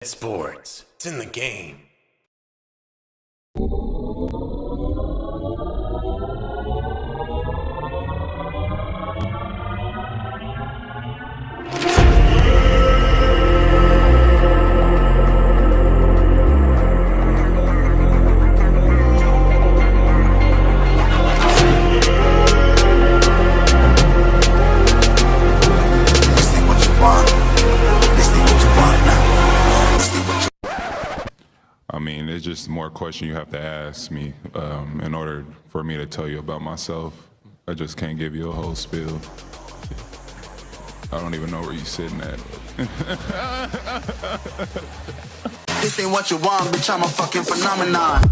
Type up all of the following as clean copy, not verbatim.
Sports. It's in the game. I mean, it's just more question you have to ask me in order for me to tell you about myself. I just can't give you a whole spiel. I don't even know where you're sitting at. This ain't what you want, bitch, I'm a fucking phenomenon.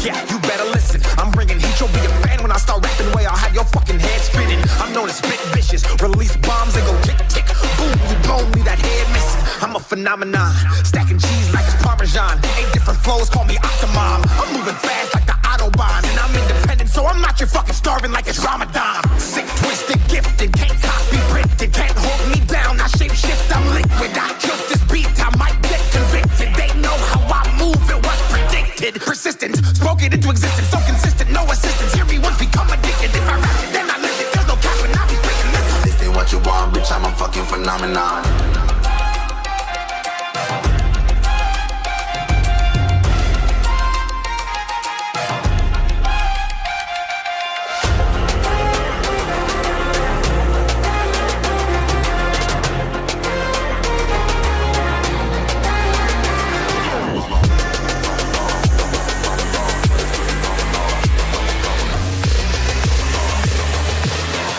Yeah, you better listen. I'm bringing heat, you'll be a fan when I start rapping the way I'll have your fucking head spinning. I'm known as spit vicious, release bombs and go tick tick. Boom, you blown me that head missing. I'm a phenomenon, stacking cheese like it's Parmesan. 8 different flows, call me Octomom. I'm moving fast like the Autobahn, and I'm independent, so I'm not your fucking starving like it's Ramadan. Sick, twisted, gifted, can't copy, printed, can't hold me down. I shape shift, I'm liquid. I killed this beat, I might get convicted. They know how I move, it was predicted. Persistent, spoke it into existence, so consistent, no assistance. Hear me once, become addicted. If I rap it, then I live it. There's no cap when I be speaking. Listen. This ain't what you want, bitch, I'm a fucking phenomenon.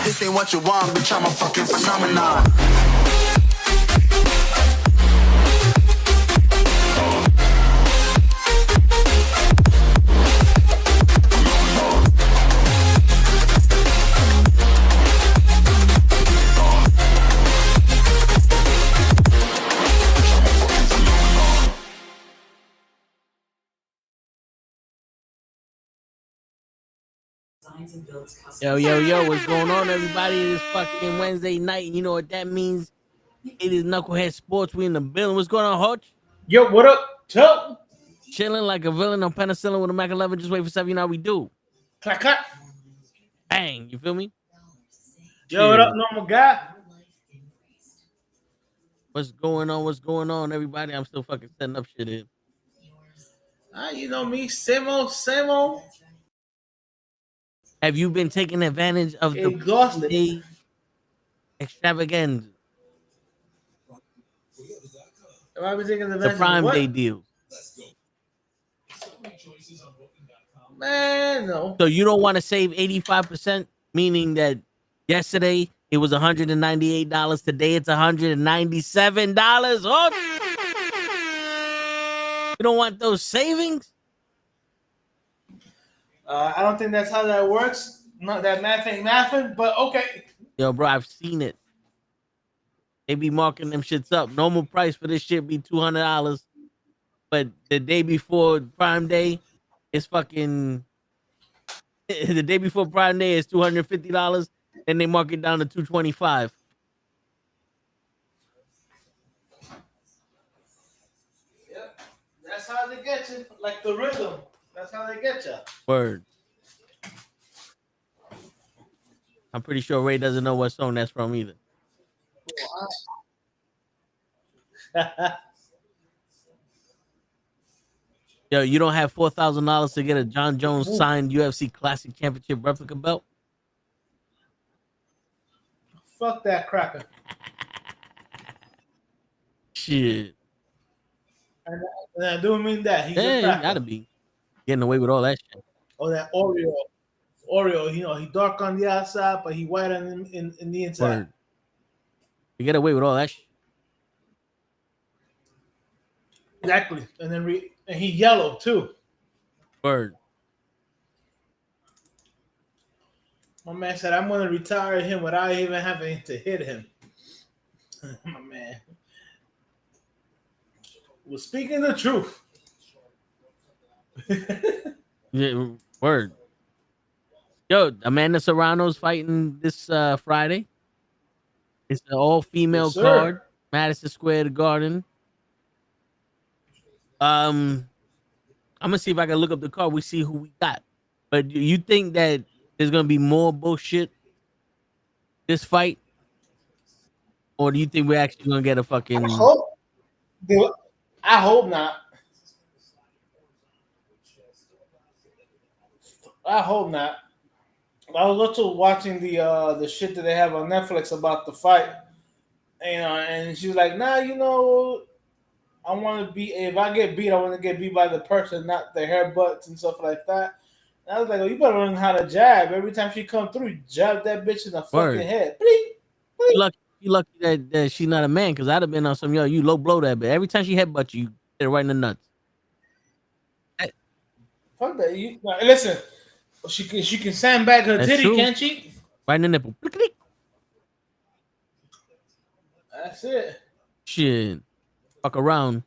This ain't what you want, bitch, I'm a fucking phenomenon. Yo, what's going on, everybody? It is fucking Wednesday night. You know what that means? It is Knucklehead Sports. We in the building. What's going on, Hutch? Yo, what up, Chuck? Chilling like a villain on penicillin with a Mac 11. Just wait for 7. You know how we do. Clack, clack. Bang. You feel me? Yo, what up, normal guy? What's going on? What's going on, everybody? I'm still fucking setting up shit in. You know me, same old. Have you been taking advantage of the Exhausted. day extravaganza? Have I been taking The advantage Prime of what? Day deal. Man, no. So you don't want to save 85%, meaning that yesterday it was $198. Today it's $197. Oh, you don't want those savings? I don't think that's how that works. Not that math ain't mathing, but okay. Yo, bro, I've seen it. They be marking them shits up. Normal price for this shit be $200, but the day before Prime Day, it's fucking. The day before Prime Day is $250, and they mark it down to $225. Yep, that's how they get you. Like the rhythm. That's how they get you. Word. I'm pretty sure Ray doesn't know what song that's from either. Yo, you don't have $4,000 to get a John Jones signed UFC Classic Championship replica belt? Fuck that cracker. Shit. And I do mean that. He's Yeah, a you cracker. gotta be getting away with all that shit. Oh, that Oreo, you know, he dark on the outside, but he white on in the inside. Word. You get away with all that shit. Exactly. And then and he yellow too. Word. My man said, "I'm going to retire him without even having to hit him." My man was speaking the truth. Yeah, word. Yo, Amanda Serrano's fighting this Friday. It's an all-female Yes, sir. card, Madison Square Garden. I'm gonna see if I can look up the card. We see who we got. But do you think that there's gonna be more bullshit this fight, or do you think we're actually gonna get a fucking? I hope not. I hope not. I was also watching the shit that they have on Netflix about the fight, and she was like, "Nah, I want to be. If I get beat, I want to get beat by the person, not the hair-butts and stuff like that." And I was like, "Oh, you better learn how to jab. Every time she come through, jab that bitch in the fucking head." Bleep, bleep. You lucky that she's not a man, because I'd have been on some you low blow that, but every time she headbutt you, hit her right in the nuts. Fuck that. Listen, she can sandbag her That's titty, true. can't she? Right in the nipple. That's it. Shit. Fuck around.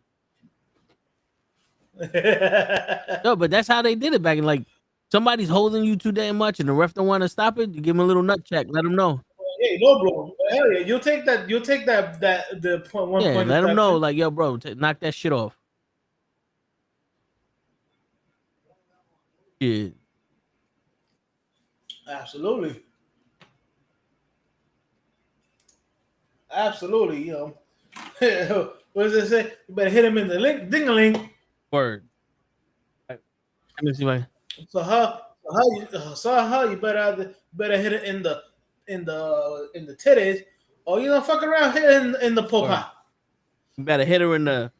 No, but that's how they did it back in, like, somebody's holding you too damn much and the ref don't want to stop it. You give him a little nut check. Let him know. Hey, no, bro. Hell yeah, you'll take that. You'll take that. The point. One Yeah, point. let him know. Like, yo, bro, knock that shit off. Shit. Absolutely. Absolutely. What does it say? You better hit him in the ding-a-ling. Word. Let me see my. So you better hit it in the titties, or fuck around, hit it in the popa. You better hit her in the.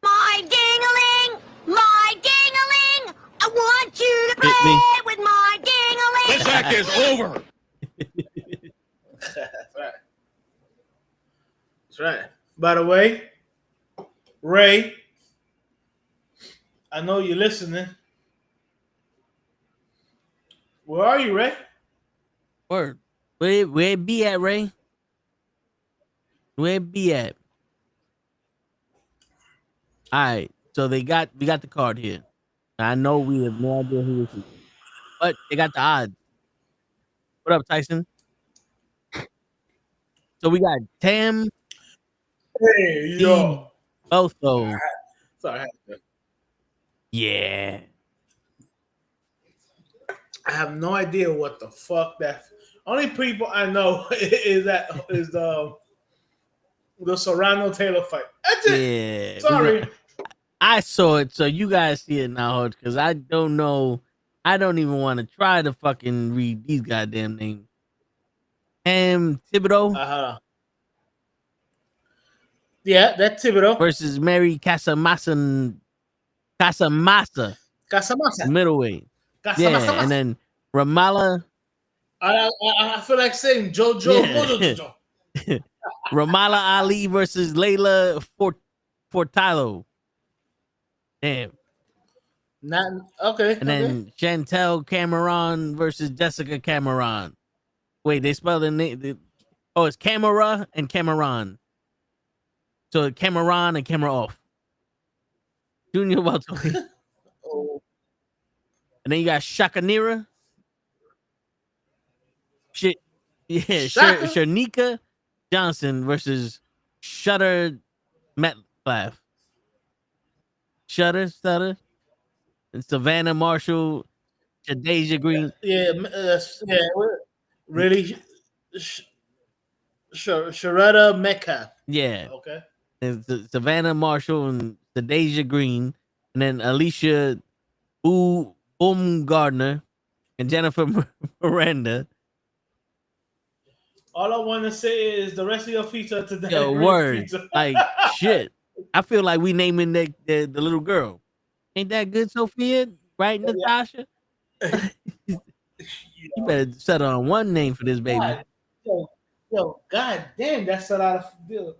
My ding-a-ling! My ding-a-ling! I want you to play with my ding-a-ling! This act is over. That's right. That's right. By the way, Ray, I know you're listening. Where are you, Ray? Word. Where it be at, Ray? Where it be at? All right. So we got the card here. I know we have no idea who this is, but they got the odds. What up, Tyson? So we got Tam. Hey, yo. Otho. Sorry. Yeah. I have no idea what the fuck that. Only people I know is the Serrano Taylor fight. That's it. Yeah. Sorry. I saw it, so you guys see it now, because I don't know. I don't even want to try to fucking read these goddamn names. Thibodeau. Yeah, that's Thibodeau versus Mary Casamassa. Middleweight. Yeah, and then Ramallah. I feel like saying Jojo. Ramallah Ali versus Layla Fortalo. Damn. Not okay. And then Chantel Cameron versus Jessica Cameron. Wait, they spelled the name. Oh, it's Camera and Cameron. So Cameron and Camera off. Junior welterweight. Oh. And then you got Shakanira. Shanika Johnson versus Shutter Metcalf. Stutter. And Savannah Marshall, Shadeja Green. Yeah. Really, Sharetta Metcalf. Yeah. Okay. And Savannah Marshall and Shadeja Green, and then Alicia Baumgardner and Jennifer Miranda. All I want to say is the rest of your pizza today. Yo, word. Like, shit. I feel like we naming the little girl. Ain't that good, Sophia? Right, Natasha? You better settle on one name for this baby. God, yo, god damn, that's a lot of deal.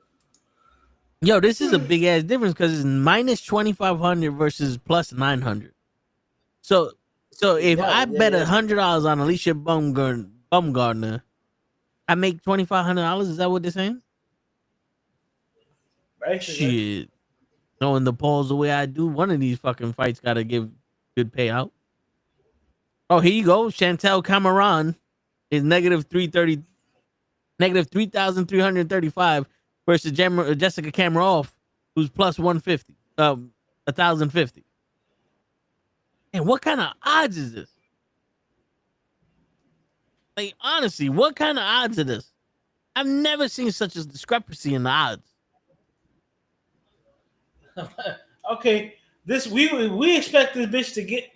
Yo, this is a big ass difference because it's minus 2,500 versus plus 900. So if I bet $100 on Alicia Baumgartner, I make $2,500. Is that what they're saying? Basically. Shit. Knowing the polls the way I do, one of these fucking fights got to give good payout. Oh, here you go. Chantel Cameron is negative 330, negative 3,335 versus Jessica Cameroff, who's plus 150, 1,050. And what kind of odds is this? Like, honestly, what kind of odds are this? I've never seen such a discrepancy in the odds. Okay, this we expect this bitch to get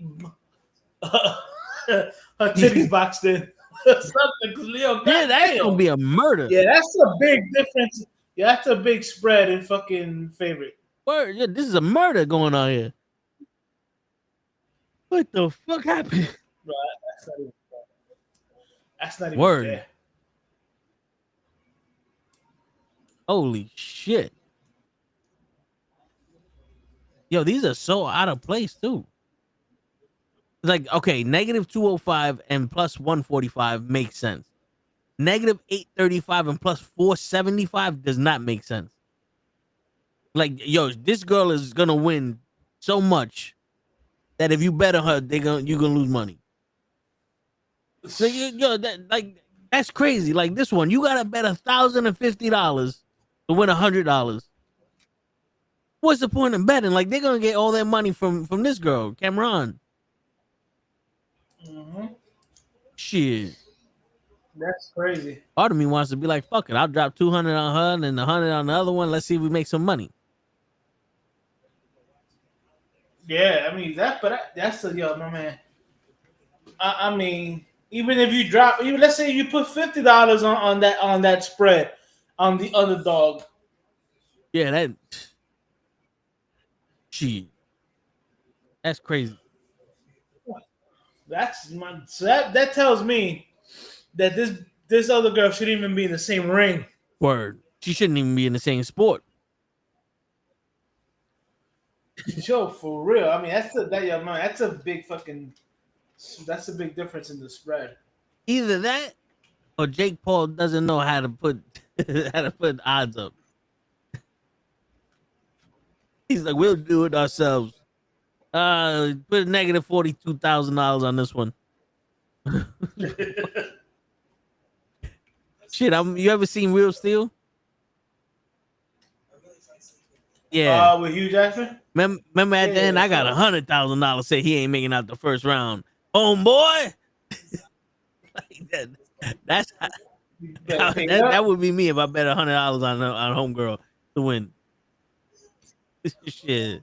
her titties boxed in. Something, Leo, Yeah, that's gonna be a murder. Yeah, that's a big difference. Yeah, that's a big spread in fucking favorite. Word, yeah, this is a murder going on here. What the fuck happened? Bro, that's not even fair. That's not even Word. fair. Holy shit. Yo, these are so out of place too. It's like, okay, negative 205 and plus 145 makes sense. Negative 835 and plus 475 does not make sense. Like, yo, this girl is gonna win so much that if you bet on her, you're gonna lose money. So that's crazy. Like this one, you gotta bet $1,050 to win $100. What's the point in betting? Like, they're gonna get all that money from this girl, Cameron. Mm-hmm. Shit. That's crazy. Part of me wants to be like, fuck it, I'll drop 200 on her and 100 on the other one. Let's see if we make some money. Yeah, I mean that's my man. I mean, even if you drop, even let's say you put $50 on that spread on the underdog. Yeah, that's crazy. So that tells me that this other girl shouldn't even be in the same ring. Word. She shouldn't even be in the same sport. Yo, for real. I mean, that's a big difference in the spread. Either that or Jake Paul doesn't know how to put odds up. He's like, we'll do it ourselves. Put negative $42,000 on this one. Shit, you ever seen Real Steel? Yeah. With Hugh Jackman? Remember at the end, I got $100,000 say he ain't making out the first round. Homeboy. Like that would be me if I bet $100 on homegirl to win. Shit.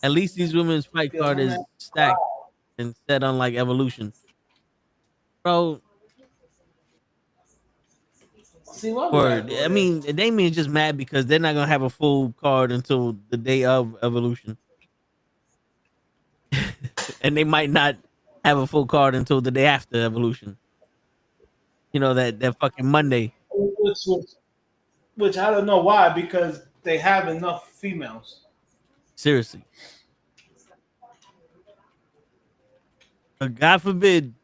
At least these women's fight card is stacked and set on like Evolution. Bro. See what? I mean, Damien's just mad because they're not gonna have a full card until the day of Evolution. And they might not have a full card until the day after Evolution. You know, that fucking Monday. Which I don't know why, because they have enough females. Seriously. But God forbid.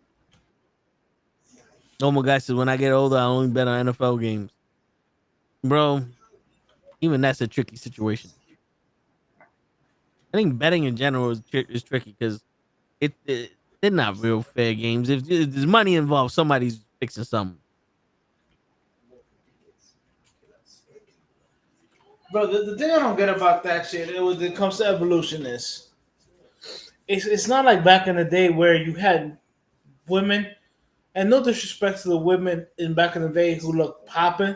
Normal guy says, when I get older, I only bet on NFL games. Bro, even that's a tricky situation. I think betting in general is tricky because they're not real fair games. If there's money involved, somebody's fixing something. Bro, the thing I don't get about that shit, when it comes to Evolution, is it's not like back in the day where you had women, and no disrespect to the women in back in the day who looked popping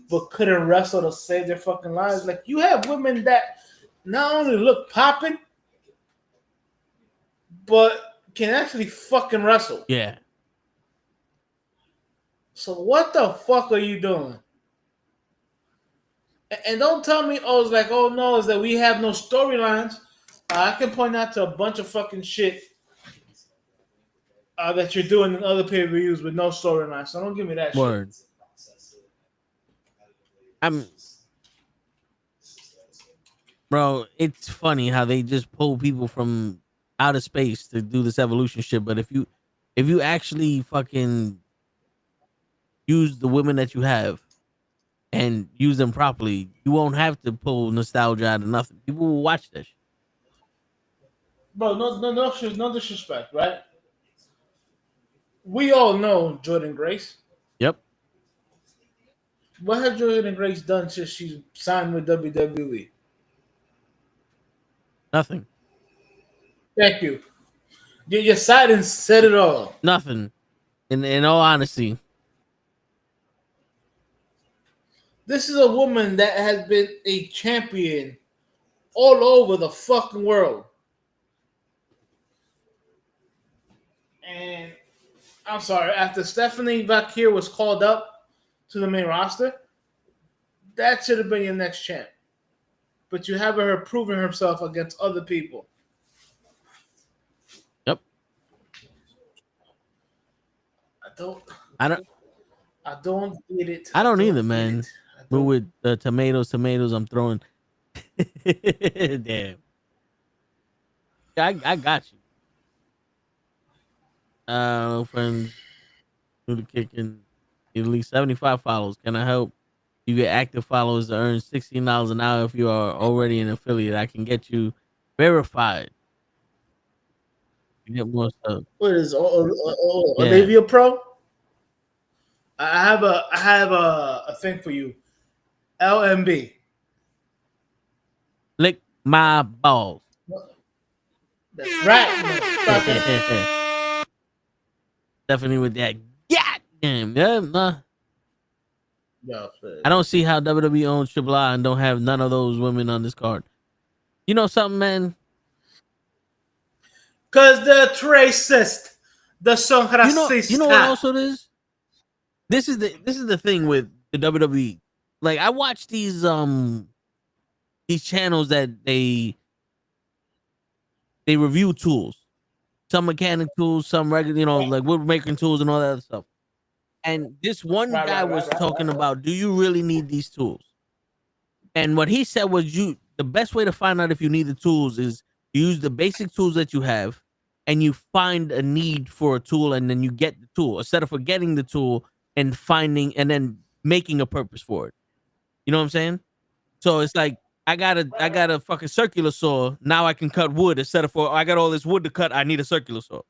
but couldn't wrestle to save their fucking lives. Like, you have women that not only look popping but can actually fucking wrestle. Yeah. So what the fuck are you doing? And don't tell me, it's like, no, is that we have no storylines. I can point out to a bunch of fucking shit that you're doing in other pay-per-views with no storyline. So don't give me that Word. shit. I'm, bro. It's funny how they just pull people from outer space to do this evolution shit. But if you actually fucking use the women that you have and use them properly, you won't have to pull nostalgia out of nothing. People will watch that shit. Bro, no disrespect, right? We all know Jordan Grace. Yep. What has Jordan Grace done since she's signed with WWE? Nothing. Thank you. Your silence said it all. Nothing. In all honesty. This is a woman that has been a champion all over the fucking world. And I'm sorry, after Stephanie Vakir was called up to the main roster, that should have been your next champ. But you have her proving herself against other people. Yep. I don't get it. I don't either, man. But with tomatoes, I'm throwing. Damn. I got you. Friends, do the kicking. At least 75 follows. Can I help? You get active followers to earn $16 an hour if you are already an affiliate. I can get you verified. You get more stuff. What is Yeah. Olivia Pro? I have a thing for you. LMB. Lick my balls. That's right. Definitely with that. Goddamn. Yeah, nah. Yo, I don't see how WWE owns Triple I and don't have none of those women on this card. You know something, man? Because the racist. The son racista. You know what also it is? This is the thing with the WWE. Like, I watch these channels that they review tools. Some mechanic tools, some regular, like wood making tools and all that other stuff. And this one guy was talking about, do you really need these tools? And what he said was, the best way to find out if you need the tools is you use the basic tools that you have and you find a need for a tool and then you get the tool instead of forgetting the tool and finding and then making a purpose for it. You know what I'm saying? So it's like, I got a fucking circular saw. Now I can cut wood instead of I got all this wood to cut. I need a circular saw.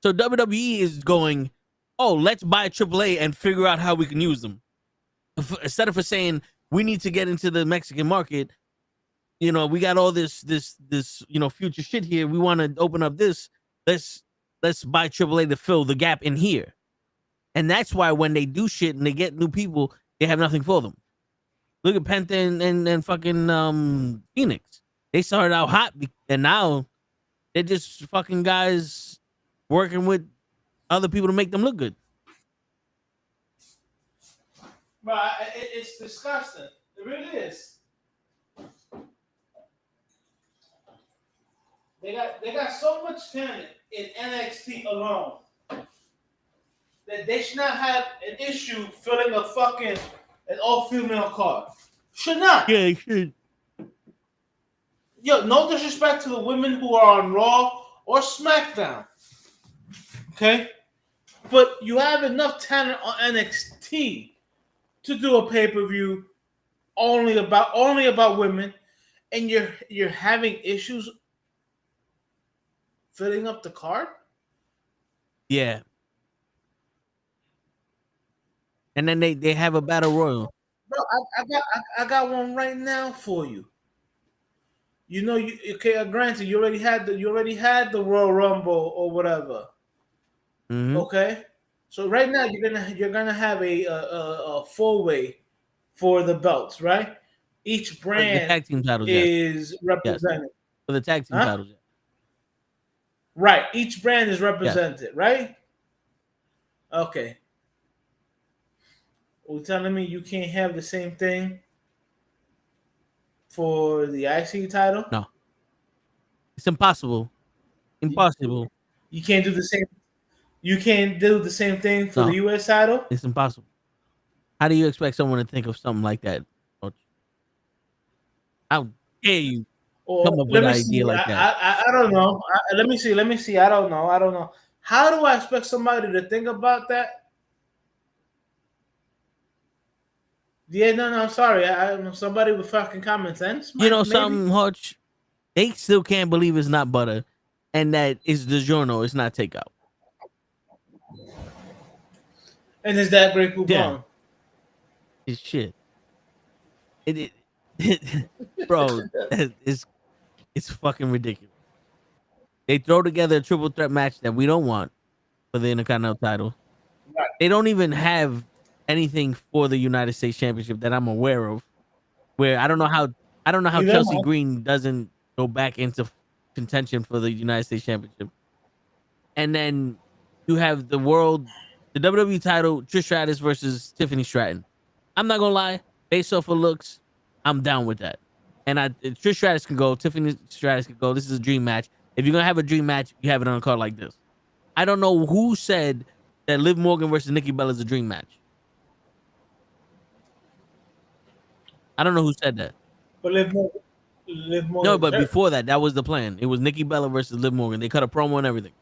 So WWE is going, oh, let's buy AAA and figure out how we can use them. Instead of saying we need to get into the Mexican market, we got all this future shit here. We want to open up this. Let's buy AAA to fill the gap in here. And that's why when they do shit and they get new people, they have nothing for them. Look at Penta and fucking Phoenix. They started out hot and now they're just fucking guys working with other people to make them look good. Bro, it's disgusting. It really is. They got so much talent in NXT alone that they should not have an issue filling an all-female card. Should not. Yeah, they should. Yo, no disrespect to the women who are on Raw or SmackDown. Okay? But you have enough talent on NXT to do a pay-per-view only about women, and you're having issues filling up the card? Yeah. And then they have a battle royal. Bro, I got one right now for you. Granted, you already had the Royal Rumble or whatever. Mm-hmm. Okay, so right now you're gonna have a 4-way for the belts, right? Each brand the tag team titles, is represented. Yes. For the tag team titles, yeah. Right, each brand is represented, right? Okay. Are you telling me you can't have the same thing for the IC title? No. It's impossible. Impossible. You can't do the same. You can't do the same thing for the US title? It's impossible. How do you expect someone to think of something like that? How dare you come Or up with let an me idea see. like that? I don't know. Let me see. Let me see. I don't know. I don't know. How do I expect somebody to think about that? Yeah, no, I'm sorry. I'm somebody with fucking common sense. You know Maybe. something, Hutch? They still can't believe it's not butter, and that it's DiGiorno. It's not takeout. And is that Grey Poupon? Yeah, it's shit. It bro, it's fucking ridiculous. They throw together a triple threat match that we don't want for the Intercontinental title. Right. They don't even have anything for the United States Championship that I'm aware of. Where I don't know how Either Chelsea one. Green doesn't go back into contention for the United States Championship. And then you have the WWE title, Trish Stratus versus Tiffany Stratton. I'm not gonna lie, based off of looks, I'm down with that. And Trish Stratus can go, Tiffany Stratus can go. This is a dream match. If you're gonna have a dream match, you have it on a card like this. I don't know who said that Liv Morgan versus Nikki Bella is a dream match. I don't know who said that. But live more No, than but her. before that was the plan. It was Nikki Bella versus Liv Morgan. They cut a promo and everything.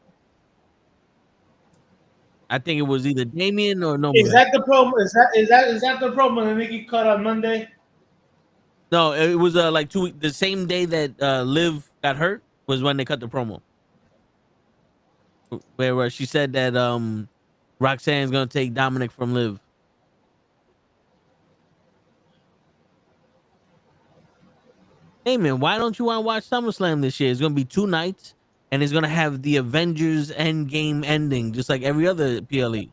I think it was either Damien or no. Is that the problem? Is that the problem that Nikki cut on Monday? No, it was like 2 weeks. The same day that Liv got hurt was when they cut the promo, where she said that Roxanne's gonna take Dominic from Liv. Hey man, why don't you want to watch SummerSlam this year? It's gonna be 2 nights, and it's gonna have the Avengers Endgame ending, just like every other PLE.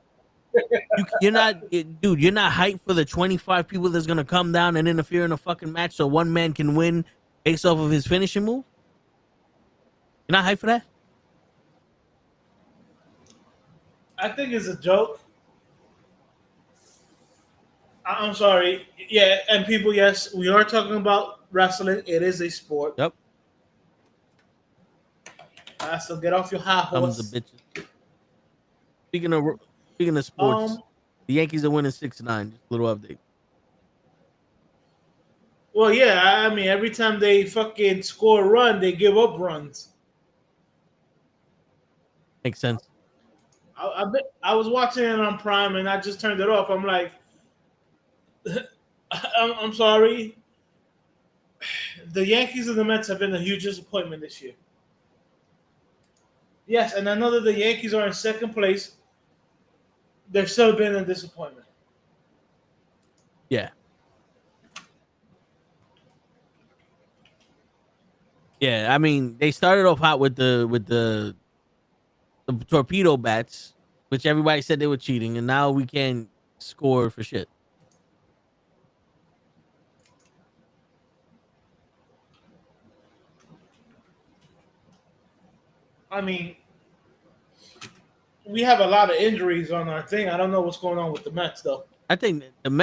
You're not, dude. You're not hyped for the 25 people that's gonna come down and interfere in a fucking match, so one man can win based off of his finishing move. You're not hyped for that. I think it's a joke. I'm sorry. Yeah, and people, yes, we are talking about wrestling. It is a sport. Yep. So get off your high Thumbs horse. the bitches. Speaking of sports, the Yankees are winning 6-9. Just a little update. Well, yeah, I mean, every time they fucking score a run, they give up runs. Makes sense. I was watching it on Prime and I just turned it off. I'm like, I'm sorry. The Yankees and the Mets have been a huge disappointment this year. Yes, and I know that the Yankees are in second place. They've still been a disappointment. Yeah. Yeah, I mean, they started off hot with the torpedo bats, which everybody said they were cheating, and now we can't score for shit. I mean, we have a lot of injuries on our thing. I don't know what's going on with the Mets, though. I think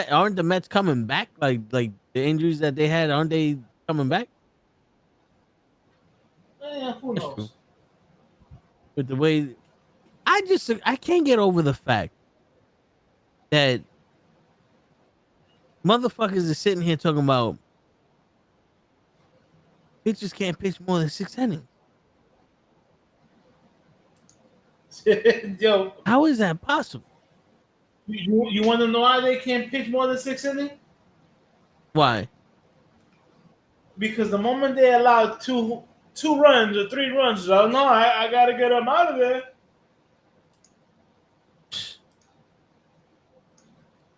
aren't the Mets coming back? Like the injuries that they had, aren't they coming back? Yeah, who knows? With the way, I can't get over the fact that motherfuckers are sitting here talking about pitchers can't pitch more than 6 innings. Yo, How is that possible? you want to know why they can't pitch more than 6 innings? Why? Because the moment they allow two runs or 3 runs, oh no, I gotta get them out of there.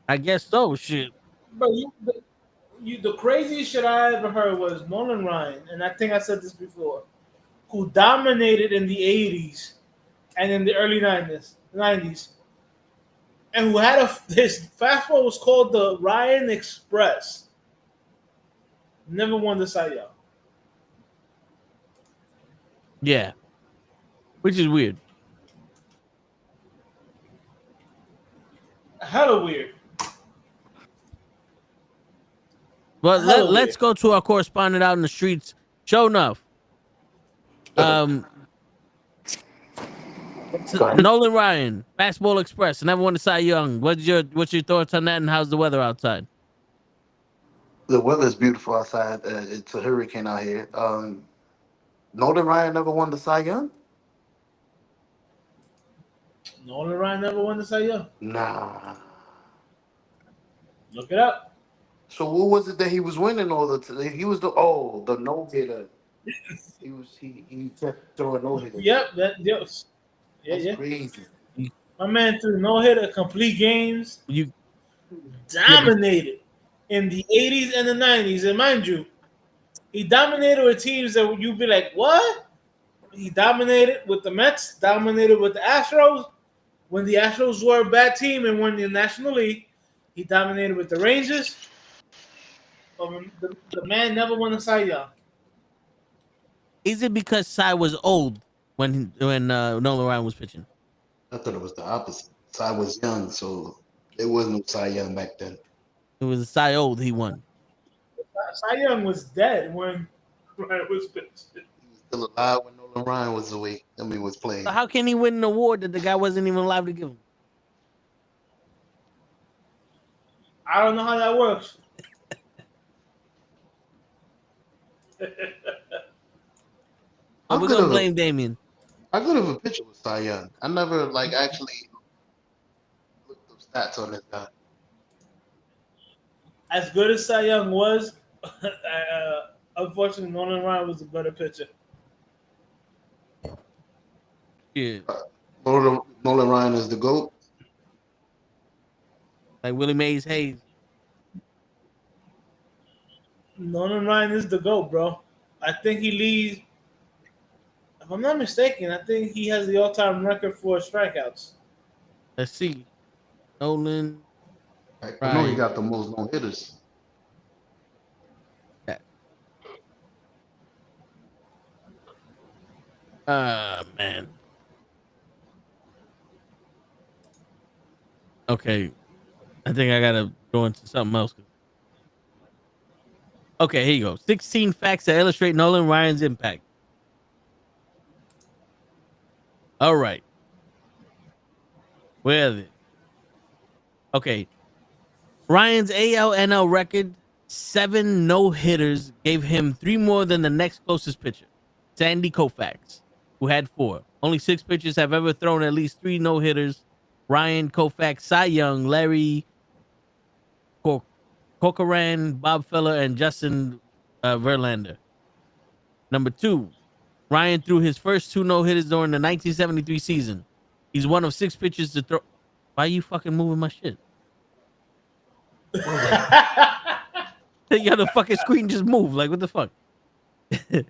I guess so. Shit. But the craziest shit I ever heard was Nolan Ryan, and I think I said this before, who dominated in the 80s and in the early 90s, and who had his fastball was called the Ryan Express. Never won the Cy Young. Yeah. Which is weird. Hella weird. But let's go to our correspondent out in the streets. Show enough. Nolan Ryan, Fastball Express, never won the Cy Young. What's your thoughts on that, and how's the weather outside? The weather's beautiful outside. It's a hurricane out here. Nolan Ryan never won the Cy Young? Nolan Ryan never won the Cy Young. Nah. Look it up. So what was it that he was winning all the time? He was the no hitter. He kept throwing no hitters. Yep, That's crazy. My man threw no hitter, complete games. You dominated in the 80s and the 90s, and mind you, he dominated with teams that you'd be like, what? He dominated with the Mets, dominated with the Astros. When the Astros were a bad team and won the National League, he dominated with the Rangers. The man never won a Cy Young. Is it because Cy was old when Nolan Ryan was pitching? I thought it was the opposite. Cy was young, so there was no Cy Young back then. It was Cy old. He won. Cy Young was dead when Ryan was pitching. He was still alive when Nolan Ryan was was playing. So how can he win an award that the guy wasn't even alive to give him? I don't know how that works. We're gonna blame Damien. How good of a pitcher was Cy Young? I never actually looked up stats on this guy. As good as Cy Young was, unfortunately, Nolan Ryan was a better pitcher. Yeah, Nolan Ryan is the GOAT. like Willie Mays Hayes. Nolan Ryan is the GOAT, bro. I think he leads. If I'm not mistaken, I think he has the all-time record for strikeouts. Let's see. Nolan. I know he got the most no hitters. Man. Okay. I think I gotta go into something else. Okay, here you go. 16 facts that illustrate Nolan Ryan's impact. All right. Where is it? Okay. Ryan's AL/NL record, 7 no-hitters, gave him 3 more than the next closest pitcher, Sandy Koufax, who had 4. Only 6 pitchers have ever thrown at least 3 no-hitters. Ryan, Koufax, Cy Young, Larry Corcoran, Bob Feller, and Justin Verlander. Number 2, Ryan threw his first 2 no-hitters during the 1973 season. He's one of 6 pitchers to throw. Why are you fucking moving my shit? Yo, the fucking screen just moved. Like, what the fuck? All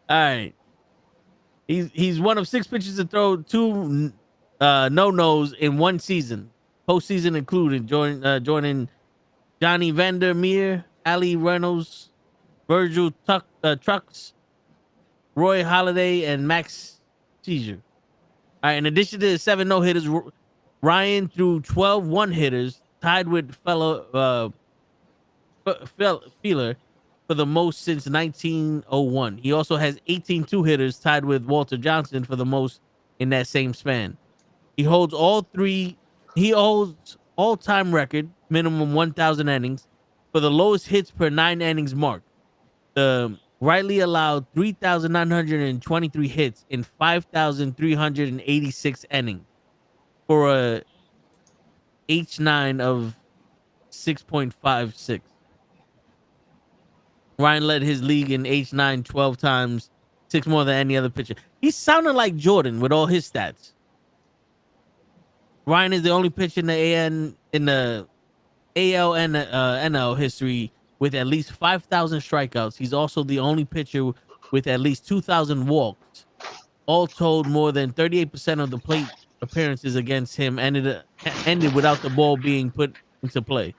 right. He's one of 6 pitchers to throw 2 no-nos in one season. Postseason included joining Johnny Vandermeer, Ali Reynolds, Virgil Trucks, Roy Halladay, and Max Scherzer. All right. In addition to the 7 no-hitters, Ryan threw 12 one-hitters, tied with Feller for the most since 1901. He also has 18 two-hitters, tied with Walter Johnson for the most in that same span. He holds all-time record, minimum 1,000 innings, for the lowest hits per 9 innings mark. The Riley allowed 3,923 hits in 5,386 innings for a H9 of 6.56. Ryan led his league in H9 12 times, 6 more than any other pitcher. He's sounding like Jordan with all his stats. Ryan is the only pitcher in the AL and NL history with at least 5,000 strikeouts. He's also the only pitcher with at least 2,000 walks. All told, more than 38% of the plate appearances against him ended without the ball being put into play.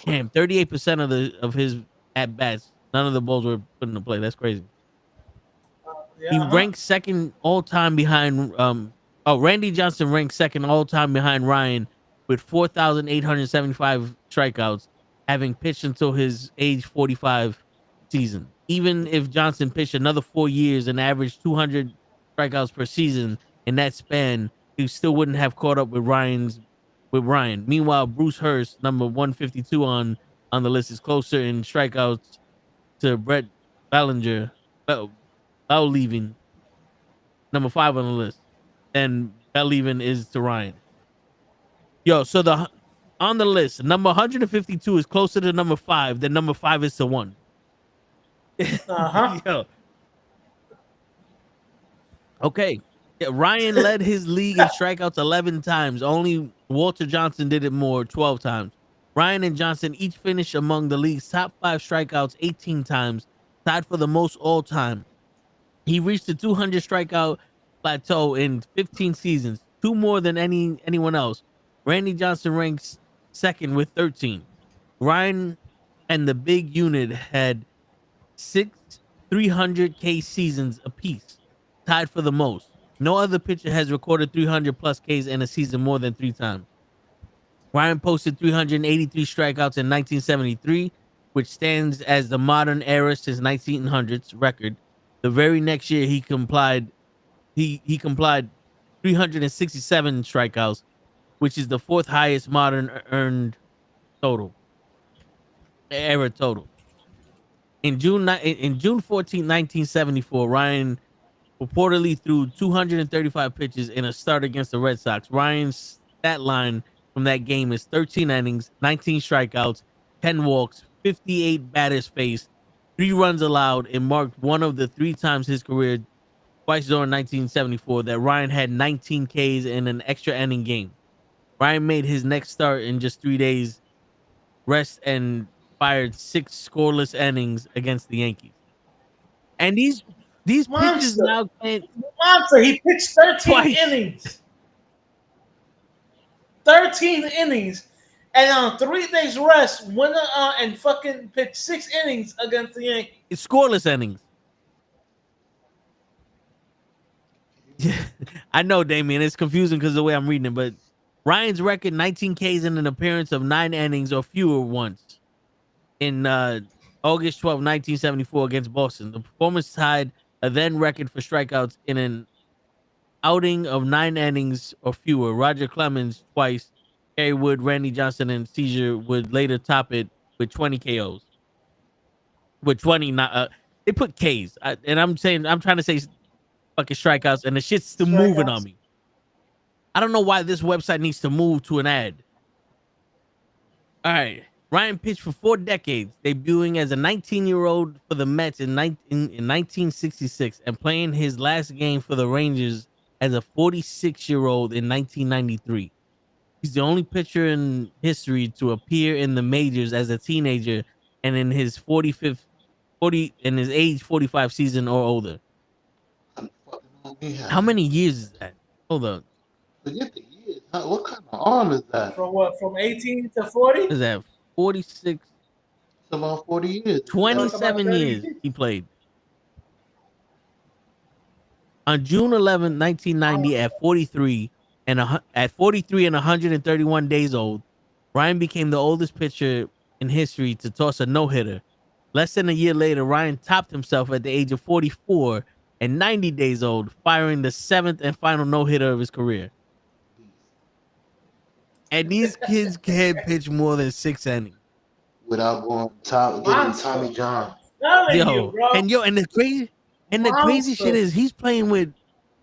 Damn, 38% of his at bats, none of the balls were put into play. That's crazy. He ranks second all time behind. Randy Johnson ranks second all time behind Ryan with 4,875 strikeouts, having pitched until his age 45 season. Even if Johnson pitched another 4 years and averaged 200 strikeouts per season, In that span, he still wouldn't have caught up with Ryan. Meanwhile, Bruce Hurst, number 152 on the list, is closer in strikeouts to Brett Ballinger, Bellevin, number 5 on the list, than Bellevin is to Ryan. Yo, so on the list, number 152 is closer to number 5 than number 5 is to 1. Yo. Okay. Yeah, Ryan led his league in strikeouts 11 times. Only Walter Johnson did it more, 12 times. Ryan and Johnson each finished among the league's top 5 strikeouts 18 times, tied for the most all time. He reached the 200 strikeout plateau in 15 seasons, 2 more than anyone else. Randy Johnson ranks second with 13. Ryan and the big unit had 6 300K seasons apiece, tied for the most. No other pitcher has recorded 300 plus Ks in a season more than 3 times. Ryan posted 383 strikeouts in 1973, which stands as the modern era since 1900s record. The very next year, he complied 367 strikeouts, which is the 4th highest modern earned total era total. In June 14, 1974, Ryan reportedly threw 235 pitches in a start against the Red Sox. Ryan's stat line from that game is 13 innings, 19 strikeouts, 10 walks, 58 batters faced, 3 runs allowed, and marked one of the 3 times his career, twice during 1974, that Ryan had 19 Ks in an extra inning game. Ryan made his next start in just 3 days rest and fired 6 scoreless innings against the Yankees. And these pitches now can't. Monster, he pitched 13 Twice. innings. 13 innings. And on 3 days rest, went and fucking pitched 6 innings against the Yankees. It's scoreless innings. Yeah, I know, Damien. It's confusing because of the way I'm reading it, but Ryan's record 19 Ks in an appearance of 9 innings or fewer once in August 12, 1974 against Boston. The performance tied a then record for strikeouts in an outing of 9 innings or fewer. Roger Clemens twice, Kerry Wood, Randy Johnson, and Seizure would later top it with 20 KOs. With 20, they put Ks. I'm trying to say fucking strikeouts, and the shit's still moving on me. I don't know why this website needs to move to an ad. All right. Ryan pitched for 4 decades, debuting as a 19-year-old for the Mets in 1966 and playing his last game for the Rangers as a 46-year-old in 1993. He's the only pitcher in history to appear in the majors as a teenager and in his age 45 season or older. How many years is that? Hold on. Forget the years. What kind of arm is that? From what? From 18 to 40? Is that 46? It's about 40 years. 27 years he played. On June 11, 1990, at 43 and 131 days old, Ryan became the oldest pitcher in history to toss a no-hitter. Less than a year later, Ryan topped himself at the age of 44 and 90 days old, firing the 7th and final no-hitter of his career. And these kids can't pitch more than 6 innings. Without going getting Tommy John. And the crazy shit is he's playing with,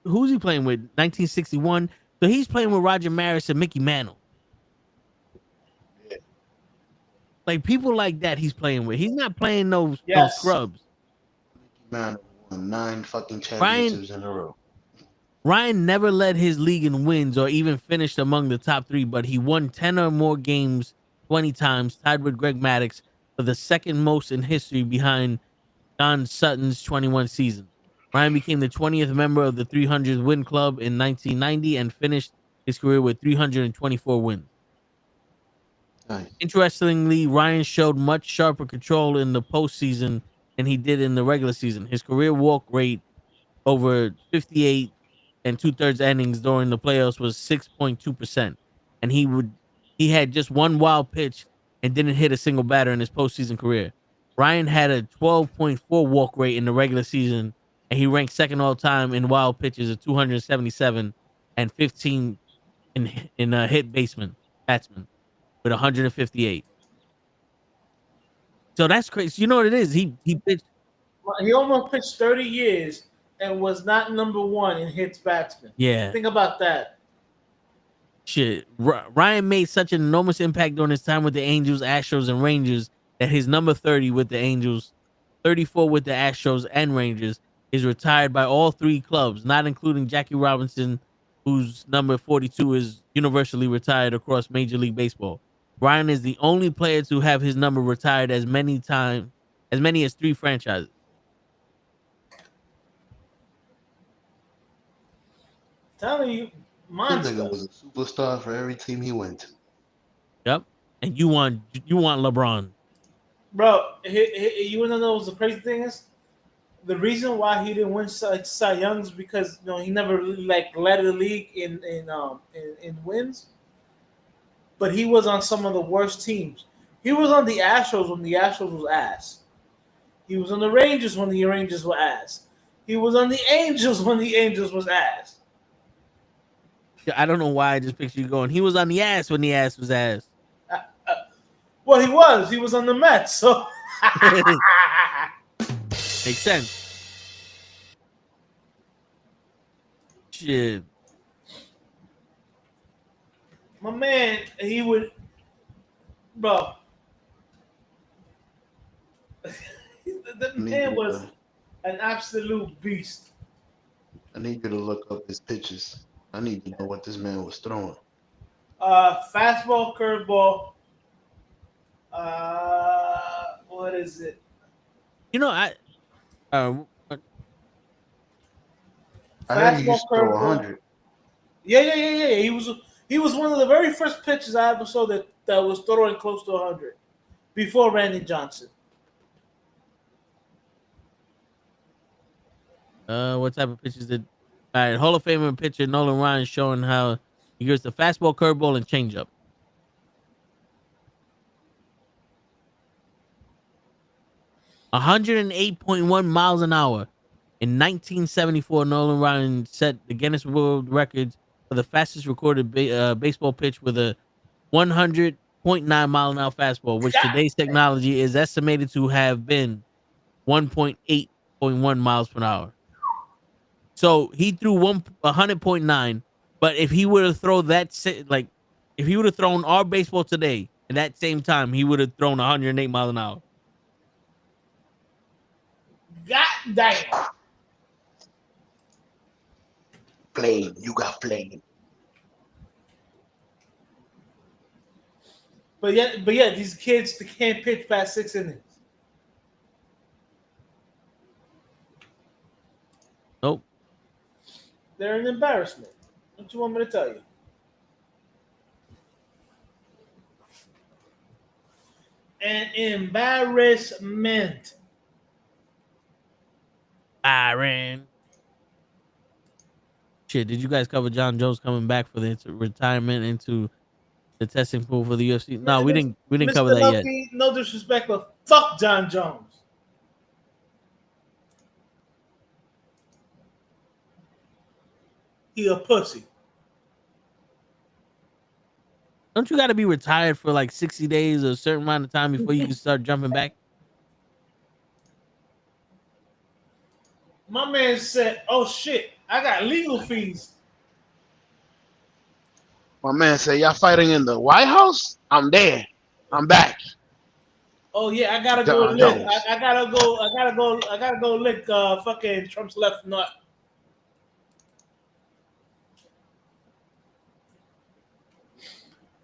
who's he playing with? 1961. So he's playing with Roger Maris and Mickey Mantle. Yeah. Like people like that he's playing with. He's not playing no scrubs. Mickey Mantle won 9 fucking championships in a row. Ryan never led his league in wins or even finished among the top 3, but he won 10 or more games 20 times, tied with Greg Maddux for the second most in history behind Don Sutton's 21 seasons. Ryan became the 20th member of the 300 win club in 1990 and finished his career with 324 wins. Nice. Interestingly, Ryan showed much sharper control in the postseason than he did in the regular season. His career walk rate over 58 and 2/3 innings during the playoffs was 6.2%, and he had just 1 wild pitch and didn't hit a single batter in his postseason career. Ryan had a 12.4 walk rate in the regular season and he ranked second all time in wild pitches at 277 and 15 in hit batsman with 158. So that's crazy. You know what it is? He pitched. He almost pitched 30 years and was not number one in hits batsman. Yeah. Think about that. Shit. Ryan made such an enormous impact during his time with the Angels, Astros, and Rangers that his number 30 with the Angels, 34 with the Astros and Rangers, is retired by all three clubs, not including Jackie Robinson, whose number 42 is universally retired across Major League Baseball. Ryan is the only player to have his number retired as many as 3 franchises. Telling you, This monster. nigga was a superstar for every team he went to. Yep. And you want LeBron. Bro, you want to know what the crazy thing is? The reason why he didn't win Cy Youngs because he never really led the league in wins, but he was on some of the worst teams. He was on the Astros when the Astros was ass. He was on the Rangers when the Rangers were ass. He was on the Angels when the Angels was ass. I don't know why I just picture you going. He was on the ass when the ass was ass. Well, he was. He was on the Mets, so makes sense. Shit. my man, he would, bro. That man was an absolute beast. I need you to look up his pitches. I need to know what this man was throwing. Fastball, curveball. What is it? I heard he used to throw 100. Yeah. He was one of the very first pitchers I ever saw that was throwing close to 100 before Randy Johnson. What type of pitches did? All right, Hall of Famer pitcher Nolan Ryan showing how he gets the fastball, curveball, and changeup. $108.1 miles an hour. In 1974, Nolan Ryan set the Guinness World Records for the fastest recorded baseball pitch with a 100.9 mile an hour fastball, which today's technology is estimated to have been 1.8.1 miles per hour. So he threw 100.9, but if he would have thrown if he would have thrown our baseball today at that same time, he would have thrown 108 miles an hour. God damn. Flame, you got flame. But yeah, these kids they can't pitch past 6 innings. Nope. They're an embarrassment. What you want me to tell you? An embarrassment. Byron. Shit, did you guys cover John Jones coming back for the retirement into the testing pool for the UFC? No, we didn't cover that yet. No disrespect, but fuck John Jones. He a pussy. Don't you got to be retired for like 60 days or a certain amount of time before you can start jumping back? My man said, "Oh shit, I got legal fees." My man said, "Y'all fighting in the White House? I'm there. I'm back." Oh yeah, I gotta go lick. I gotta go lick fucking Trump's left nut.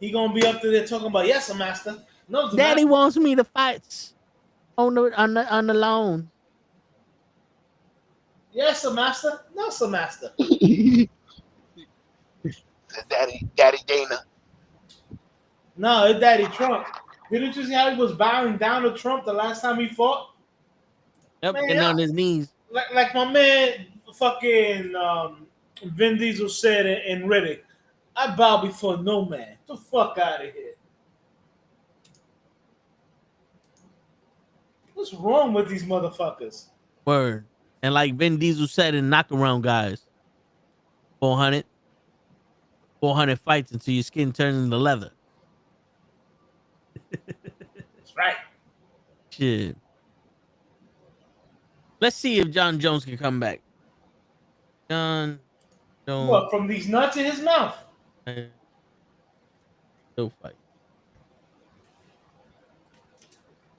He gonna be up there talking about yes, master. No, Daddy wants me to fight on the lawn. Yes, master. No, master. Daddy Dana. No, it's Daddy Trump. Didn't you see how he was bowing down to Trump the last time he fought? Yep, getting on his knees. Like my man, fucking Vin Diesel said in Riddick, "I bow before no man." Get the fuck out of here. What's wrong with these motherfuckers? Word. And like Vin Diesel said in Knock Around Guys, 400 fights until your skin turns into leather. That's right. Shit. Let's see if John Jones can come back. John Jones. What, from these nuts in his mouth? Still fight.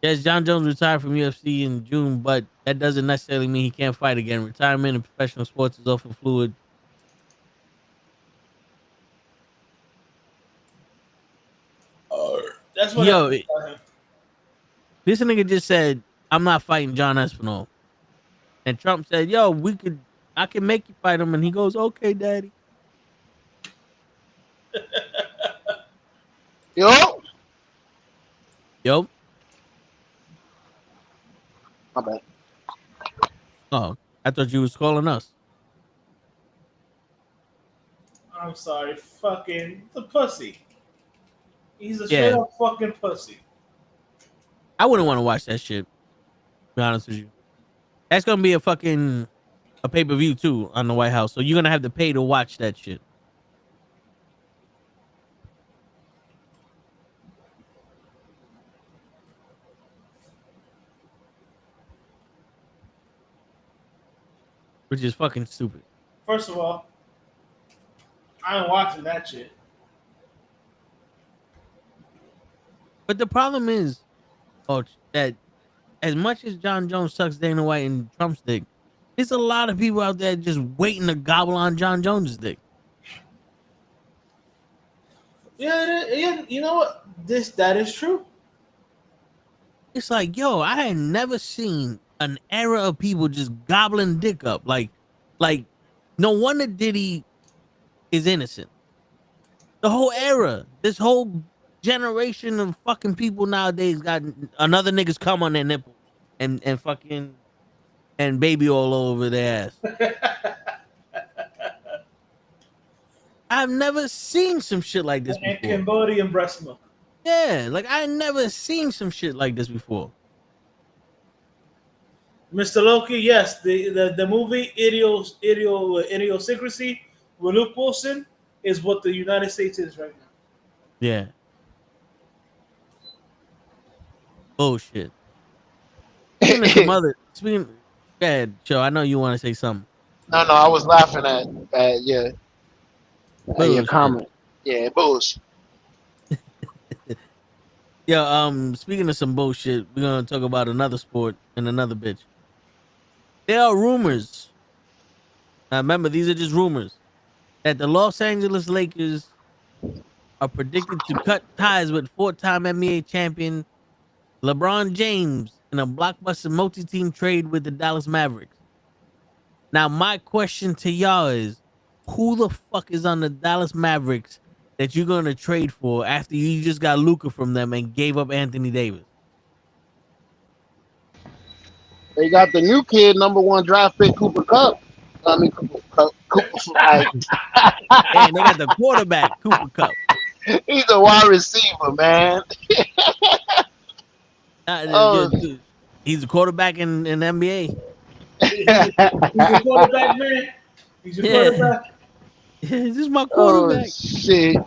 Yes, John Jones retired from UFC in June, but that doesn't necessarily mean he can't fight again. Retirement in professional sports is often fluid. That's what. Yo, this nigga just said, "I'm not fighting John Espinal," and Trump said, "Yo, I can make you fight him," and he goes, "Okay, daddy." Yo. My bad. Oh, I thought you was calling us. I'm sorry, fucking the pussy. He's a straight up fucking pussy. I wouldn't want to watch that shit. To be honest with you, that's gonna be a pay-per-view too on the White House, so you're gonna have to pay to watch that shit. Which is fucking stupid. First of all, I ain't watching that shit. But the problem is, that as much as John Jones sucks Dana White and Trump's dick, there's a lot of people out there just waiting to gobble on John Jones's dick. Yeah, you know what? That is true. It's like, yo, I had never seen an era of people just gobbling dick up. Like, no wonder Diddy is innocent. The whole era, this whole generation of fucking people nowadays got another niggas come on their nipple and fucking and baby all over their ass. I've never seen some shit like this before. And Cambodian breast milk. Yeah, like I never seen some shit like this before. Mr. Loki, yes, the movie Idiosyncrasy with Luke Wilson is what the United States is right now. Yeah. Bullshit. Speaking of some other, bad show. I know you want to say something. No, I was laughing at your comment. Yeah, bullshit. Yeah, speaking of some bullshit, we're gonna talk about another sport and another bitch. There are rumors. Now remember, these are just rumors that the Los Angeles Lakers are predicted to cut ties with four-time NBA champion LeBron James in a blockbuster multi-team trade with the Dallas Mavericks. Now, my question to y'all is, who the fuck is on the Dallas Mavericks that you're gonna trade for after you just got Luka from them and gave up Anthony Davis? They got the new kid, number 1 draft pick, Cooper Cup. I mean, Cooper Fly. And they got the quarterback, Cooper Cup. He's a wide receiver, man. He's a quarterback in the NBA. He's a quarterback, man. He's a quarterback. This is my quarterback. Oh, shit.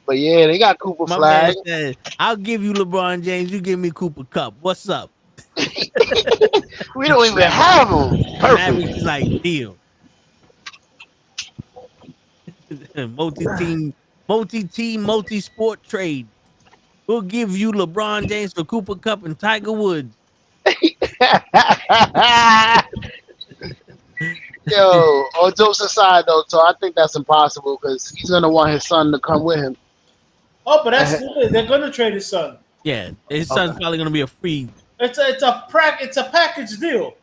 But yeah, they got Cooper My Flag. man said, I'll give you LeBron James. You give me Cooper Cup. What's up? We don't even have him. Perfect. Mavericks like deal. multi-team, multi-sport trade. We'll give you LeBron James for Cooper Cup and Tiger Woods. Yo, all jokes aside though, so I think that's impossible because he's gonna want his son to come with him. Oh, but that's stupid. They're gonna trade his son. Yeah, his son's probably gonna be a free. It's a package deal.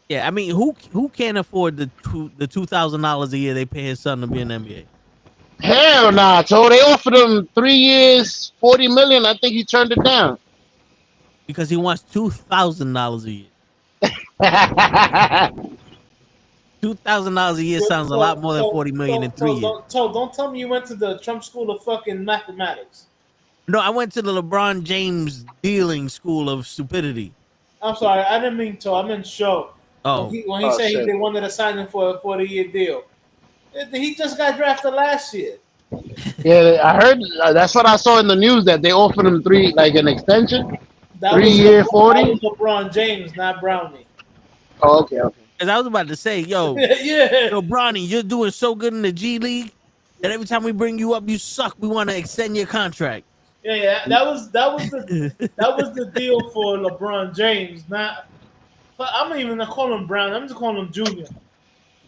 Yeah, I mean, who can't afford the $2,000 a year they pay his son to be in the NBA? Hell nah, so they offered him 3 years, $40 million. I think he turned it down. Because he wants $2,000 a year. $2,000 a year sounds a lot more than $40 million in 3 years. Don't tell me you went to the Trump School of fucking mathematics. No, I went to the LeBron James dealing school of stupidity. I'm sorry, I didn't mean to. I meant show. Oh, when he said they wanted to sign him for a 40-year deal. He just got drafted last year. Yeah, I heard. That's what I saw in the news that they offered him an extension, That 3 was year, that 40. was LeBron James, not Brownie. Oh, okay, okay. because I was about to say, yo, Yeah. Bronny, you're doing so good in the G League that every time we bring you up, you suck. We want to extend your contract. Yeah. That was the deal for LeBron James. Not. I'm not even gonna call him Brown. I'm just calling him Junior. You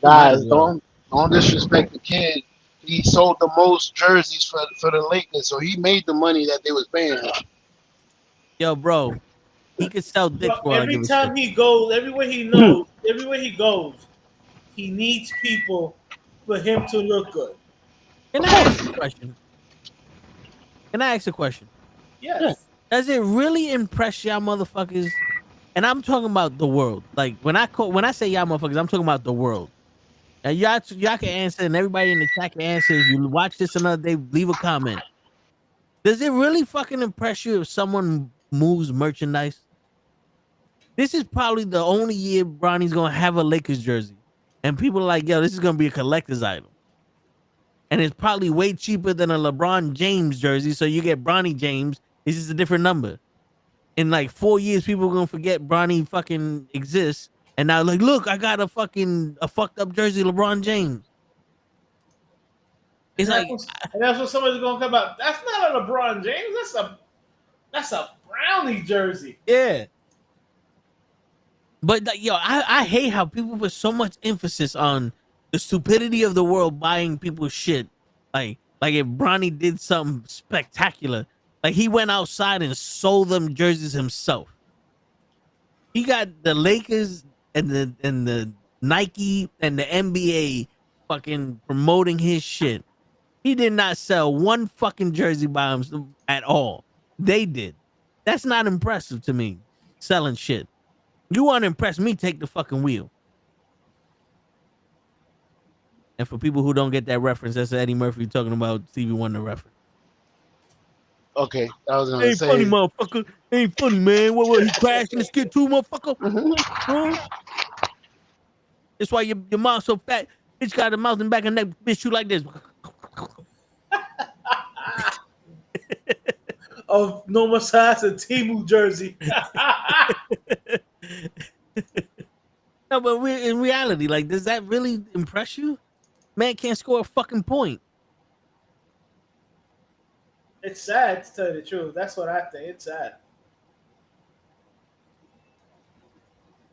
might as Guys, well. don't disrespect the kid. He sold the most jerseys for the Lakers, so he made the money that they was paying him. Yo, bro, he could sell dick But for all I every give a shit. time he goes, everywhere he goes, he needs people for him to look good. Can I ask a question? Can I ask a question? Yeah. Yes. Does it really impress y'all motherfuckers? And I'm talking about the world. Like when I say y'all motherfuckers, I'm talking about the world. Now y'all can answer, and everybody in the chat can answer. If you watch this another day, leave a comment. Does it really fucking impress you if someone moves merchandise? This is probably the only year Bronny's gonna have a Lakers jersey, and people are like, "Yo, this is gonna be a collector's item," and it's probably way cheaper than a LeBron James jersey. So you get Bronny James. It's just a different number. In like 4 years, people are gonna forget Bronny fucking exists, and now like, look, I got a fucked up jersey, LeBron James. It's like, And that's what somebody's gonna come about. That's not a LeBron James. That's a Brownie jersey. yeah. But like, yo, I hate how people put so much emphasis on the stupidity of the world buying people's shit. Like if Bronny did something spectacular, like he went outside and sold them jerseys himself. He got the Lakers and the Nike and the NBA fucking promoting his shit. He did not sell one fucking jersey by himself at all. They did. That's not impressive to me. Selling shit. You want to impress me? Take the fucking wheel. And for people who don't get that reference, that's Eddie Murphy talking about Stevie Wonder reference. Okay, I was gonna Ain't say. funny, motherfucker. Ain't funny, man. What he crashing the skid too, motherfucker? Huh? That's why your mom's so fat. Bitch got a mouth and back and neck. Bitch shoot like this. Of normal size and Timu jersey. No, but in reality, like, does that really impress you? Man can't score a fucking point. It's sad to tell you the truth. That's what I think. It's sad.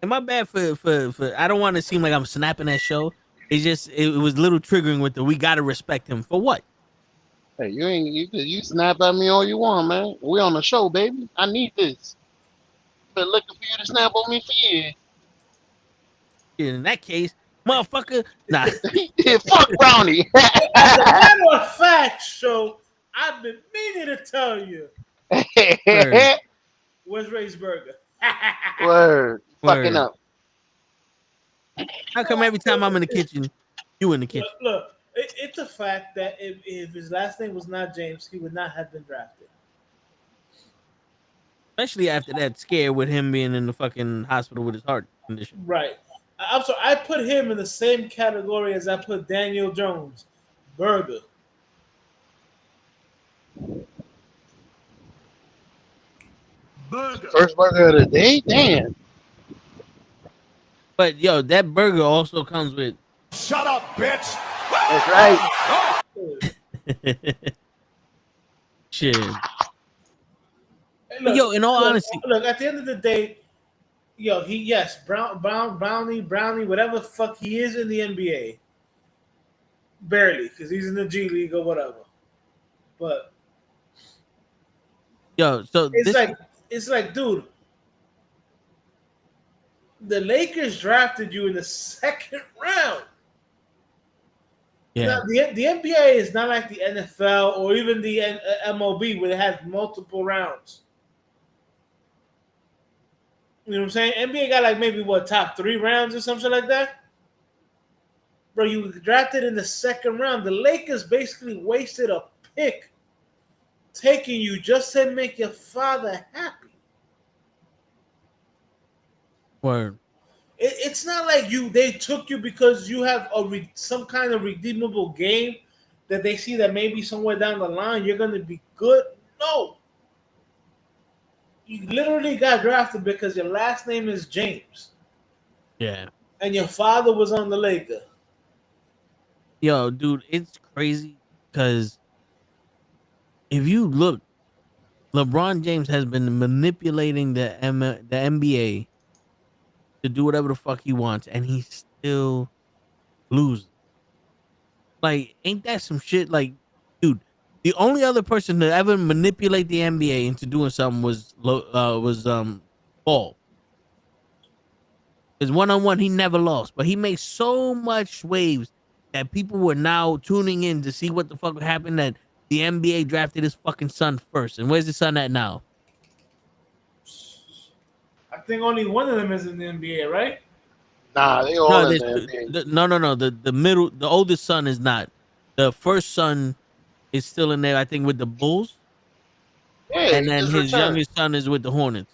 Am I bad for I don't want to seem like I'm snapping that show. It's just it was a little triggering with the we gotta respect him for what? Hey, you snap at me all you want, man. We on the show, baby. I need this. Been looking for you to snap on me for years. In that case, motherfucker, nah. Yeah, fuck Brownie. As a matter of fact, show, I've been meaning to tell you. Word. Where's Ray's Burger? Word. Fucking Word. up. How come every time I'm in the kitchen, you in the kitchen? Look, it's a fact that if his last name was not James, he would not have been drafted. Especially after that scare with him being in the fucking hospital with his heart condition. Right. I'm sorry. I put him in the same category as I put Daniel Jones. Burger. First burger of the day? Damn. But yo, that burger also comes with Shut up, bitch! That's right. shit. Hey, look, Yo, in all honesty, look, at the end of the day, Brownie, whatever the fuck he is in the NBA. Barely, because he's in the G League or whatever. But yo, so it's like, dude, the Lakers drafted you in the second round. yeah. Now, the NBA is not like the NFL or even the MLB where they have multiple rounds. You know what I'm saying? NBA got like maybe top 3 rounds or something like that. Bro, you drafted in the second round. The Lakers basically wasted a pick taking you just to make your father happy. Word. It's not like they took you because you have some kind of redeemable game that they see that maybe somewhere down the line you're gonna be good. No, you literally got drafted because your last name is James. Yeah. And your father was on the Lakers. Yo, dude, it's crazy because if you look, LeBron James has been manipulating the NBA to do whatever the fuck he wants, and he still loses. Like, ain't that some shit? Like, dude, the only other person to ever manipulate the NBA into doing something was Paul. Because 1-on-1 he never lost, but he made so much waves that people were now tuning in to see what the fuck happened. That the NBA drafted his fucking son first, and where's his son at now? I think only one of them is in the NBA, right? Nah, they all No, in there's there. no. The oldest son is not. The first son is still in there, I think, with the Bulls, Yeah, and he then just his returned. youngest son is with the Hornets.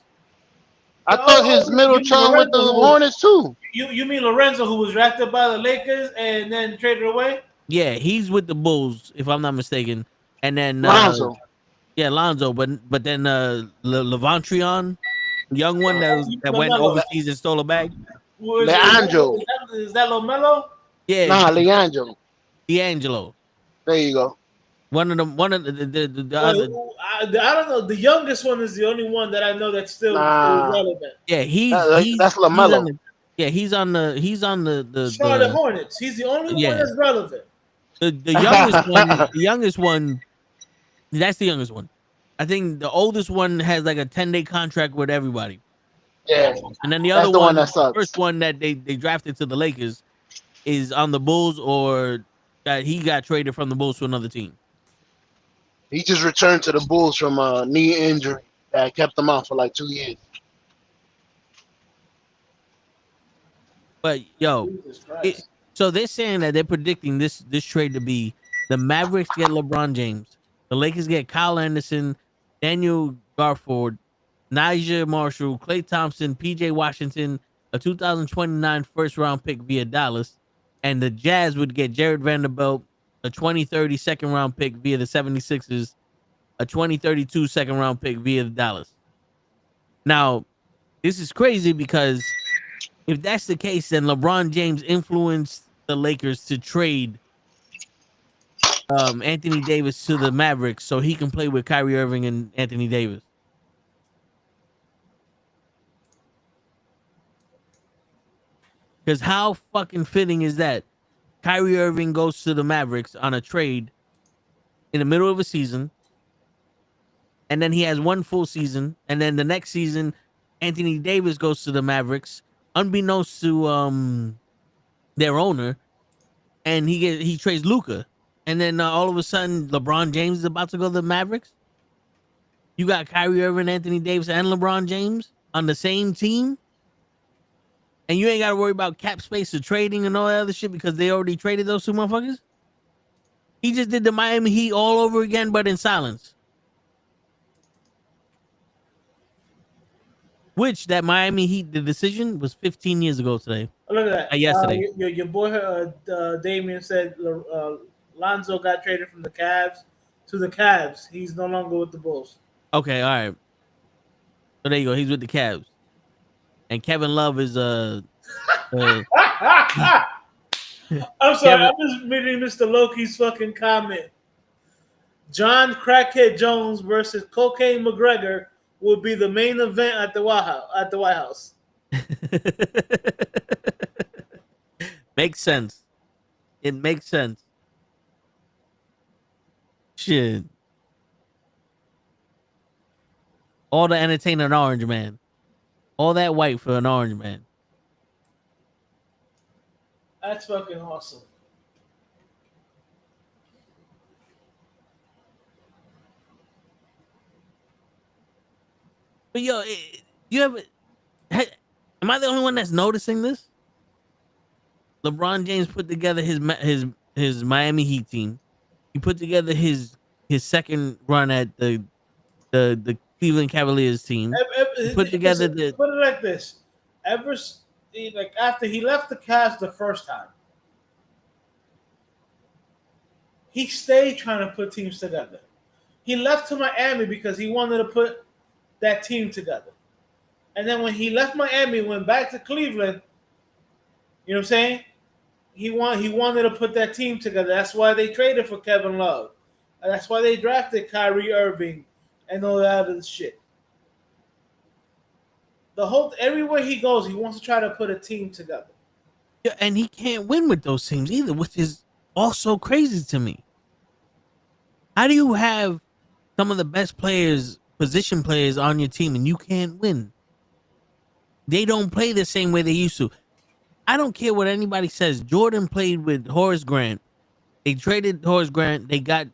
I thought his middle you mean child with the Lorenzo, Hornets too. You mean Lorenzo, who was drafted by the Lakers and then traded away? Yeah, he's with the Bulls, if I'm not mistaken. And then Lonzo. yeah, Lonzo, but then Levantrion, young one that went LaMelo. overseas and stole a bag. Leandro. Is that LaMelo? Yeah, Nah, Leandro. D'Angelo. There you go. One of them. One of the Well, other. I don't know. The youngest one is the only one that I know that's still Nah, relevant. Yeah, that's he's on LaMelo. the. Yeah, he's on Charlotte Hornets. He's the only one yeah. that's relevant. The youngest one. The youngest one. That's the youngest one. I think the oldest one has like a 10-day contract with everybody. Yeah, And then the that's other the one one, that the sucks. first one that they drafted to the Lakers, is on the Bulls, or that he got traded from the Bulls to another team. He just returned to the Bulls from a knee injury that kept him out for like 2 years. But yo, Jesus Christ. so they're saying that they're predicting this trade to be the Mavericks get LeBron James, the Lakers get Kyle Anderson, Daniel Garford, Nigel Marshall, Klay Thompson, PJ Washington, a 2029 first round pick via Dallas, and the Jazz would get Jared Vanderbilt, a 2030 second round pick via the 76ers, a 2032 second round pick via Dallas. Now, this is crazy because if that's the case, then LeBron James influenced the Lakers to trade Anthony Davis to the Mavericks so he can play with Kyrie Irving and Anthony Davis. Because how fucking fitting is that? Kyrie Irving goes to the Mavericks on a trade in the middle of a season, and then he has one full season, and then the next season, Anthony Davis goes to the Mavericks, unbeknownst to their owner, and he trades Luka, and then all of a sudden LeBron James is about to go to the Mavericks. You got Kyrie Irving, Anthony Davis, and LeBron James on the same team, and you ain't got to worry about cap space or trading and all that other shit because they already traded those two motherfuckers. He just did the Miami Heat all over again, but in silence. Which that Miami Heat, the decision was 15 years ago today. Look at that. Yesterday. Your boy Damien said Lonzo got traded from the Cavs to the Cavs. He's no longer with the Bulls. Okay, all right. So there you go. He's with the Cavs, and Kevin Love is I'm sorry, I'm just reading Mr. Loki's fucking comment. John Crackhead Jones versus Cocaine McGregor will be the main event at the White House. Makes sense. It makes sense. Shit. All the entertainer an orange man. All that white for an orange man. That's fucking awesome. But yo, you ever? Am I the only one that's noticing this? LeBron James put together his Miami Heat team. He put together his second run at the Cleveland Cavaliers team. Put it like this: like after he left the Cavs the first time, he stayed trying to put teams together. He left to Miami because he wanted to put that team together. And then when he left Miami, went back to Cleveland, you know what I'm saying? He wanted to put that team together. That's why they traded for Kevin Love. And that's why they drafted Kyrie Irving and all that other shit. Everywhere he goes, he wants to try to put a team together. Yeah, and he can't win with those teams either, which is also crazy to me. How do you have some of the best players, position players on your team, and you can't win? They don't play the same way they used to. I don't care what anybody says. Jordan played with Horace Grant. They traded Horace Grant. They got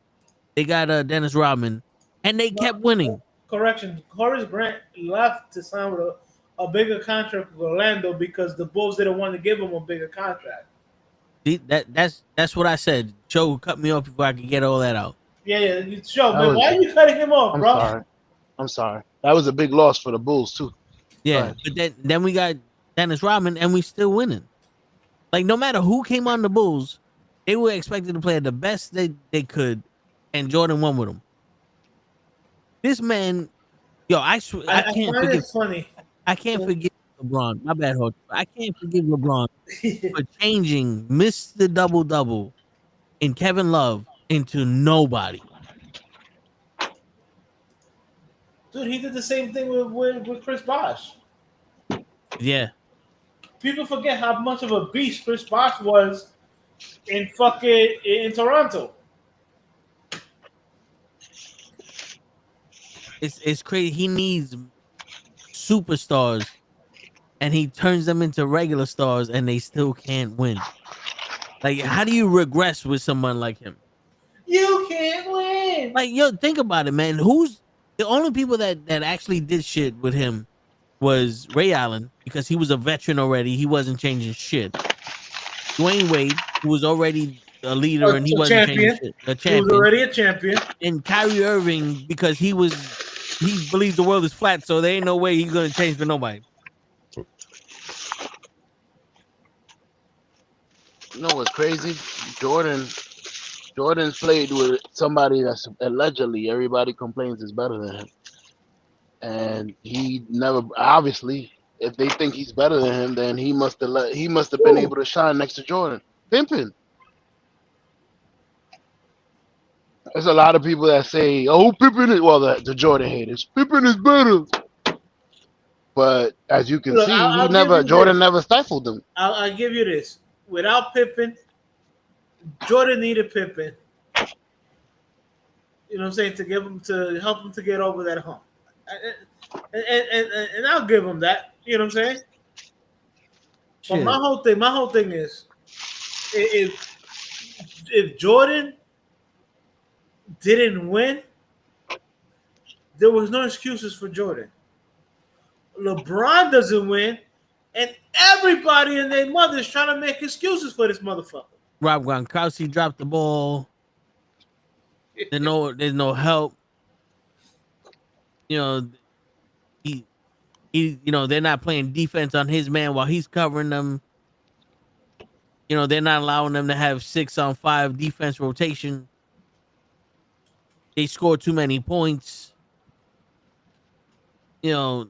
Dennis Rodman, and they kept winning. Correction: Horace Grant left to sign with a bigger contract with Orlando because the Bulls didn't want to give him a bigger contract. See, that's what I said. Joe cut me off before I could get all that out. Yeah, Joe, man, why are you cutting him off, bro? I'm sorry. That was a big loss for the Bulls too. Yeah, but then we got Dennis Rodman, and we still winning. Like, no matter who came on the Bulls, they were expected to play the best they could, and Jordan won with them. This man, yo, I can't forgive. Funny. I can't forgive LeBron. My bad, Hope. I can't forgive LeBron for changing Mr. Double-Double and Kevin Love into nobody. Dude, he did the same thing with Chris Bosh. Yeah. People forget how much of a beast Chris Bosh was in Toronto. It's crazy. He needs superstars, and he turns them into regular stars, and they still can't win. Like, how do you regress with someone like him? You can't win. Like, yo, think about it, man. Who's the only people that actually did shit with him was Ray Allen, because he was a veteran already. He wasn't changing shit. Dwayne Wade, who was already a leader, and he wasn't changing shit. A champion. He was already a champion. And Kyrie Irving, because he believes the world is flat, so there ain't no way he's gonna change for nobody. You know what's crazy? Jordan played with somebody that's allegedly everybody complains is better than him. And he never, obviously, if they think he's better than him, then he must have been able to shine next to Jordan. Pimpin'. There's a lot of people that say, "Oh, Pippen is," well, the Jordan haters. Pippen is better. But as you can see, Jordan never stifled him. I'll give you this. Without Pippen, Jordan needed Pippen. You know what I'm saying? To help him to get over that hump. And I'll give him that. You know what I'm saying? But my whole thing is, if Jordan didn't win, there was no excuses for Jordan. LeBron doesn't win, and everybody and their mother is trying to make excuses for this motherfucker. Rob Gronkowski dropped the ball. There's no help. You know, he they're not playing defense on his man while he's covering them. You know, they're not allowing them to have 6-on-5 defense rotation. They score too many points. You know,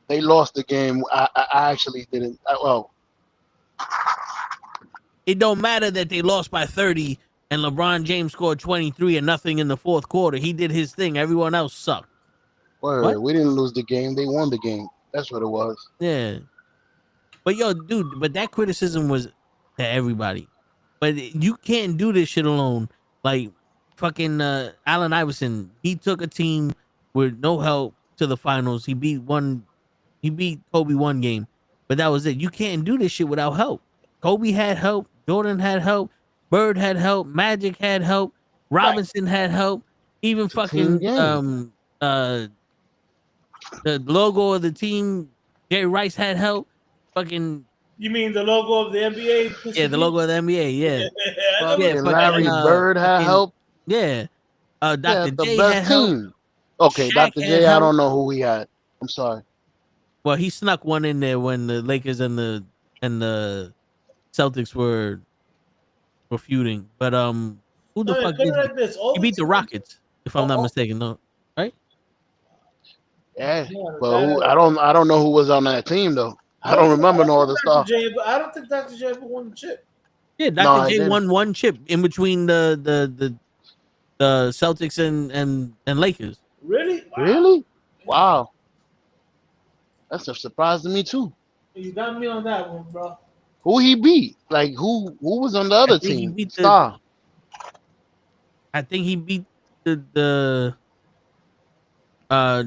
they lost the game. I actually didn't. It don't matter that they lost by 30 and LeBron James scored 23 and nothing in the fourth quarter. He did his thing. Everyone else sucked. Wait, we didn't lose the game. They won the game. That's what it was. Yeah. But yo, dude, but that criticism was to everybody. But you can't do this shit alone. Like fucking Allen Iverson, he took a team with no help to the finals. He beat Kobe one game, but that was it. You can't do this shit without help. Kobe had help, Jordan had help, Bird had help, Magic had help, Robinson had help, even fucking the logo of the team, Jerry Rice had help. Fucking, you mean the logo of the NBA? Yeah, the logo of the NBA. Yeah, Larry Bird had help. Yeah, Dr. The J best had team. Help. Okay, Shaq Dr. J, I don't know who he had. I'm sorry. Well, he snuck one in there when the Lakers and the Celtics were feuding. But who the No, fuck put it did like this: all he the beat the teams. Rockets? If I'm not mistaken, no, right? Yeah, Yeah, but I don't know who was on that team though. I don't remember no other Dr. stuff. J, but I don't think Dr. J ever won the chip. Yeah, No, Dr. I J didn't. won one chip in between the Celtics and Lakers. Really? Wow. Really? Wow, that's a surprise to me too. You got me on that one, bro. Who he beat? Like who was on the I other think he team? beat the. Star. I think he beat the. Uh,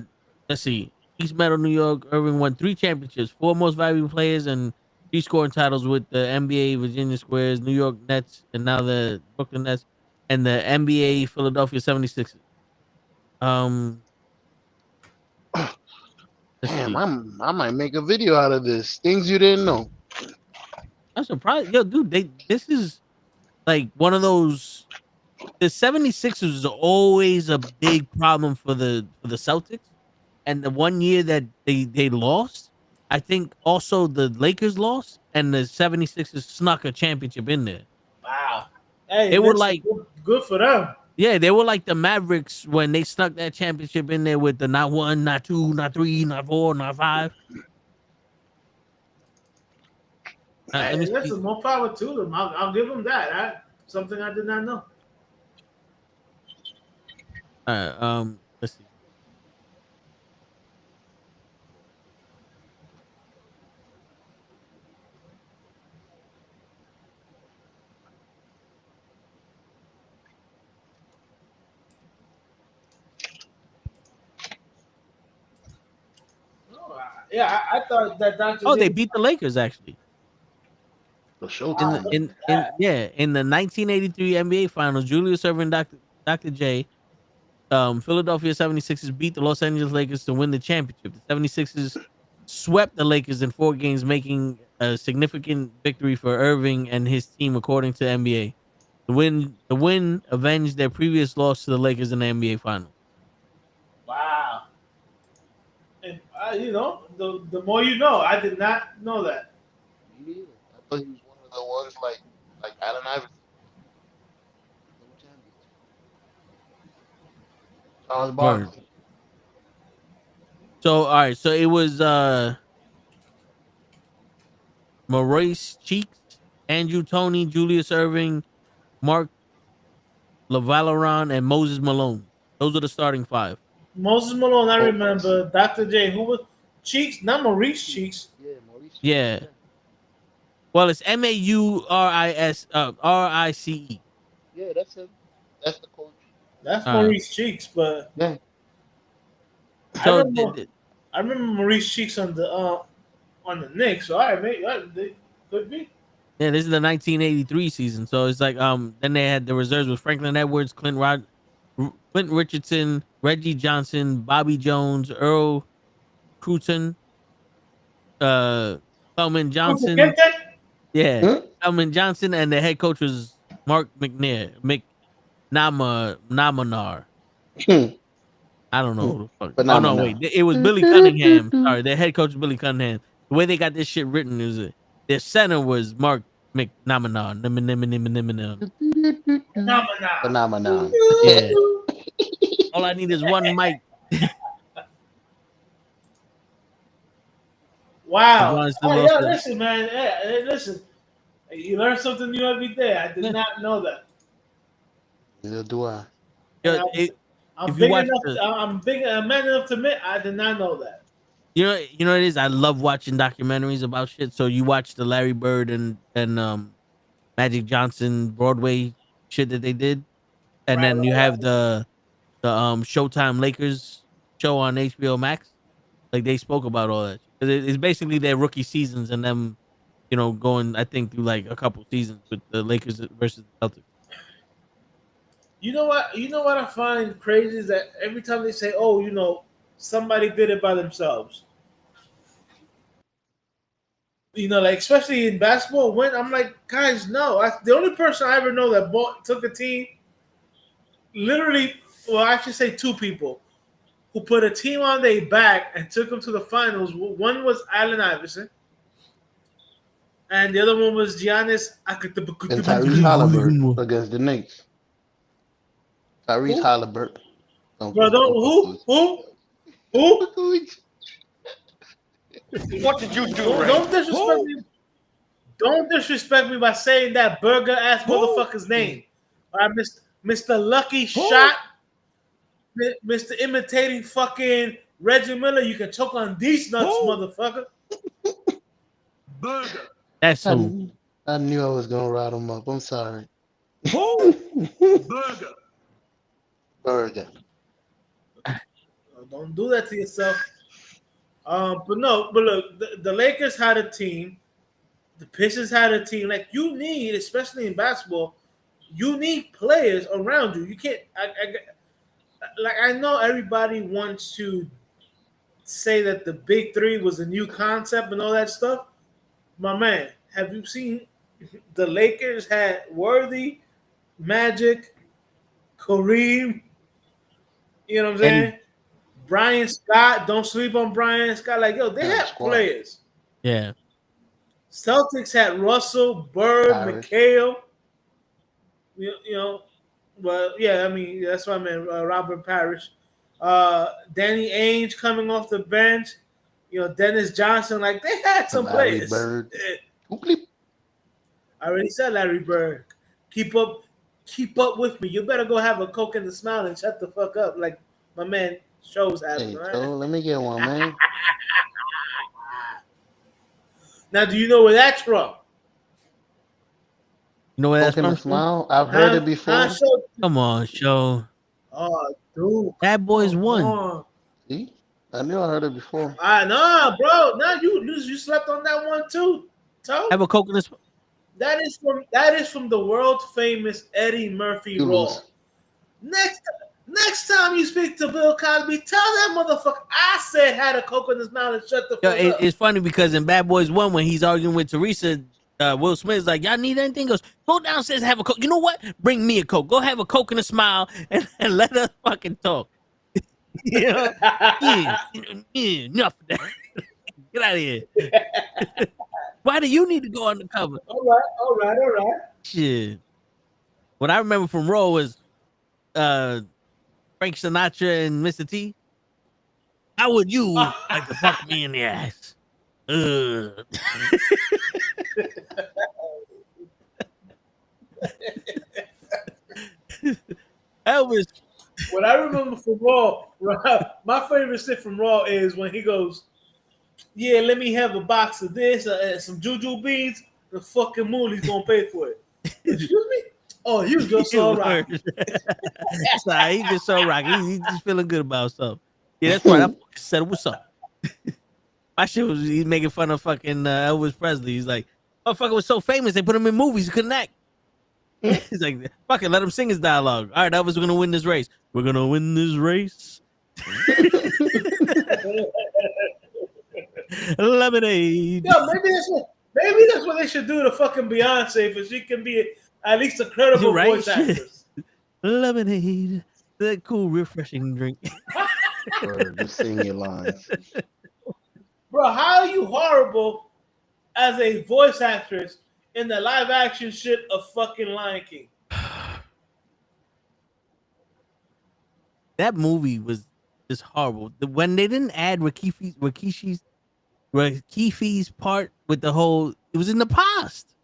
let's see. East Meadow, New York. Irving won 3 championships, 4 most valuable players, and 3 scoring titles with the NBA, Virginia Squares, New York Nets, and now the Brooklyn Nets, and the NBA Philadelphia 76ers. Um, let's Damn, see. I might make a video out of this. Things you didn't know. I'm surprised. Yo, dude, this is like one of those. The 76ers is always a big problem for the Celtics. And the one year that they lost, I think also the Lakers lost and the 76ers snuck a championship in there. Wow. Hey, They were like, good for them. yeah, they were like the Mavericks when they snuck that championship in there with the not 1, not 2, not 3, not 4, not 5. Let Hey, me see. listen, more power to them. I'll give them that. Something I did not know. Let's see. Yeah, I thought that Dr. Oh, J. they beat the Lakers actually. The show In time. in the 1983 NBA Finals, Julius Erving, Dr. J, Philadelphia 76ers beat the Los Angeles Lakers to win the championship. The 76ers swept the Lakers in 4 games, making a significant victory for Irving and his team, according to the NBA. The win avenged their previous loss to the Lakers in the NBA Finals. Wow. And the more you know. I did not know that. Me neither. I thought he was one of the ones like Allen Iverson. Charles Word. Barkley. So, all right. So it was Maurice Cheeks, Andrew Toney, Julius Irving, Mark LaValleron, and Moses Malone. Those are the starting 5. Moses Malone, I Oh, remember. Dr. J, who was Cheeks? Not Maurice Cheeks. Yeah, Maurice. Yeah. Well, it's MAURICE. Yeah, that's him. That's the coach. That's All right. Maurice Cheeks, but Yeah. So I remember Maurice Cheeks on the Knicks. So all right, maybe they could be. yeah, this is the 1983 season. So it's like then they had the reserves with Franklin Edwards, Clint Richardson, Reggie Johnson, Bobby Jones, Earl Cruton, Spelman Johnson. Yeah, Huh? Spelman Johnson, and the head coach was Mark Namanar. I don't know who the fuck. Oh no, wait, it was Billy Cunningham. Sorry, their head coach was Billy Cunningham. The way they got this shit written is their center was Mark McNamanar. Phenomenon. Yeah. All I need is one mic. Wow. LeBron still Oh, lost yeah, it. listen, man. Hey, listen. You learn something new every day. I did not know that. Neither do I. Yo, I'm if you big watch enough. I'm big. I'm man enough to admit I did not know that. you know what it is. I love watching documentaries about shit. So you watch the Larry Bird and Magic Johnson Broadway shit that they did, and then you have the Showtime Lakers show on HBO Max. Like they spoke about all that. It's basically their rookie seasons and them, going I think through like a couple seasons with the Lakers versus the Celtics. You know what? You know what I find crazy is that every time they say, "Oh, somebody did it by themselves," like especially in basketball, when I'm like, guys, no. The only person I ever know that took a team, literally, well, I should say 2 people who put a team on their back and took them to the finals. One was Allen Iverson, and the other one was Giannis And Tyrese Halliburton against the Knicks. Tyrese Halliburton. Bro, who? What did you do, Don't disrespect me. Don't disrespect me by saying that burger ass motherfucker's name. All right, Mr. Lucky Shot, Mr. Imitating fucking Reggie Miller. You can choke on these nuts, motherfucker. Burger. That's who. I knew I was gonna ride him up. I'm sorry. Burger. Burger. Don't do that to yourself. But look, the Lakers had a team. The Pistons had a team. Like, you need, especially in basketball, you need players around you. You can't. I know everybody wants to say that the Big Three was a new concept and all that stuff. My man, have you seen the Lakers had Worthy, Magic, Kareem? You know what I'm saying? Brian Scott. Don't sleep on Brian Scott. Like, yo, they had players. Yeah. Celtics had Russell, Bird, McHale. You know, well, yeah, I mean, that's what I meant. Robert Parrish. Danny Ainge coming off the bench. You know, Dennis Johnson. Like, they had some players. Bird. I already said Larry Bird. Keep up with me. You better go have a Coke and a smile and shut the fuck up. Like my man shows happening. Hey, right? Joe, let me get one, man. Now, do you know where that's from? You know where that's from? Smile? I've heard it before. Come on, show. Oh, dude. Bad Boys won. See? I knew I heard it before. No, bro. No, you slept on that one too. Toe? Have a coconut. That is from the world famous Eddie Murphy role. Next time you speak to Bill Cosby, tell that motherfucker I said had a coke in his mouth and shut the fuck up. It's funny because in Bad Boys 1, when he's arguing with Teresa, Will Smith's like, y'all need anything? He goes, go downstairs and have a coke. You know what? Bring me a coke. Go have a coke and a smile and let us fucking talk. You know? Enough of that. Get out of here. Why do you need to go undercover? All right. Shit. What I remember from Raw was Frank Sinatra and Mr. T. How would you like to fuck me in the ass? Elvis. What I remember from Raw, my favorite shit from Raw is when he goes, yeah, let me have a box of this, some juju beans. The fucking Mooley's gonna pay for it. Excuse me? Oh, you just so rock. Sorry, he just so rock. He's just feeling good about himself. Yeah, that's right. I said, what's up? My shit was he's making fun of fucking Elvis Presley. He's like, motherfucker was so famous, they put him in movies, he couldn't act. He's like, fuck it, let him sing his dialogue. All right, Elvis, we're gonna win this race. We're gonna win this race. Lemonade. Yo, maybe that's what they should do to fucking Beyonce, for she can be at least a credible voice actress. Lemonade, that cool, refreshing drink. Just sing your lines. Bro, how are you horrible as a voice actress in the live action shit of fucking Lion King? That movie was just horrible. When they didn't add Rikishi's part with the whole, it was in the past.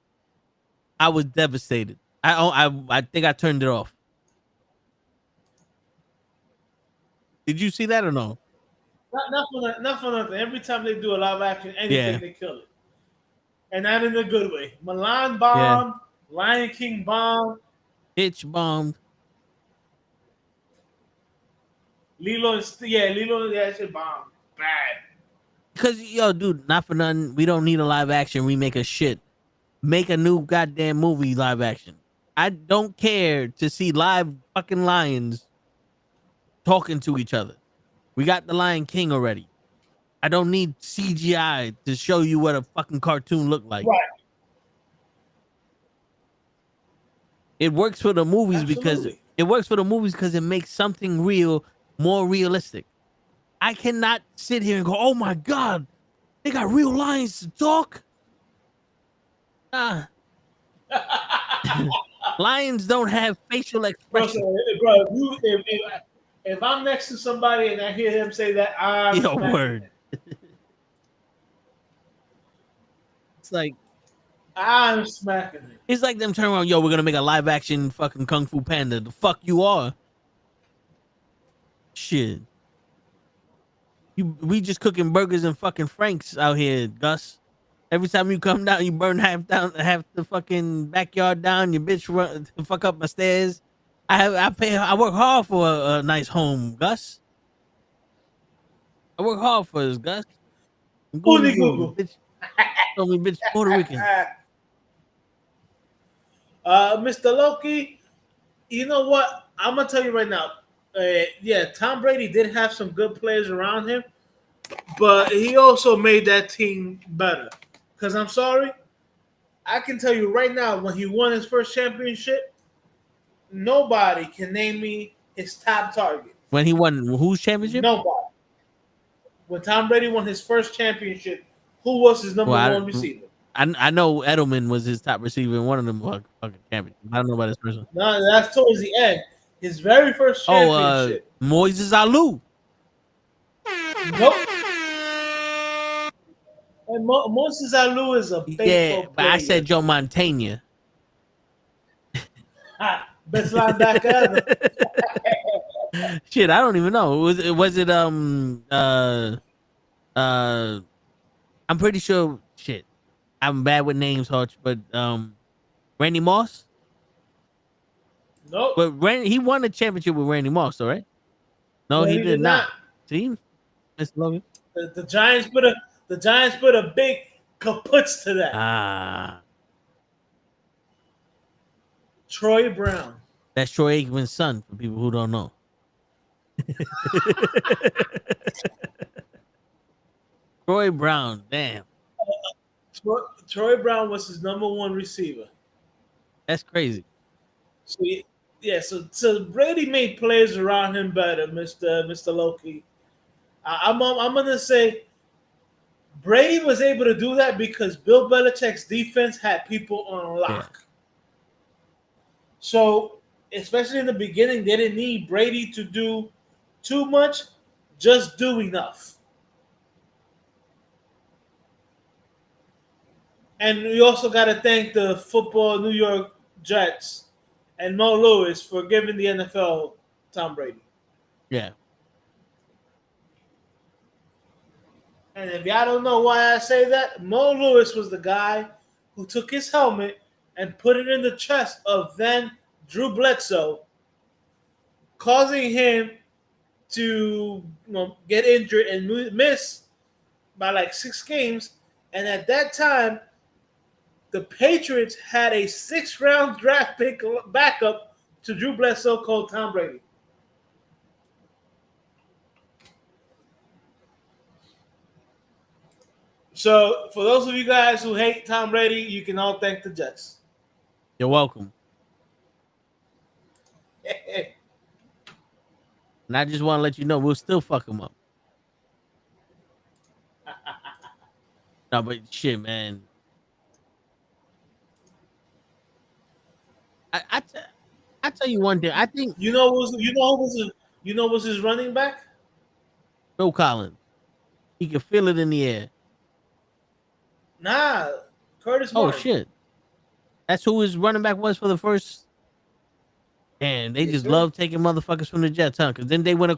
I was devastated. I think I turned it off. Did you see that or no? Not for nothing. Every time they do a live action, anything, they kill it. And not in a good way. Milan bombed, Lion King bombed. Hitch bombed. Lilo, that shit bombed. Bad. Because, yo, dude, not for nothing, we don't need a live action remake of shit. Make a new goddamn movie live action. I don't care to see live fucking lions talking to each other. We got the Lion King already. I don't need CGI to show you what a fucking cartoon looked like. Right. It works for the movies because it makes something real more realistic. I cannot sit here and go, "Oh my god, they got real lions to talk." Lions don't have facial Bro, expression. if I'm next to somebody and I hear him say that, I'm Yo, smacking word. him. It's like I'm smacking him. it's like them turning around, yo, we're gonna make a live action fucking Kung Fu Panda. The fuck you are. Shit. We just cooking burgers and fucking Franks out here, Gus. Every time you come down, you burn half the fucking backyard down. Your bitch run fuck up my stairs. I work hard for a nice home, Gus. I work hard for this, Gus. Uni Google. Bitch. Told me, bitch, Puerto Rican. Mr. Loki, you know what? I'm gonna tell you right now. Yeah, Tom Brady did have some good players around him, but he also made that team better. Because I'm sorry, I can tell you right now, when he won his first championship, nobody can name me his top target. When he won whose championship? Nobody. When Tom Brady won his first championship, who was his number one receiver? I know Edelman was his top receiver in one of them fucking championships. I don't know about his first one. No, that's towards the end. His very first championship. Moises Alou. Nope. And Moises Alou is a baseball but I said Joe Montana. Best linebacker ever. Shit, I don't even know. Was it I'm pretty sure. Shit, I'm bad with names, Hutch, but Randy Moss. Nope. But he won a championship with Randy Moss, though, right? No, he did not. See, Mr. Logan. The Giants put a big kaputs to that. Troy Brown. That's Troy Aikman's son, for people who don't know. Troy Brown, damn. Troy Brown was his number one receiver. That's crazy. So Brady made players around him better, Mr. Loki. I'm gonna say Brady was able to do that because Bill Belichick's defense had people on lock. Yeah. So, especially in the beginning, they didn't need Brady to do too much, just do enough. And we also got to thank the football New York Jets and Mo Lewis for giving the NFL Tom Brady. Yeah. And if y'all don't know why I say that, Mo Lewis was the guy who took his helmet and put it in the chest of then Drew Bledsoe, causing him to get injured and miss by like 6 games. And at that time, the Patriots had a 6th-round draft pick backup to Drew Bledsoe called Tom Brady. So, for those of you guys who hate Tom Brady, you can all thank the Jets. You're welcome. And I just want to let you know we'll still fuck him up. No, but shit, man. I tell you one thing. I think was his running back? Phil Collins. He could feel it in the air. Nah, Curtis Martin. Oh shit. That's who his running back was for the first. And they just love taking motherfuckers from the Jets, huh? Because then they win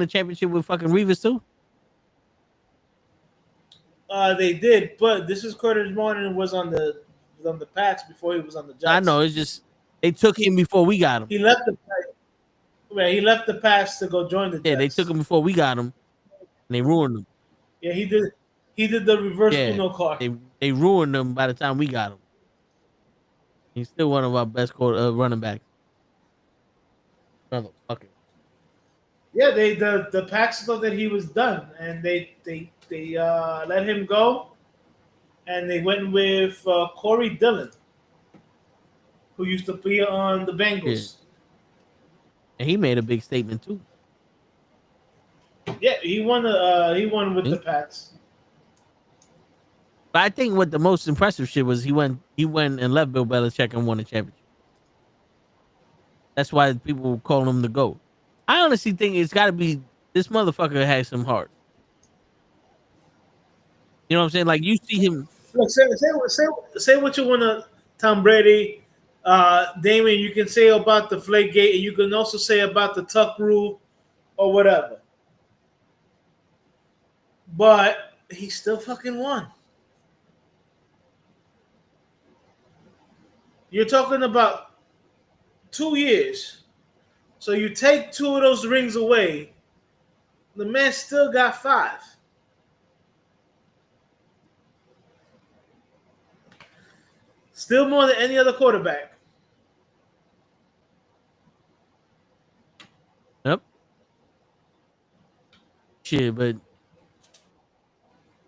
a championship with fucking Revis too. They did, but this is Curtis Martin was on the Pats before he was on the Jets. I know, it's just they took him before we got him. He left the Pats to go join the Jets. Yeah, they took him before we got him, and they ruined him. Yeah, he did. He did the reverse Uno card. They ruined him by the time we got him. He's still one of our best running backs. Motherfucker. Yeah, the Pats thought that he was done, and they let him go, and they went with Corey Dillon, who used to be on the Bengals. Yeah. And he made a big statement too. Yeah, he won with the Pats. But I think what the most impressive shit was he went and left Bill Belichick and won a championship. That's why people call him the GOAT. I honestly think it's got to be this motherfucker has some heart. You know what I'm saying? Like you see him. Look, say what you want to Tom Brady, Damon. You can say about the Flakegate, and you can also say about the Tuck Rule or whatever. But he still fucking won. You're talking about 2 years. So you take 2 of those rings away, the man still got 5. Still more than any other quarterback. Yep. Shit, but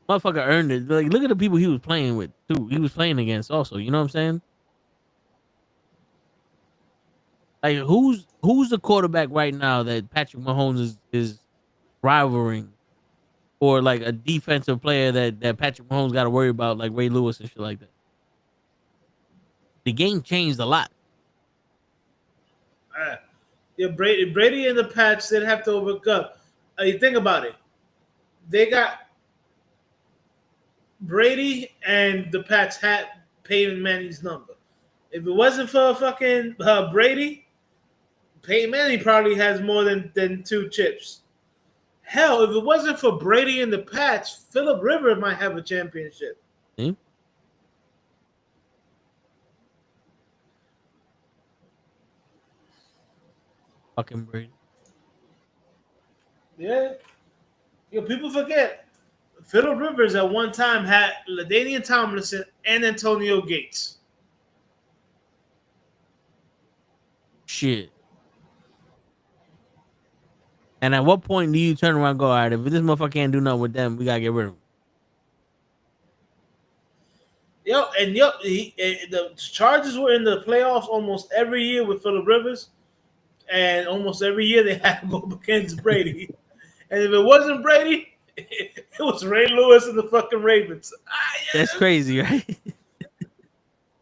motherfucker earned it. Like, look at the people he was playing with too. He was playing against also. You know what I'm saying? Like, who's the quarterback right now that Patrick Mahomes is rivaling, or like a defensive player that Patrick Mahomes got to worry about, like Ray Lewis and shit like that. The game changed a lot. Yeah, Brady and the Pats didn't have to overcome. You think about it. They got Brady and the Pats had Peyton Manning's number. If it wasn't for fucking Brady, Peyton Manning probably has more than 2 chips. Hell, if it wasn't for Brady and the Pats, Phillip Rivers might have a championship. Hmm? Fucking Brady. Yeah. People forget. Phillip Rivers at one time had LaDainian Tomlinson and Antonio Gates. Shit. And at what point do you turn around and go, all right, if this motherfucker can't do nothing with them, we gotta get rid of him? The Chargers were in the playoffs almost every year with Phillip Rivers, and almost every year they had to go against Brady. And if it wasn't Brady, it was Ray Lewis and the fucking Ravens. That's crazy, right?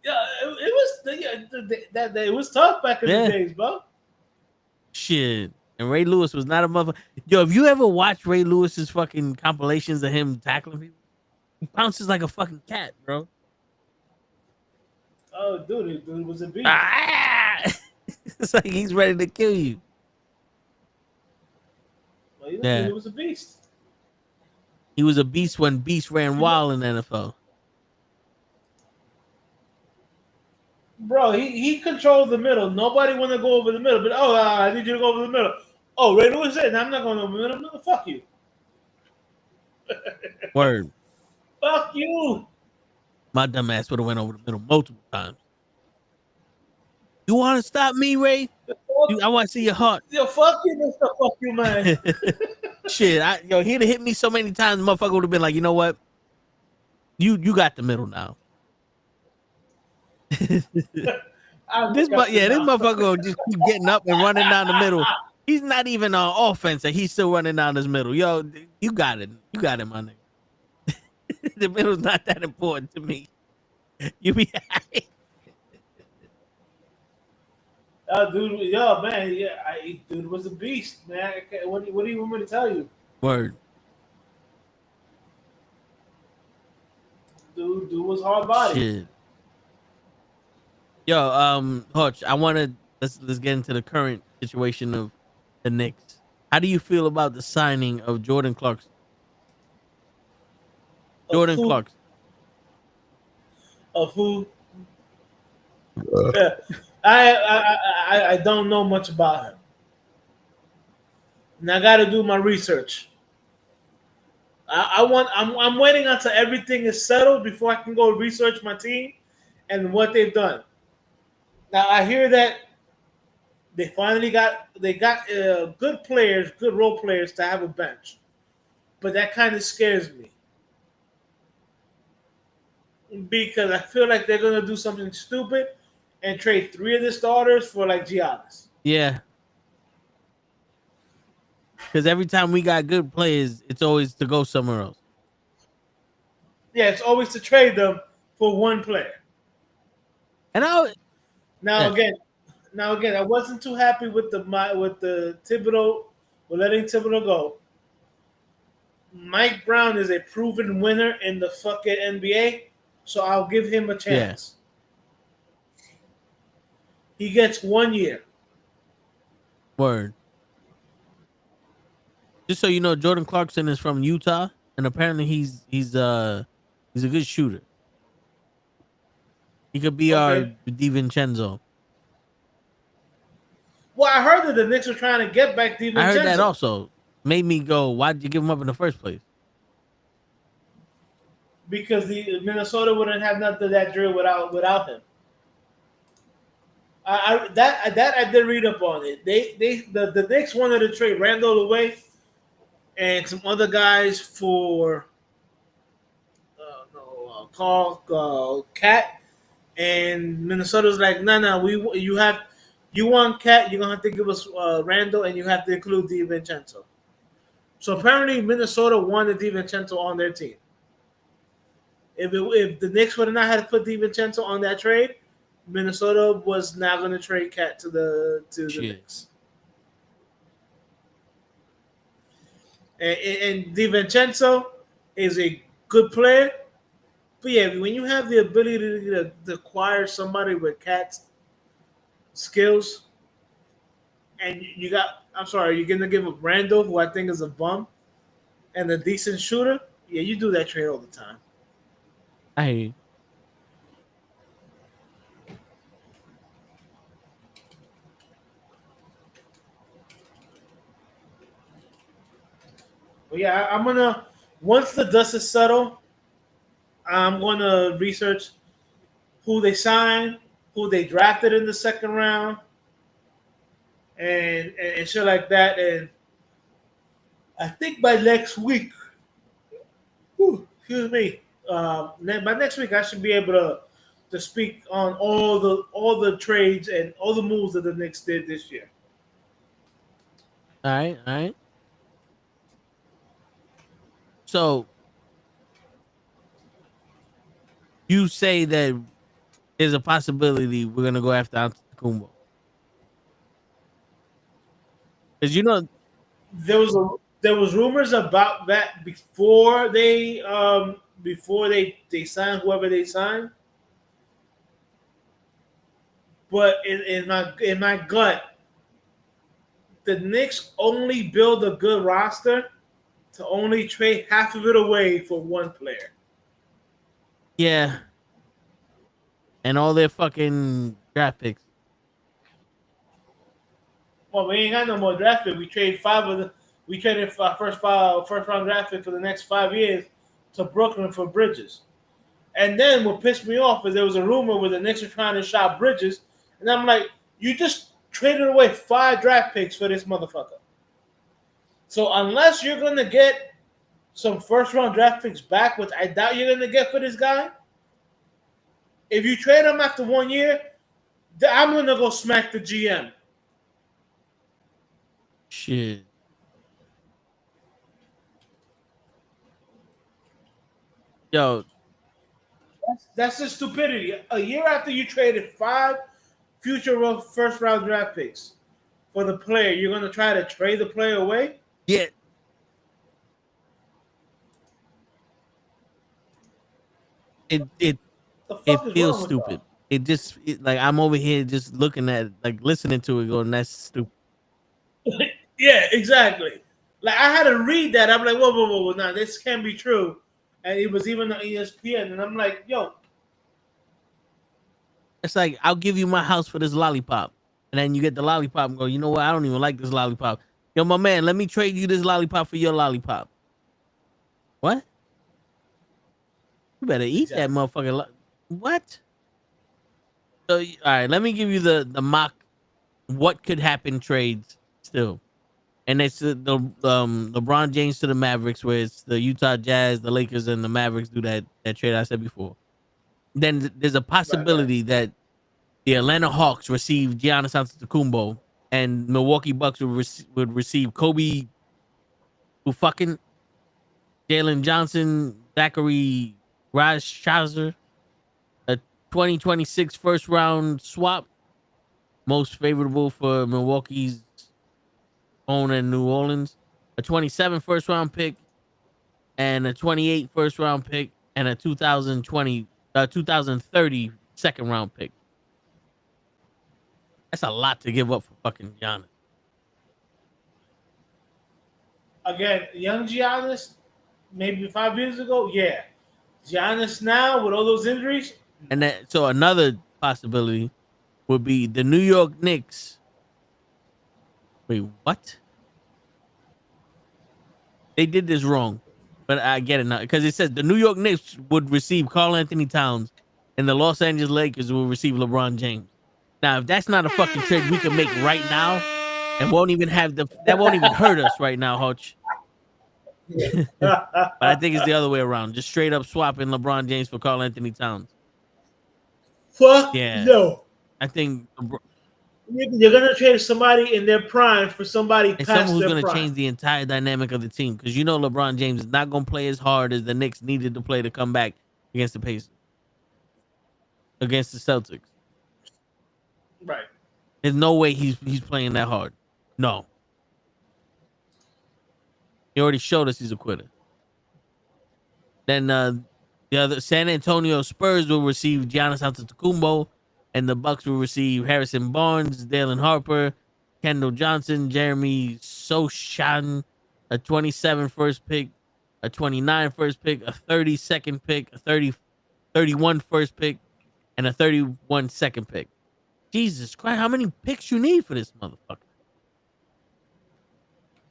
Yeah, it was tough back in the days, bro. Shit. And Ray Lewis was not a motherfucker. Yo, if you ever watch Ray Lewis's fucking compilations of him tackling people, he bounces like a fucking cat, bro. Oh, dude was a beast. It's like he's ready to kill you. Well, he was a beast. He was a beast when beast ran wild in the NFL. Bro, he controlled the middle. Nobody want to go over the middle. But I need you to go over the middle. Oh, Ray Lewis said, I'm not going over the middle. No, fuck you. Word. Fuck you. My dumb ass would have went over the middle multiple times. You want to stop me, Ray? I want to see your heart. Yo, fuck you, Mr. Fuck you, man. Shit, he'd have hit me so many times, the motherfucker would have been like, you know what? You got the middle now. This motherfucker will just keep getting up and running down the middle. He's not even on offense, and he's still running down this middle. Yo, you got it. You got it, my nigga. The middle's not that important to me. You be high. Dude, man, dude was a beast, man. What do you want me to tell you? Word. Dude was hard body. Shit. Yo, Hutch, I want to let's get into the current situation of the Knicks. How do you feel about the signing of Jordan Clarkson? Jordan Clarkson. Of who? I don't know much about him. And I got to do my research. I'm waiting until everything is settled before I can go research my team and what they've done. Now I hear that they finally got good players, good role players to have a bench, but that kind of scares me because I feel like they're gonna do something stupid and trade 3 of the starters for like Giannis. Yeah. Because every time we got good players, it's always to go somewhere else. Yeah, it's always to trade them for one player. And Now again, I wasn't too happy with the Thibodeau, with letting Thibodeau go. Mike Brown is a proven winner in the fucking NBA, so I'll give him a chance. He gets 1 year. Word. Just so you know, Jordan Clarkson is from Utah, and apparently he's a good shooter. He could be our DiVincenzo. Well, I heard that the Knicks are trying to get back DiVincenzo. I heard that also. Made me go, why'd you give him up in the first place? Because the Minnesota wouldn't have nothing of that drill without him. I did read up on it. The Knicks wanted to trade Randall away and some other guys for Carl Cat, and Minnesota's like, no, you want Cat, you're gonna have to give us Randall, and you have to include DiVincenzo. So apparently Minnesota wanted DiVincenzo on their team. If the Knicks would have not had to put DiVincenzo on that trade, Minnesota was not going to trade Cat to the Knicks. And DiVincenzo is a good player, but yeah, when you have the ability to acquire somebody with Cat's skills, and you're going to give up Randall, who I think is a bum, and a decent shooter, yeah, you do that trade all the time. I hear you. But yeah, I'm gonna, once the dust is settled, I'm gonna research who they signed, who they drafted in the second round, and shit like that. And I think by next week, excuse me, by next week I should be able to speak on all the trades and all the moves that the Knicks did this year. All right. So you say that there's a possibility we're gonna go after Antetokounmpo, because you know there was rumors about that before they signed whoever they signed. But in my gut, the Knicks only build a good roster to only trade half of it away for one player. Yeah. And all their fucking draft picks. Well, we ain't got no more draft picks. We traded our first round draft pick for the next 5 years to Brooklyn for Bridges. And then what pissed me off is there was a rumor where the Knicks were trying to shop Bridges, and I'm like, you just traded away 5 draft picks for this motherfucker. So unless you're gonna get some first round draft picks back, which I doubt you're gonna get for this guy, if you trade him after 1 year, I'm gonna go smack the GM. Shit. Yo, that's just stupidity. A year after you traded 5 future first round draft picks for the player, you're gonna try to trade the player away? Yeah. It feels stupid. Like I'm over here just looking at, like, listening to it, going, that's stupid. Yeah, exactly. Like I had to read that. I'm like, whoa, now this can't be true. And it was even on ESPN, and I'm like, yo. It's like, I'll give you my house for this lollipop. And then you get the lollipop and go, you know what? I don't even like this lollipop. Yo, my man, let me trade you this lollipop for your lollipop. What? You better eat that motherfucker. What? So, all right, let me give you the mock what could happen trades still. And it's the LeBron James to the Mavericks, where it's the Utah Jazz, the Lakers, and the Mavericks do that trade I said before. Then there's a possibility that the Atlanta Hawks receive Giannis Antetokounmpo, and Milwaukee Bucks would receive Kobe who fucking Jalen Johnson, Zachary Rajshauser, a 2026 first round swap, most favorable for Milwaukee's own and New Orleans, a 27 first round pick, and a 28 first round pick, and a 2030 second round pick. That's a lot to give up for fucking Giannis. Again, young Giannis, maybe 5 years ago, yeah. Giannis now with all those injuries. And then, so another possibility would be the New York Knicks. Wait, what? They did this wrong, but I get it now because it says the New York Knicks would receive Karl Anthony Towns, and the Los Angeles Lakers will receive LeBron James. Now, if that's not a fucking trade we can make right now, and won't even hurt us right now, Hutch. But I think it's the other way around. Just straight up swapping LeBron James for Karl Anthony Towns. Fuck yeah. No. I think you're gonna trade somebody in their prime for somebody and past someone who's their gonna prime. change the entire dynamic of the team because you know LeBron James is not gonna play as hard as the Knicks needed to play to come back against the Pacers, against the Celtics. Right. There's no way he's playing that hard. No. He already showed us he's a quitter. Then the other San Antonio Spurs will receive Giannis Antetokounmpo, and the Bucks will receive Harrison Barnes, Dalen Harper, Kendall Johnson, Jeremy Sochan, a 27 first pick, a 29 first pick, a 30 second pick, a 31 first pick, and a 31 second pick. Jesus Christ, how many picks you need for this motherfucker?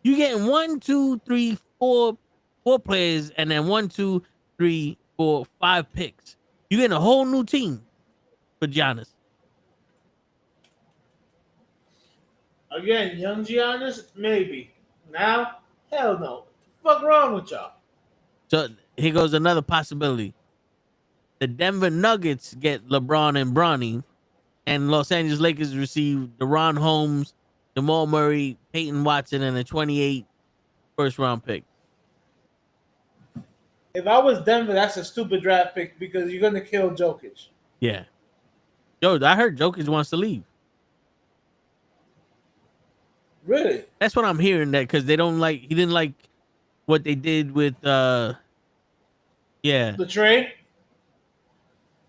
You getting 1, 2, 3, 4 players, and then 1, 2, 3, 4, 5 picks. You getting a whole new team for Giannis. Again, young Giannis, maybe. Now, hell no. What the fuck wrong with y'all? So here goes another possibility. The Denver Nuggets get LeBron and Bronny, and Los Angeles Lakers receive DeRon Holmes, Jamal Murray, Peyton Watson, and a 28 first round pick. If I was Denver, that's a stupid draft pick because you're gonna kill Jokic. Yeah. Yo, I heard Jokic wants to leave. Really? That's what I'm hearing, that because he didn't like what they did with the trade.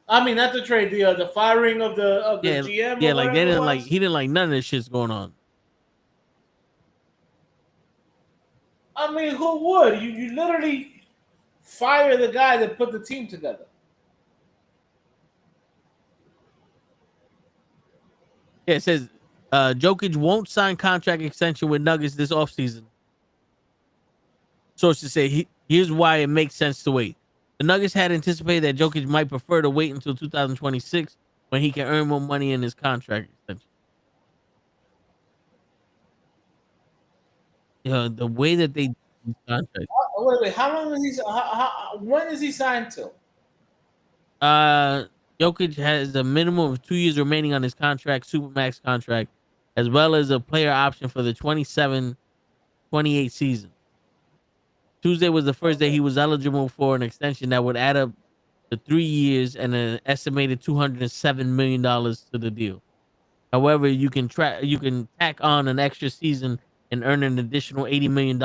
I mean, not the trade, the firing of the GM. Yeah, like he didn't like none of this shit's going on. I mean, who would? You literally fire the guy that put the team together. Yeah, it says Jokic won't sign contract extension with Nuggets this offseason. Sources say here's why it makes sense to wait. The Nuggets had anticipated that Jokic might prefer to wait until 2026 when he can earn more money in his contract extension. The way that they contract. Wait, how long is he? When is he signed till? Jokic has a minimum of 2 years remaining on his contract, Supermax contract, as well as a player option for the 27-28 season. Tuesday was the first day he was eligible for an extension that would add up to 3 years and an estimated $207 million to the deal. However, you can tack on an extra season and earn an additional $80 million,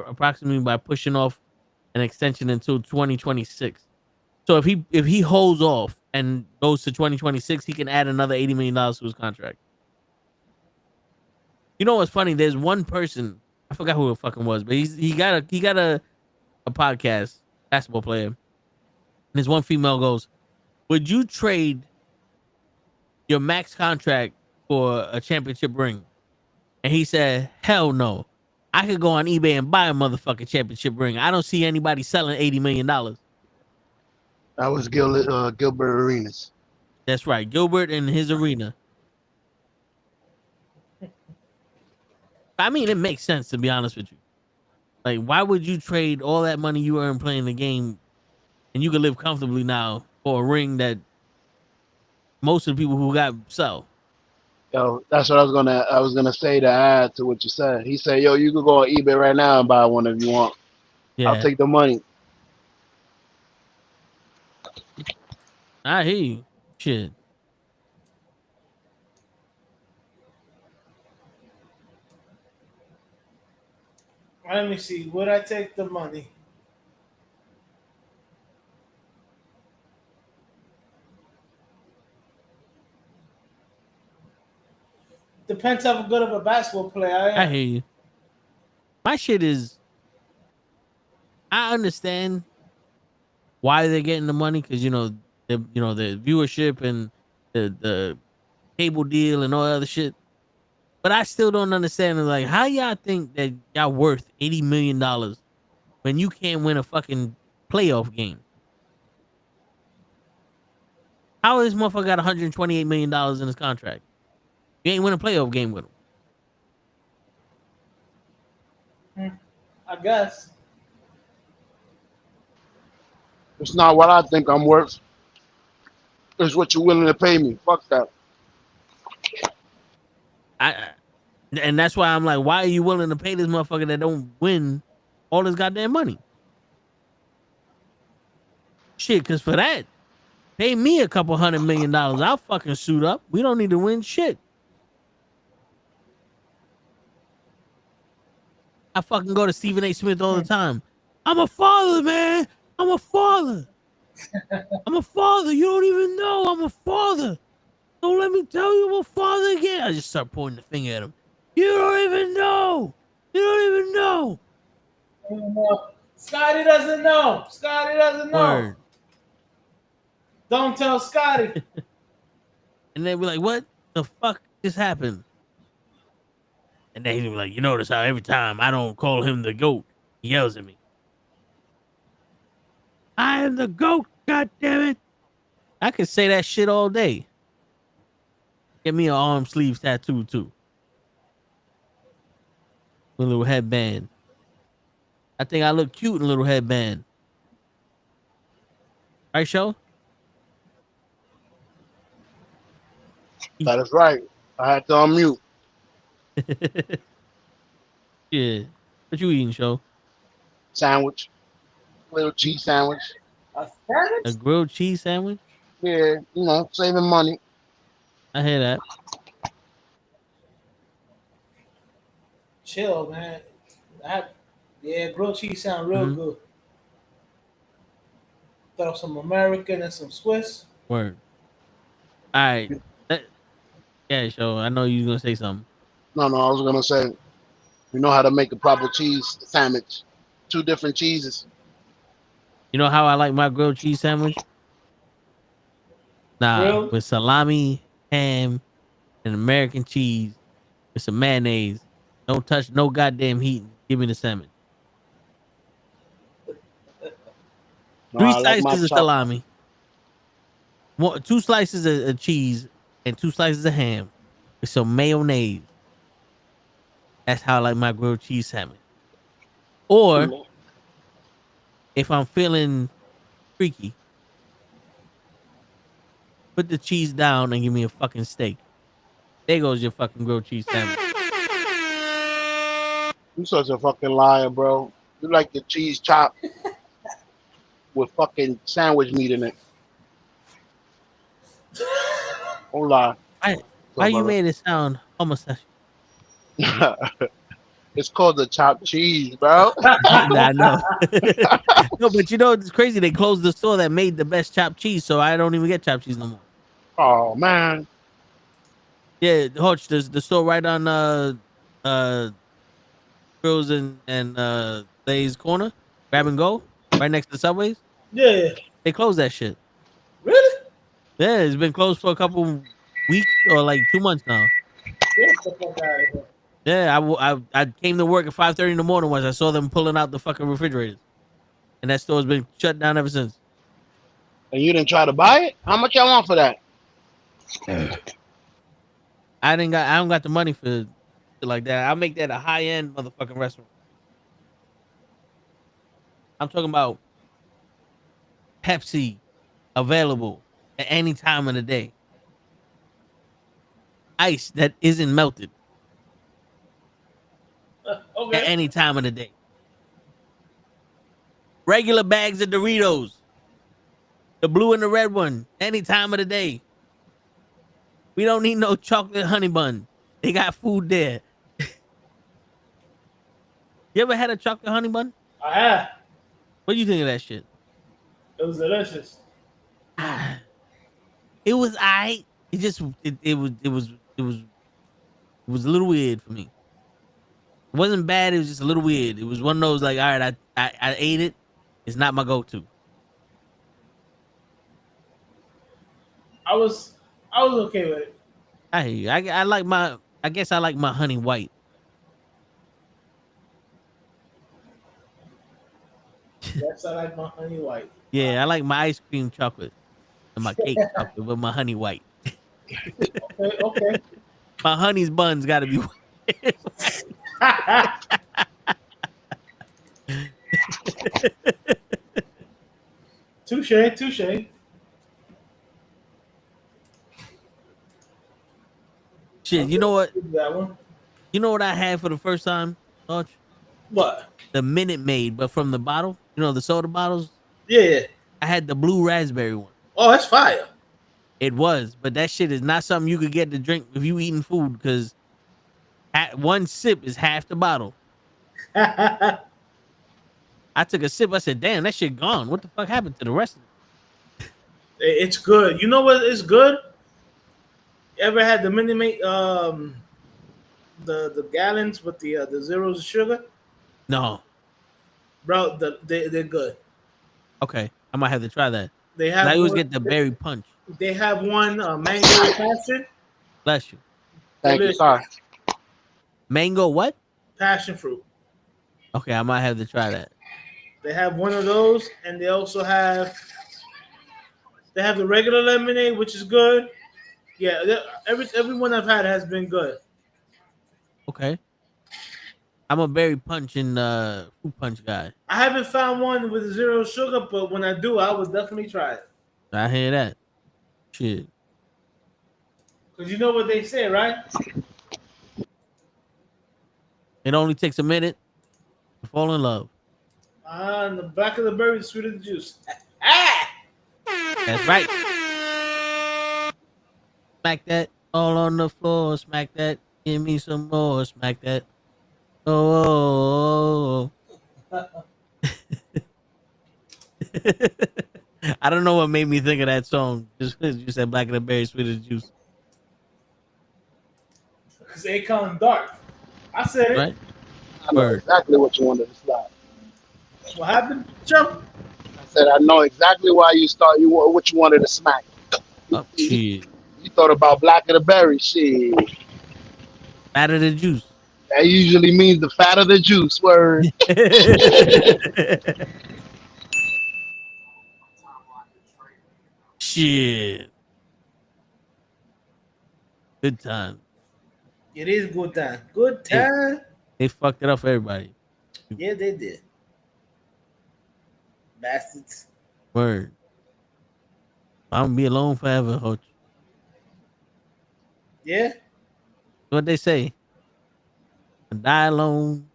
approximately by pushing off an extension until 2026. So if he holds off and goes to 2026, he can add another $80 million to his contract. You know what's funny? There's one person, I forgot who it fucking was, but he got a podcast, basketball player. And this one female goes, "Would you trade your max contract for a championship ring?" And he said, "Hell no. I could go on eBay and buy a motherfucking championship ring. I don't see anybody selling $80 million. That was Gilbert Arenas. That's right. Gilbert and his arena. I mean, it makes sense, to be honest with you. Like, why would you trade all that money you earn playing the game and you can live comfortably now for a ring that most of the people who got sell? Yo, that's what I was gonna say to add to what you said. He said, "Yo, you could go on eBay right now and buy one if you want. I'll Yeah, take the money." I hear you. Shit. Let me see. Would I take the money? Depends how good of a basketball player I I am. hear you. My shit is. I understand why they're getting the money because the viewership and the cable deal and all that other shit. But I still don't understand like how y'all think that y'all worth $80 million when you can't win a fucking playoff game. How this motherfucker got $128 million in his contract? You ain't win a playoff game with him. I guess. It's not what I think I'm worth. It's what you're willing to pay me. Fuck that. I and that's why I'm like, why are you willing to pay this motherfucker that don't win all this goddamn money? Shit, cause for that, pay me a couple $100 million. I'll fucking suit up. We don't need to win shit. I fucking go to Stephen A. Smith all the time. I'm a father, man. I'm a father. I'm a father. You don't even know I'm a father. Don't let me tell you I'm a father again. I just start pointing the finger at him. You don't even know. You don't even know. Scotty doesn't know. Scotty doesn't know. Word. Don't tell Scotty. And they be like, what the fuck just happened? And then he'd be like, you notice how every time I don't call him the GOAT, he yells at me. I am the GOAT, god damn it. I could say that shit all day. Get me an arm sleeves tattoo too. With a little headband. I think I look cute in a little headband. Right, show? That is right. I had to unmute. Yeah. What you eating, show? Sandwich, little cheese sandwich. A sandwich? A grilled cheese sandwich? Yeah, saving money. I hear that. Chill, man. Yeah, grilled cheese sound real good. Throw some American and some Swiss. Word. All right. Yeah, show. I know you gonna say something. No, I was gonna say, you know how to make a proper cheese sandwich. 2 different cheeses. You know how I like my grilled cheese sandwich? Nah, Grilled? with salami, ham, and American cheese with some mayonnaise. Don't touch no goddamn heat. Give me the sandwich. No, 3 I like my slices of chop. salami. 2 slices of cheese and 2 slices of ham with some mayonnaise. That's how I like my grilled cheese sandwich. Or if I'm feeling freaky, put the cheese down and give me a fucking steak. There goes your fucking grilled cheese sandwich. You such a fucking liar, bro. You like the cheese chop with fucking sandwich meat in it. Don't lie. Why you made it sound homosexual? It's called the chopped cheese, bro. Nah, no. No, but you know it's crazy. They closed the store that made the best chopped cheese, so I don't even get chopped cheese no more. Oh man. Yeah, Hodge, the store right on Grills and Lay's corner, grab and go, right next to the Subways. Yeah. They closed that shit. Really? Yeah, it's been closed for a couple weeks or like 2 months now. Get the fuck out of here. Yeah, I came to work at 5:30 in the morning once I saw them pulling out the fucking refrigerators, and that store's been shut down ever since. And you didn't try to buy it? How much y'all want for that? I don't got the money for shit like that. I'll make that a high end motherfucking restaurant. I'm talking about Pepsi available at any time of the day. ice that isn't melted at Okay. any time of the day. Regular bags of Doritos, the blue and the red one, any time of the day. We don't need no chocolate honey bun. They got food there. You ever had a chocolate honey bun? I have. What do you think of that shit? It was delicious. It was It just it was a little weird for me. It wasn't bad. It was just a little weird. It was one of those like, all right, I ate it. It's not my go-to. I was okay with it. I hear you. I like my. I guess I like my honey white. Yes, I like my honey white. Yeah, I like my ice cream chocolate and my cake chocolate with my honey white. Okay. My honey's buns got to be white. Touche. Shit, you know what? That one. You know what I had for the first time, Arch? What? The Minute Maid, but from the bottle. You know the soda bottles. Yeah. I had the blue raspberry one. Oh, that's fire. It was, but that shit is not something you could get to drink if you eating food because one sip is half the bottle. I took a sip. I said, "Damn, that shit gone. What the fuck happened to the rest of it?" It's good. You know what is good? You ever had the Minute Maid, the gallons with the zeros of sugar? No. Bro, they're good. Okay, I might have to try that. They have. I always get the berry punch. They have one mango passion. Bless you. Thank you, sir. Mango what? Passion fruit. Okay, I might have to try that. They have one of those, and they also have. They have the regular lemonade, which is good. Yeah, every one I've had has been good. Okay. I'm a berry punch and fruit punch guy. I haven't found one with zero sugar, but when I do, I would definitely try it. I hear that. Shit. Because you know what they say, right? It only takes a minute to fall in love. And the back of the berry is sweeter than juice. That's right. Smack that all on the floor. Smack that. Give me some more. Smack that. Oh. I don't know what made me think of that song. Just because you said Black and the Berry, sweet as juice. Because they come dark. I said it. Right? I know exactly what you wanted to slide. What happened? Jump. I said I know exactly why what you wanted to smack. Oh, shit. You thought about Black of the Berry. Shit. Out of the juice. That usually means the fat of the juice. Word. Shit. Good time. It is good time. Good time. They fucked it up for everybody. Yeah, they did. Bastards. Word. I'm gonna be alone forever, Hoach. Yeah. What they say? Die alone.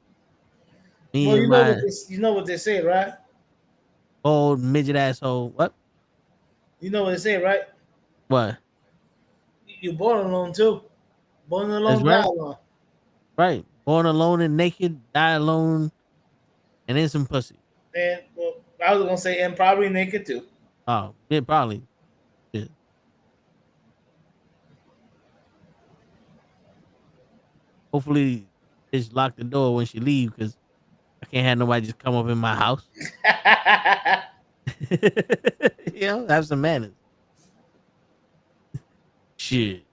Me Well, and my you know what they say, right? old midget asshole. What? You know what they say, right? What? You're born alone too. Born alone, That's die right. alone. Right. Born alone and naked, die alone, and in some pussy. And well, I was gonna say, and probably naked too. Oh, yeah, probably. Yeah. Hopefully, just lock the door when she leave because I can't have nobody just come up in my house. You know, have some manners. Shit.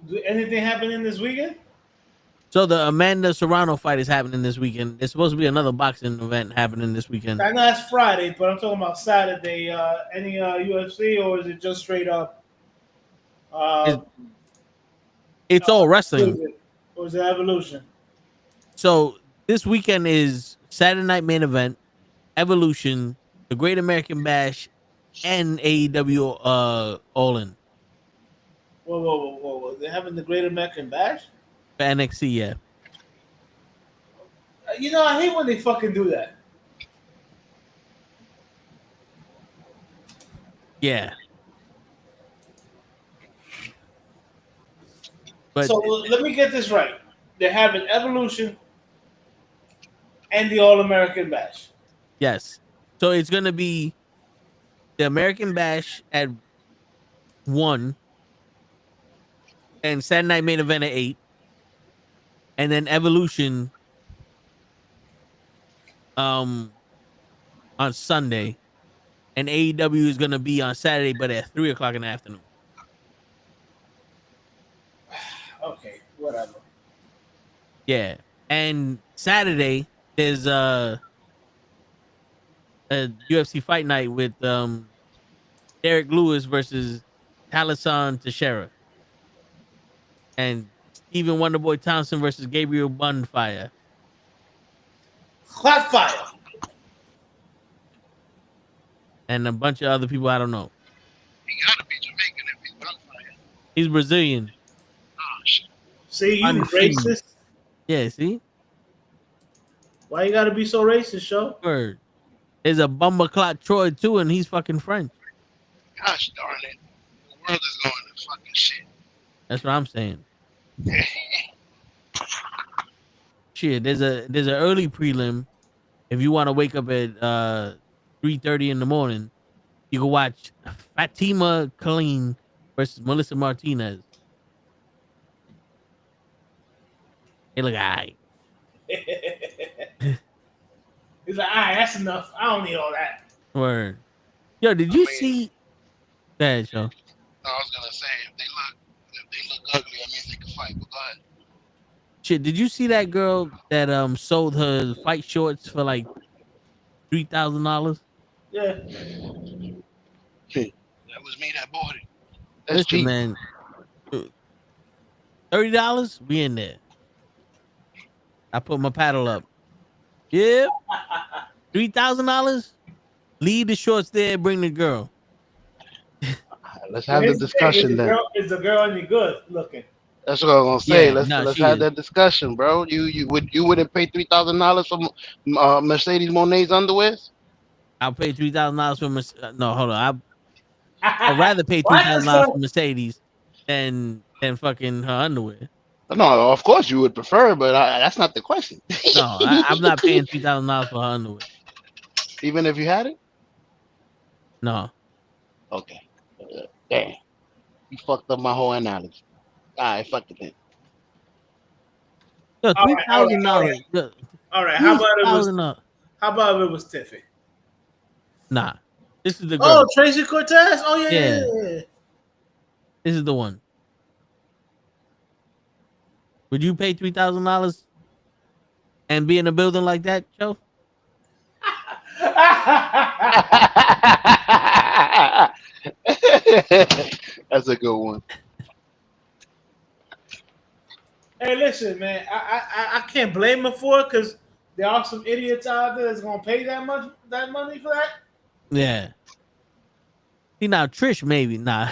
Do anything happening this weekend? So the Amanda Serrano fight is happening this weekend. There's supposed to be another boxing event happening this weekend. I know that's Friday, but I'm talking about Saturday. Any UFC or is it just straight up? It's all wrestling. Or is it Evolution? So this weekend is Saturday Night Main Event, Evolution, the Great American Bash, and AEW All In Whoa. They're having the Great American Bash? for NXT. Yeah, You know, I hate when they fucking do that. yeah. But So let me get this right. They're having Evolution and the All American Bash. yes, so it's gonna be the American Bash at 1, and Saturday Night Main Event at 8, and then Evolution on Sunday, and AEW is gonna be on Saturday, but at 3 o'clock in the afternoon. Okay, whatever. Yeah, and Saturday there's a UFC fight night with Derek Lewis versus Talison Teixeira, and Stephen Wonderboy Thompson versus Gabriel Bonfire. Hot fire. And a bunch of other people I don't know. He gotta be Jamaican if he's gunfire. He's Brazilian. Oh shit. See, you Unseen. racist. Yeah, see? Why you gotta be so racist, show? Word. There's a bumper clock Troy too, and he's fucking French. Gosh darn it. The world is going to fucking shit. That's what I'm saying. Shit, there's an early prelim. If you want to wake up at 3:30 in the morning, you can watch Fatima Colleen versus Melissa Martinez. They look alright. He's like, alright, that's enough. I don't need all that. Word. Yo, did you see that show? No, I was gonna say if they look ugly, that means they can fight. But go ahead. Shit, did you see that girl that sold her fight shorts for like $3,000? Yeah. That was me that bought it. That's Listen, cheap. man. $30? We in there. I put my paddle up. Yep. $3,000? Leave the shorts there. Bring the girl. Let's have the discussion then. Is the girl any good looking? That's what I was gonna say. Yeah, let's she have is. that discussion, bro. You wouldn't pay $3,000 for Mercedes Monet's underwears? I'll pay $3,000 for no. Hold on. I'd rather pay Why $3,000 so- for Mercedes than fucking her underwear. No, of course you would prefer, but that's not the question. No, I'm not paying $3,000 for her underwear. Even if you had it? No. Okay. Damn. You fucked up my whole analogy. All right, fuck it then. Yo, All right, $3,000. All right, how about if it was Tiffy? Nah, this is the girl. Oh, Tracy Cortez. Oh yeah. This is the one. Would you pay $3,000 and be in a building like that, Joe? That's a good one. Hey, listen, man. I can't blame him for it because there are some idiots out there that's gonna pay that money for that. Yeah. See, now Trish maybe nah,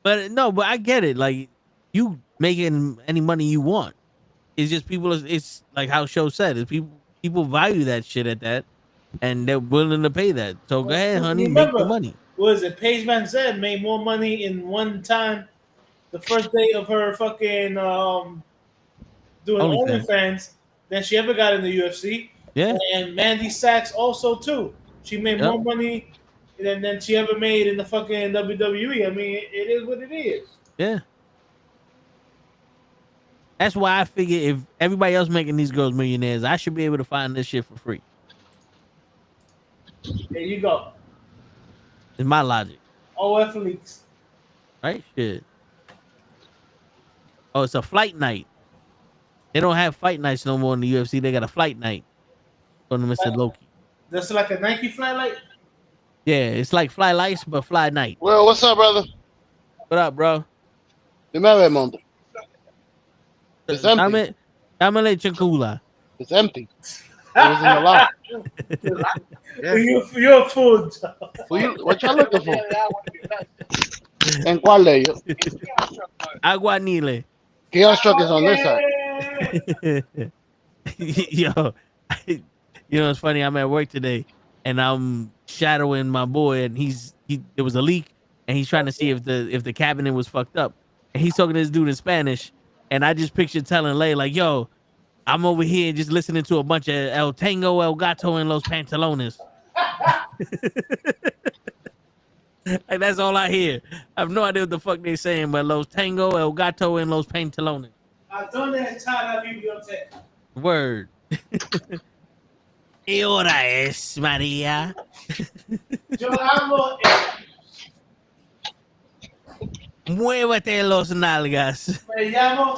but no, but I get it. Like, you making any money you want. It's just people. It's like how Show said. It's people value that shit at that, and they're willing to pay that. So go ahead, honey, make the money. Was it Paige Van Zandt made more money in one time, the first day of her fucking doing OnlyFans than she ever got in the UFC. Yeah. And Mandy Sachs also too. She made more money than she ever made in the fucking WWE. I mean, it is what it is. Yeah. That's why I figure if everybody else making these girls millionaires, I should be able to find this shit for free. There you go. It's my logic. OF leaks. Right? Shit. Oh, it's a flight night. They don't have fight nights no more in the UFC. They got a flight night on the Mr. Loki. That's like a Nike flight light? Yeah, it's like fly lights, but fly night. Well, what's up, brother? What up, bro? Dime, Mondo. It's empty. Dame leche cooler. It's empty. was in the lot. Yeah. You're a fool, Joe. What y'all looking for? And cuál de ellos? Aguanile. Chaos truck is on this side. Yo, you know it's funny. I'm at work today, and I'm shadowing my boy, and there was a leak, and he's trying to see if the cabinet was fucked up, and he's talking to this dude in Spanish, and I just pictured telling Lay like, "Yo, I'm over here just listening to a bunch of El Tango, El Gato, and Los Pantalones." Like that's all I hear. I have no idea what the fuck they saying, but Los Tango, El Gato, and Los Pantalones. ¿Dónde está la biblioteca? Word. ¿Qué hora es, María? Yo amo. Muévete los nalgas. Me llamo.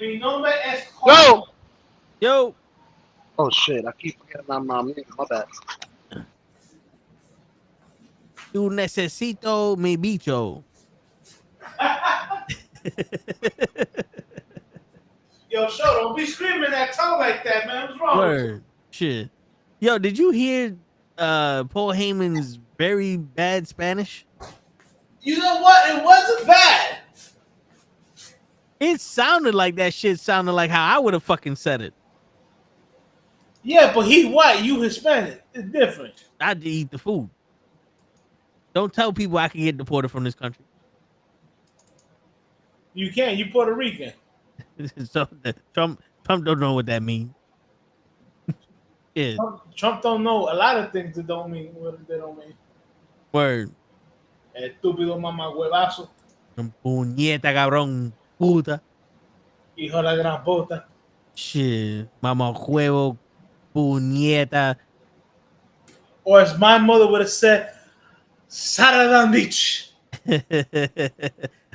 Mi nombre es. Yo. Yo. Oh shit! I keep forgetting my name. My bad. Tu necesito mi bicho. Yo, show, don't be screaming that tone like that, man. What's wrong? Word. Shit. Yo, did you hear Paul Heyman's very bad Spanish? You know what? It wasn't bad. It sounded like that shit sounded like how I would have fucking said it. Yeah, but he white, you Hispanic. It's different. I just eat the food. Don't tell people I can get deported from this country. You can't. You Puerto Rican. So Trump don't know what that means. Yeah. Trump don't know a lot of things that don't mean what they don't mean. Word. Estúpido mamahuevazo. Puñeta cabrón puta. Hijo de la gran puta. Shit. Mamahuevo puñeta. Or as my mother would have said, Saradan bitch.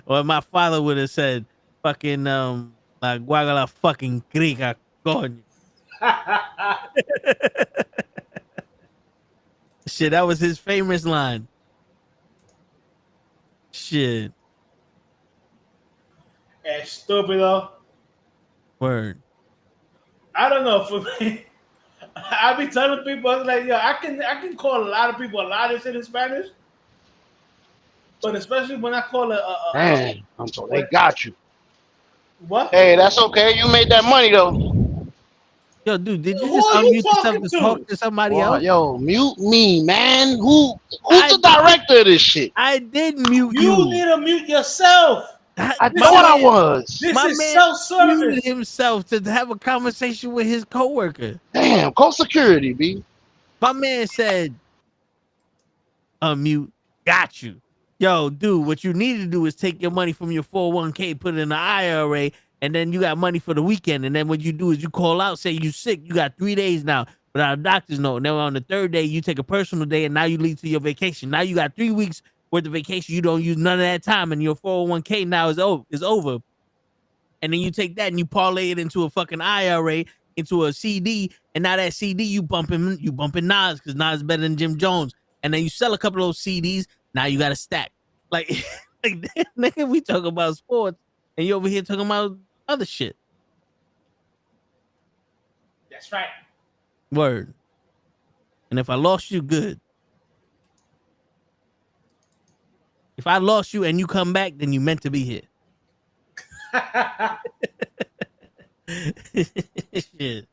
Or my father would have said, fucking la guagala fucking crica, coño. Shit, that was his famous line. Shit. Estúpido. Word. I don't know. For me, I be telling people, I was like, yo, I can call a lot of people a lot of shit in Spanish. But especially when I call Man, they got you. What? Hey, that's okay. You made that money though. Yo, dude, did you just unmute yourself to talk to somebody else? Yo, mute me, man. Who's the director of this shit? I did mute you. You need to mute yourself. I thought I was. This My is man self-service. muted himself to have a conversation with his coworker. Damn, call security, B. My man said, unmute, got you. Yo, dude, what you need to do is take your money from your 401k, put it in the IRA, and then you got money for the weekend. And then what you do is you call out, say you sick. You got 3 days now without a doctor's note. And then on the third day, you take a personal day, and now you lead to your vacation. Now you got 3 weeks worth of vacation. You don't use none of that time, and your 401k now is over. And then you take that and you parlay it into a fucking IRA, into a CD, and now that CD you bumping Nas because Nas is better than Jim Jones. And then you sell a couple of those CDs. Now you got a stack. Like nigga, we talk about sports, and you over here talking about other shit. That's right. Word. And if I lost you, good. If I lost you and you come back, then you meant to be here. Shit.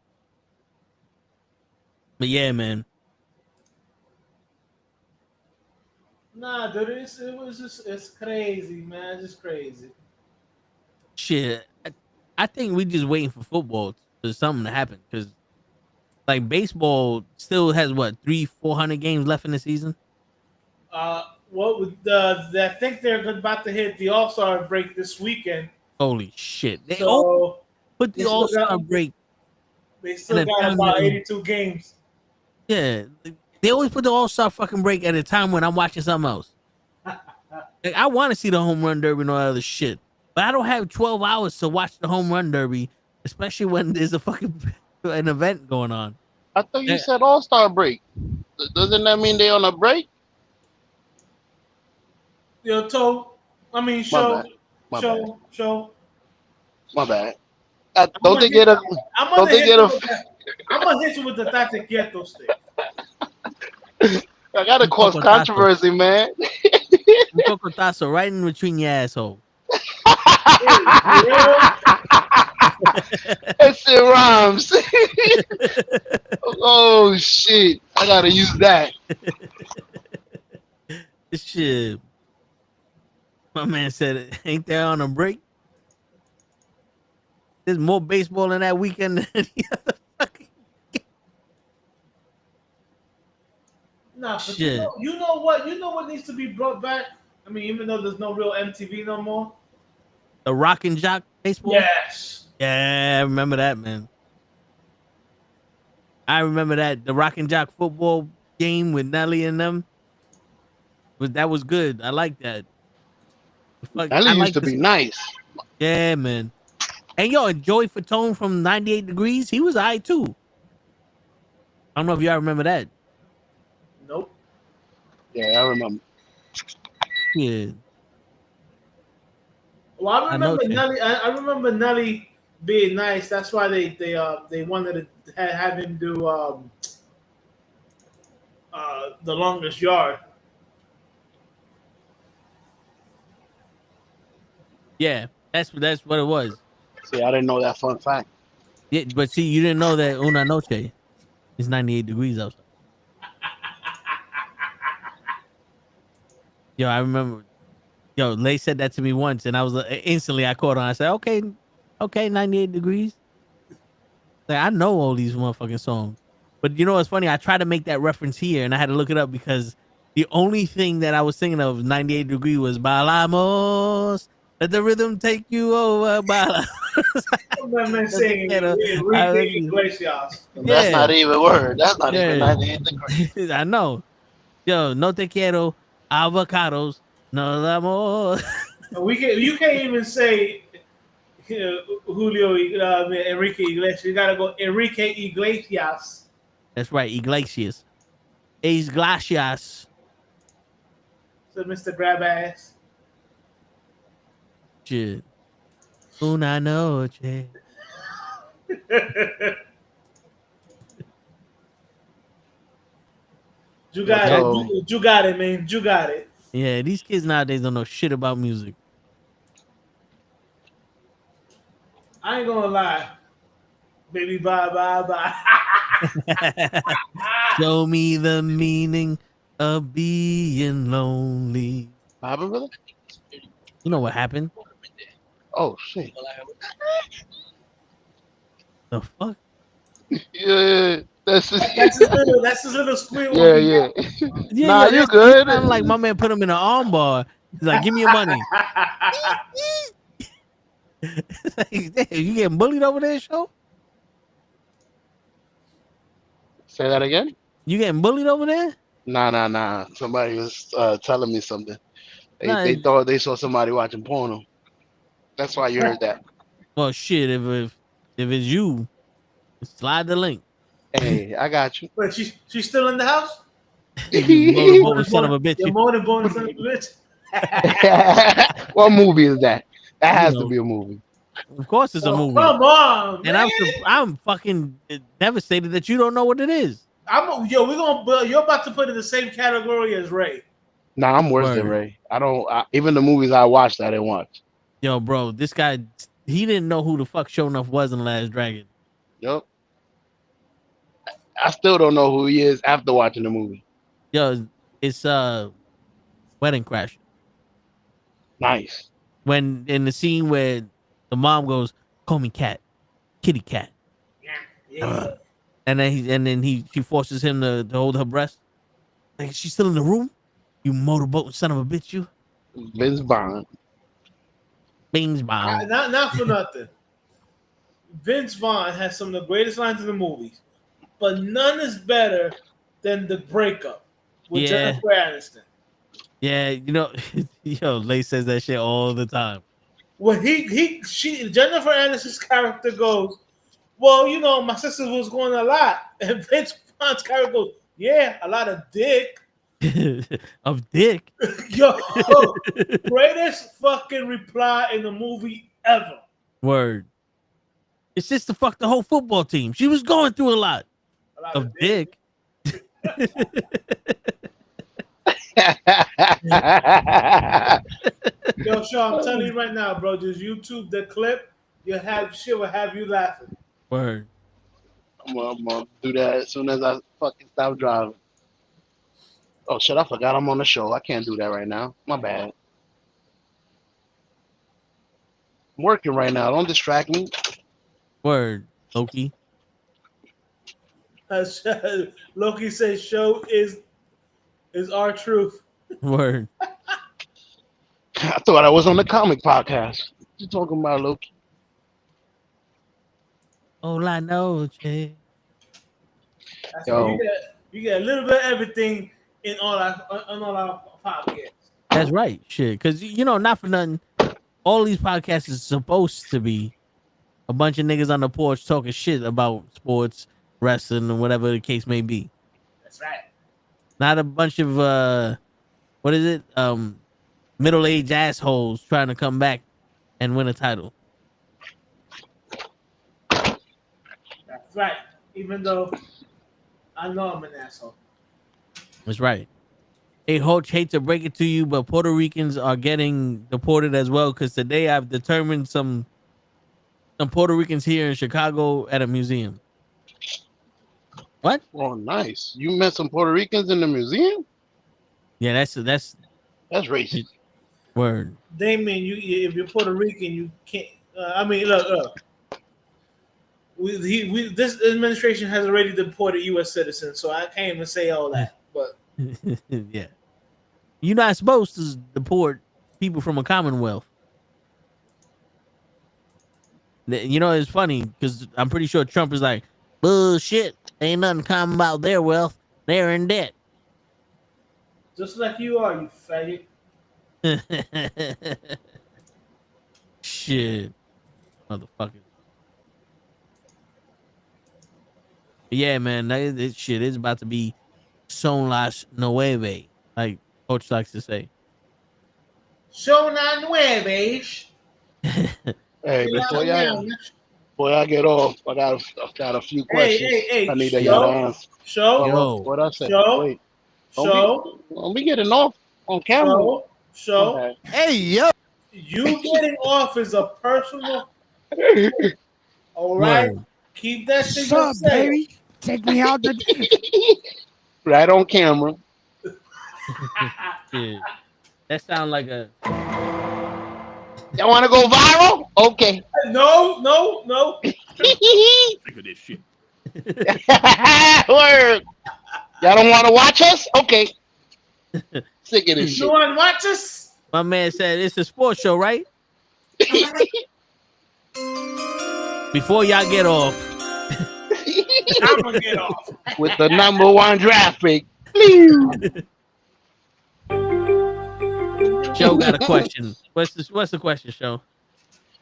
But yeah, man. Nah, dude, it's crazy, man. It's just crazy. Shit. I think we just waiting for football for something to happen, because like baseball still has what 300-400 games left in the season. I think they're about to hit the All-Star break this weekend. Holy shit! They put the All-Star break. They still got about 82 games. Yeah, they always put the All-Star fucking break at a time when I'm watching something else. Like, I want to see the home run derby and all that other shit, but I don't have 12 hours to watch the home run derby, especially when there's an event going on. I thought you said All-Star break. Doesn't that mean they on a break? Yo, show. My bad. Don't they get a I'm gonna hit you with the tate quieto stick. I gotta cause controversy, man. Un cocotazo right in between your asshole. That shit rhymes. Oh shit! I gotta use that. Shit. My man said, "Ain't there on a break? There's more baseball in that weekend than any other fucking." Nah, but Shit. you know what? You know what needs to be brought back? I mean, even though there's no real MTV no more. The Rock and Jock baseball? Yes. Yeah, I remember that, man. I remember that. The Rock and Jock football game with Nelly and them. That was good. I like that. Nelly used to be nice. Yeah, man. And yo, and Joey Fatone from 98 Degrees, he was alright too. I don't know if y'all remember that. Nope. Yeah, I remember. Yeah. Well, I remember Nelly. I remember Nelly being nice. That's why they wanted to have him do The Longest Yard. Yeah, that's what it was. See, I didn't know that fun fact. Yeah, but see, you didn't know that Una Noche is 98 degrees outside. Yo, I remember. Yo, Lay said that to me once, and I was instantly I caught on. I said, "Okay, 98 degrees." Like I know all these motherfucking songs, but you know what's funny? I tried to make that reference here, and I had to look it up because the only thing that I was thinking of 98 degree was "Bailamos." Let the rhythm take you over. That man saying Enrique Iglesias. That's not even a word. That's not even 98 degrees. I know. Yo, no te quiero, avocados, no amor. You can't even say Julio Enrique Iglesias. You gotta go Enrique Iglesias. That's right, Iglesias. Iglesias. So Mr. Grab Ass. Shit. Una noche. You got it. You got it, man. You got it. Yeah, these kids nowadays don't know shit about music. I ain't gonna lie. Baby, bye, bye, bye. Show me the meaning of being lonely. What happened, brother? You know what happened? Oh, shit. The fuck? Yeah, that's his little squeal. Yeah. Yeah, nah, you good. Sound like my man put him in an armbar. He's like, "Give me your money." Like, damn, you getting bullied over there, show? Say that again? You getting bullied over there? Nah. Somebody was telling me something. They Nah, thought they saw somebody watching porno. That's why you heard that. well, shit. If it's you, slide the link. Hey, I got you. But she's still in the house? You son of a bitch. You're more than born son of a bitch. What movie is that? That has to be a movie. Of course, it's a movie. Come on, and man. I'm fucking devastated that you don't know what it is. You're about to put it in the same category as Ray. Nah, I'm worse than Ray. Even the movies I watched, I didn't watch. Yo, bro, this guy, he didn't know who the fuck Show Enough was in The Last Dragon. Yup. I still don't know who he is after watching the movie. Yo, it's Wedding Crash. Nice. When in the scene where the mom goes, "Call me cat, kitty cat," Yeah. and then she forces him to hold her breast. Like, she's still in the room. You motorboat son of a bitch, you. Vince Vaughn. Beans bomb. Not for nothing. Vince Vaughn has some of the greatest lines in the movies, but none is better than the breakup with Jennifer Aniston. Yeah, you know, yo, Lay says that shit all the time. When Jennifer Aniston's character goes, "Well, you know, my sister was going a lot," and Vince Vaughn's character goes, "Yeah, a lot of dick." Of dick. Yo, greatest fucking reply in the movie ever. Word. It's just to fuck the whole football team. She was going through a lot of dick. Yo, Shaw, I'm telling you right now, bro. Just YouTube the clip. Shit will have you laughing. Word. I'm gonna do that as soon as I fucking stop driving. Oh shit! I forgot I'm on the show. I can't do that right now. My bad. I'm working right now. Don't distract me. Word, Loki. Loki says, "Show is our truth." Word. I thought I was on the comic podcast. What you talking about, Loki? All I know, Jay. Yo. You get a little bit of everything in all our podcasts. That's right, shit. Because not for nothing, all these podcasts is supposed to be a bunch of niggas on the porch talking shit about sports, wrestling, and whatever the case may be. That's right. Not a bunch of what is it? Middle-aged assholes trying to come back and win a title. That's right. Even though I know I'm an asshole. That's right. Hey, Hoach, hate to break it to you, but Puerto Ricans are getting deported as well. Because today I've determined some Puerto Ricans here in Chicago at a museum. What? Oh, nice. You met some Puerto Ricans in the museum? Yeah, that's racist. Word. Damien, if you're Puerto Rican, you can't. Look. This administration has already deported U.S. citizens, so I can't even say all that. But yeah, you're not supposed to deport people from a commonwealth. It's funny because I'm pretty sure Trump is like, bullshit. Ain't nothing common about their wealth. They're in debt. Just like you are, you faggot. Shit, motherfucker. Yeah, man, this shit is about to be son las nueve, like Coach likes to say. Son las nueve. Hey, before y'all get off, I got a few questions. Hey, I need to get answer. What I say? Wait, don't be getting off on camera. Okay. Hey, yo. You getting off is a personal. All right. Word. Keep that shit yourself, baby. Take me out the right on camera. Shit. That sounds like a. Y'all want to go viral? Okay. No. Sick of this shit. Word. Y'all don't want to watch us? Okay. Sick of this shit. You want to watch us? My man said it's a sports show, right? Before y'all get off. I'm gonna get off with the #1 draft pick. Show got a question. What's the question, Show?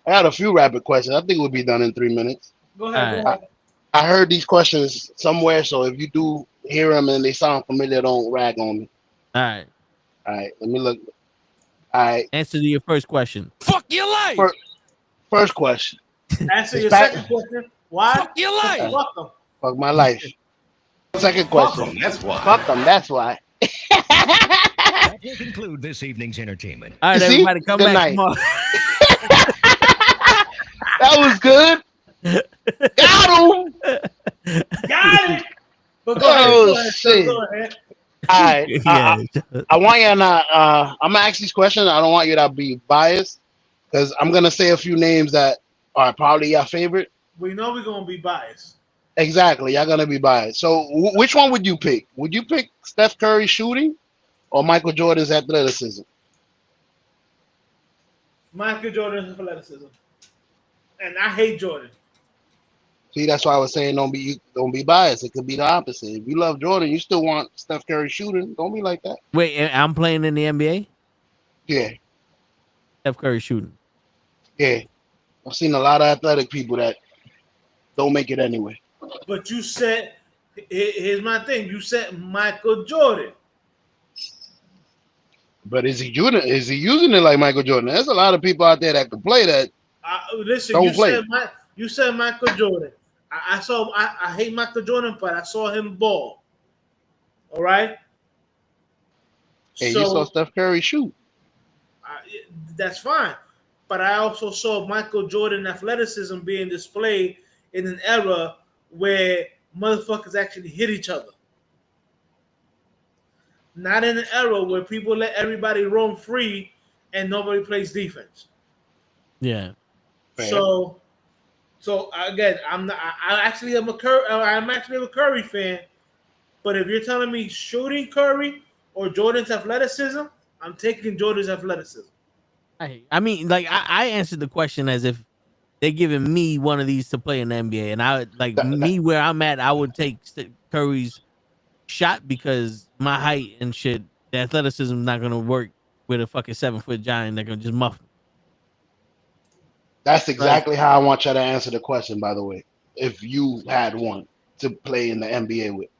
I had a few rapid questions. I think we'll be done in 3 minutes. Go ahead. I heard these questions somewhere, so if you do hear them and they sound familiar, don't rag on me. All right. Let me look. All right. Answer to your first question. Fuck your life. First question. Answer your second question. Why? Fuck your life. Fuck them. Fuck my life. Second question. Fuck them, that's why. Fuck them, that's why. That will conclude this evening's entertainment. All right, everybody, come Good back. night. That was good. Got him. Got it. But Go ahead. Shit. Go ahead. All right. Yeah. I want you to not. I'm gonna ask these questions. I don't want you to be biased because I'm gonna say a few names that are probably your favorite. We know we're gonna be biased. Exactly, y'all gonna be biased. So, which one would you pick? Would you pick Steph Curry shooting or Michael Jordan's athleticism? Michael Jordan's athleticism, and I hate Jordan. See, that's why I was saying don't be biased. It could be the opposite. If you love Jordan, you still want Steph Curry shooting. Don't be like that. Wait, I'm playing in the NBA? Yeah, Steph Curry shooting. yeah. I've seen a lot of athletic people that don't make it anyway. But you said, here's my thing. You said Michael Jordan. But is he using it like Michael Jordan? There's a lot of people out there that can play that. Listen, Don't play. You said Michael Jordan. I hate Michael Jordan, but I saw him ball. All right. Hey, you saw Steph Curry shoot. That's fine. But I also saw Michael Jordan athleticism being displayed in an era where motherfuckers actually hit each other. Not in an era where people let everybody roam free and nobody plays defense. Yeah. So again, I'm actually a Curry fan. But if you're telling me shooting Curry or Jordan's athleticism, I'm taking Jordan's athleticism. I mean, like I answered the question as if they're giving me one of these to play in the NBA, and I me where I'm at, I would take Curry's shot because my height and shit, the athleticism is not gonna work with a fucking 7-foot giant that can just muff me. That's exactly how I want you to answer the question. By the way, if you had one to play in the NBA with.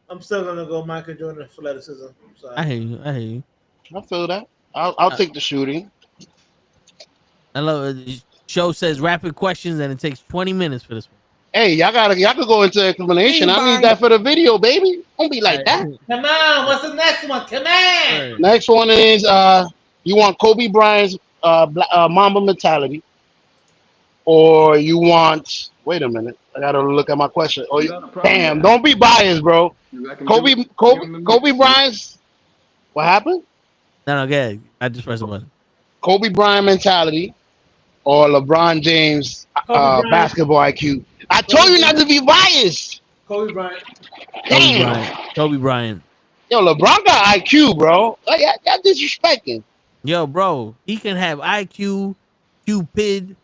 I'm still gonna go Michael Jordan athleticism. I hear you. I feel that. I'll take the shooting. I love it. Show says rapid questions and it takes 20 minutes for this one. Hey, y'all could go into explanation. I need that for the video, baby. Don't be like that. Come on, what's the next one? Come on. Next one is you want Kobe Bryant's Mamba mentality, or you want? Wait a minute, I gotta look at my question. Oh, damn! Don't be biased, bro. Kobe Bryant's. What happened? No, good. I just pressed the button. Kobe Bryant mentality, or LeBron James basketball IQ. I told you not to be biased. Kobe Bryant. Kobe Bryant. Yo, LeBron got IQ, bro. Y'all disrespecting. Yo, bro, he can have IQ, Cupid,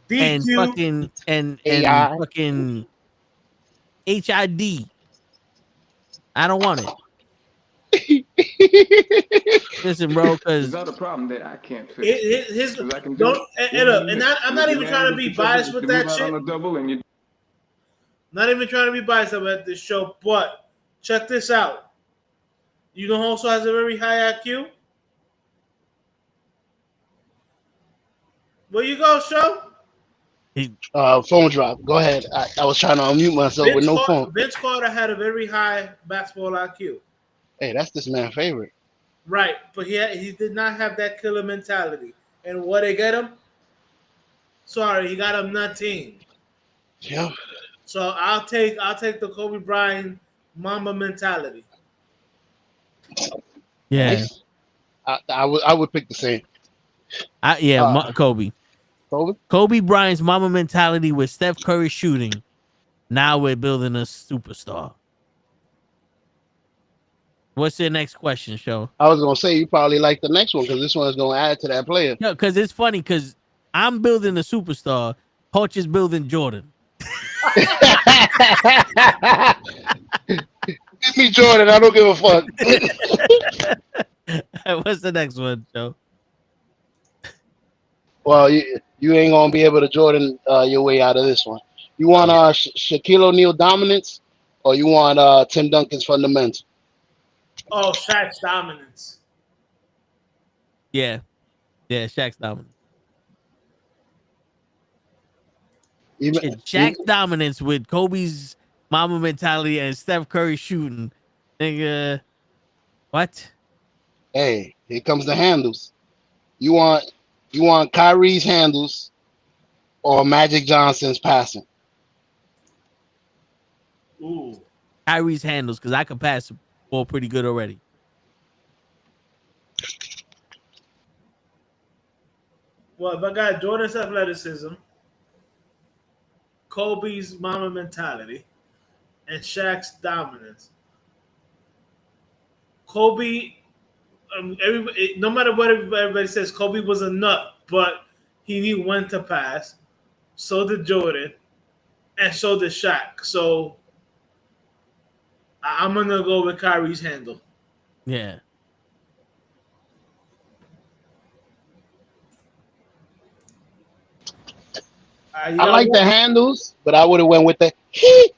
DQ, and fucking and fucking HID. I don't want it. Listen, bro, because that's a problem that I can't fix. I'm not even trying to be biased with that shit. Not even trying to be biased about this show, but check this out. You know who also has a very high IQ? Where you go, show? Phone drop. Go ahead. I was trying to unmute myself with no phone. Vince Carter had a very high basketball IQ. Hey, that's this man's favorite. Right, but he did not have that killer mentality. And what they get him? Sorry, he got him nothing. Yeah. So I'll take the Kobe Bryant Mamba mentality. Yeah. I would pick the same. Kobe. Kobe Bryant's Mamba mentality with Steph Curry shooting. Now we're building a superstar. What's your next question, Show? I was gonna say you probably like the next one because this one is gonna add to that player. Yeah, because it's funny because I'm building a superstar. Poach is building Jordan. Give me Jordan. I don't give a fuck. What's the next one, Joe? Well, you ain't gonna be able to Jordan your way out of this one. You want Shaquille O'Neal dominance, or you want Tim Duncan's fundamental? Oh, Shaq's dominance. Yeah, Shaq's dominance. Shaq's dominance with Kobe's Mamba mentality and Steph Curry shooting. Nigga, what? Hey, here comes the handles. You want Kyrie's handles or Magic Johnson's passing? Ooh. Kyrie's handles, because I can pass the ball pretty good already. Well, if I got Jordan's athleticism, Kobe's Mamba mentality, and Shaq's dominance, Kobe, no matter what everybody says, Kobe was a nut, but he knew when to pass. So did Jordan, and so did Shaq. So I'm gonna go with Kyrie's handle. Yeah. I like the handles, but I would have went with the He's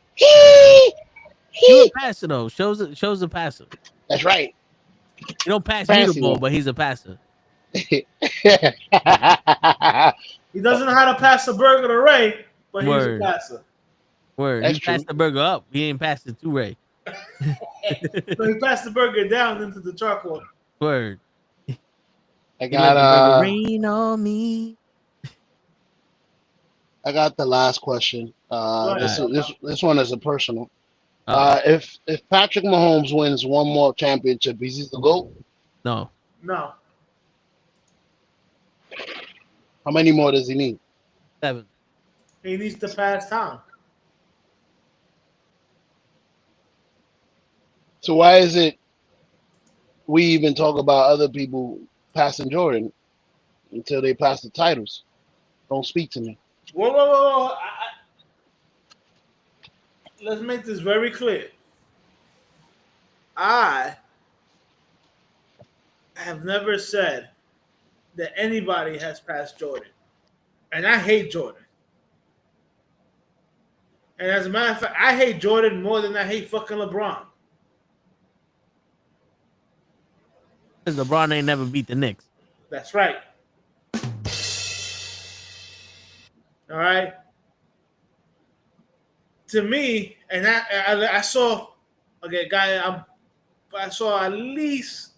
a passer though. Shows a passer. That's right. He don't pass you the ball, but he's a passer. He doesn't know how to pass a burger to Ray, but he's a Word. passer. Word. That's He passed true. the burger up. He ain't passed it to Ray. So he passed the burger down into the charcoal. Word. I He let got the burger rain on me. I got the last question. Go This ahead. is this one is a personal. Uh, If Patrick Mahomes wins one more championship, is he the GOAT? no. No. How many more does he need? 7. He needs to pass Tom. So why is it we even talk about other people passing Jordan until they pass the titles? Don't speak to me. Whoa. Let's make this very clear. I have never said that anybody has passed Jordan. And I hate Jordan. And as a matter of fact, I hate Jordan more than I hate fucking LeBron. Because LeBron ain't never beat the Knicks. That's right. All right. To me, and I saw, okay, I saw at least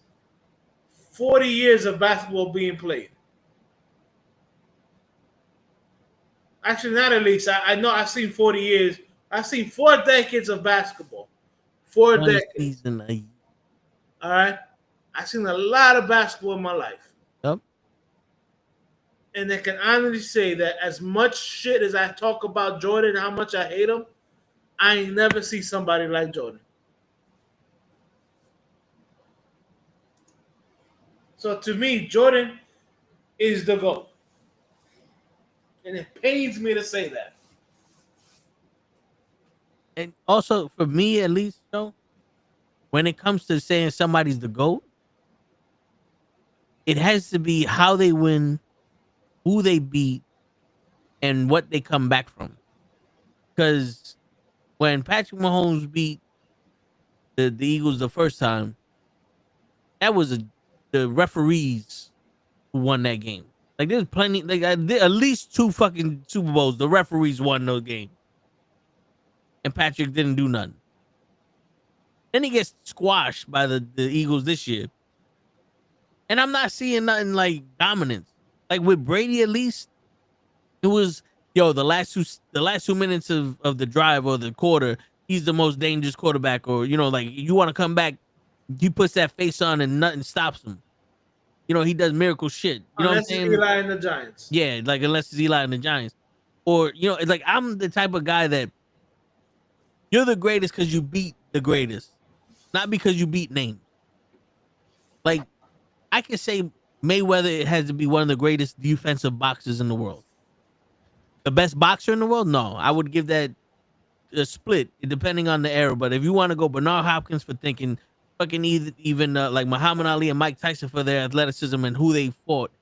40 years of basketball being played. Actually, not at least. I know I've seen 40 years. I've seen 4 decades of basketball. 4 One decades. season a year. All right. I've seen a lot of basketball in my life. Yep. And I can honestly say that as much shit as I talk about Jordan and how much I hate him, I ain't never see somebody like Jordan. So to me, Jordan is the GOAT. And it pains me to say that. And also, for me at least, though, when it comes to saying somebody's the GOAT, it has to be how they win, who they beat, and what they come back from. Because when Patrick Mahomes beat the Eagles the first time, that was the referees who won that game. Like there's plenty, like at least 2 fucking Super Bowls, the referees won those games, and Patrick didn't do nothing. Then he gets squashed by the Eagles this year, and I'm not seeing nothing like dominance. Like with Brady, at least it was the last 2 minutes of the drive or the quarter. He's the most dangerous quarterback, or like you want to come back, he puts that face on and nothing stops him. He does miracle shit. You know what I'm saying? Unless it's Eli and the Giants. Yeah, like unless it's Eli and the Giants. Or, it's like I'm the type of guy that you're the greatest because you beat the greatest, not because you beat names. Like, I can say Mayweather has to be one of the greatest defensive boxers in the world. The best boxer in the world? No, I would give that a split depending on the era. But if you want to go Bernard Hopkins for thinking fucking even like Muhammad Ali and Mike Tyson for their athleticism and who they fought,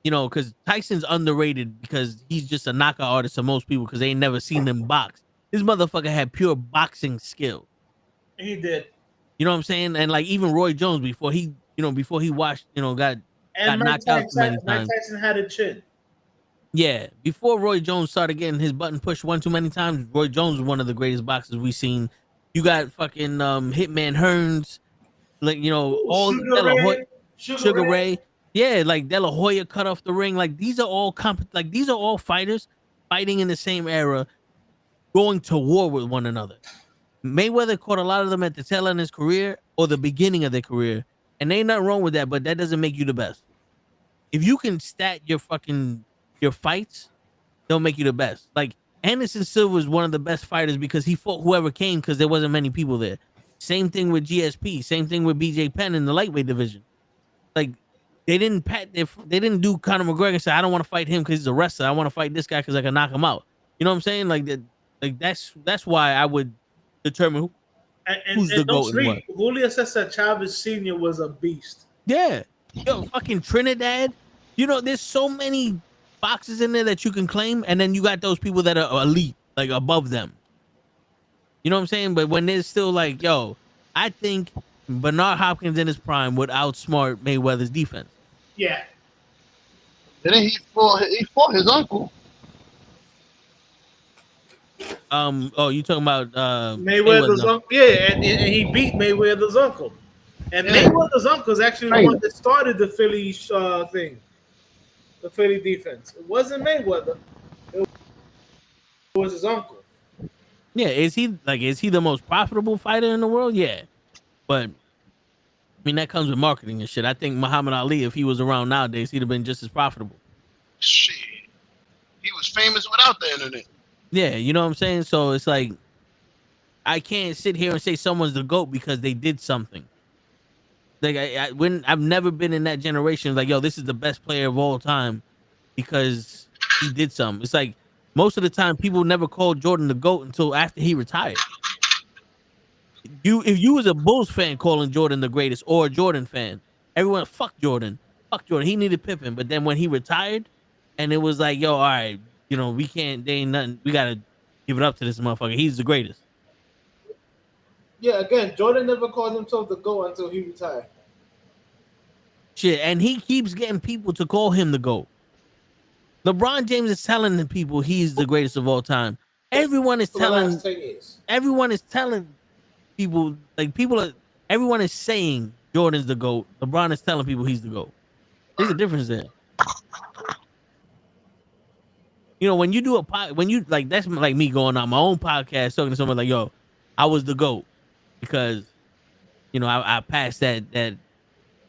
because Tyson's underrated because he's just a knockout artist to most people because they ain't never seen him box. This motherfucker had pure boxing skill. He did. You know what I'm saying? And like even Roy Jones before he watched, got knocked out too many times. Mike Tyson had a chin. Yeah, before Roy Jones started getting his button pushed one too many times, Roy Jones was one of the greatest boxers we've seen. You got fucking Hitman Hearns, like all Sugar Ray. Yeah, like De La Hoya cut off the ring. Like these are all these are all fighters fighting in the same era, going to war with one another. Mayweather caught a lot of them at the tail end of his career or the beginning of their career, and ain't nothing wrong with that. But that doesn't make you the best. If you can stat your fights, they'll make you the best. Like Anderson Silva is one of the best fighters because he fought whoever came because there wasn't many people there. Same thing with GSP. Same thing with BJ Penn in the lightweight division. Like they didn't do Conor McGregor and say, I don't want to fight him because he's a wrestler. I want to fight this guy because I can knock him out. You know what I'm saying? Like that. Like that's why I would determine who's the GOAT and what. Julio Cesar Chavez Sr. was a beast. Yeah. Fucking Trinidad. There's so many boxes in there that you can claim, and then you got those people that are elite, like above them. You know what I'm saying? But when there's still like, I think Bernard Hopkins in his prime would outsmart Mayweather's defense. Yeah. Didn't he fought his uncle? Oh, you talking about Mayweather's Mayweather? uncle, yeah, and he beat Mayweather's uncle. And Yeah. Mayweather's uncle is actually the one Trainer. that started the Philly thing, the Philly defense. It wasn't Mayweather; it was his uncle. Yeah, is he the most profitable fighter in the world? Yeah, but I mean that comes with marketing and shit. I think Muhammad Ali, if he was around nowadays, he'd have been just as profitable. Shit. He was famous without the internet. Yeah, you know what I'm saying. So it's like I can't sit here and say someone's the GOAT because they did something. Like when I've never been in that generation. Like, yo, this is the best player of all time because he did something. It's like most of the time people never called Jordan the GOAT until after he retired. If you was a Bulls fan calling Jordan the greatest or a Jordan fan, everyone fuck Jordan. Fuck Jordan. He needed Pippen. But then when he retired and it was like, yo, all right, we can't, they ain't nothing. We gotta give it up to this motherfucker. He's the greatest. Yeah, again, Jordan never called himself the GOAT until he retired. Shit. And he keeps getting people to call him the GOAT. LeBron James is telling the people he's the greatest of all time. Everyone is For the telling last 10 years. people, like everyone is saying Jordan's the GOAT. LeBron is telling people he's the GOAT. There's a difference there. When you do when you like, that's like me going on my own podcast talking to someone like, yo, I was the GOAT because I passed that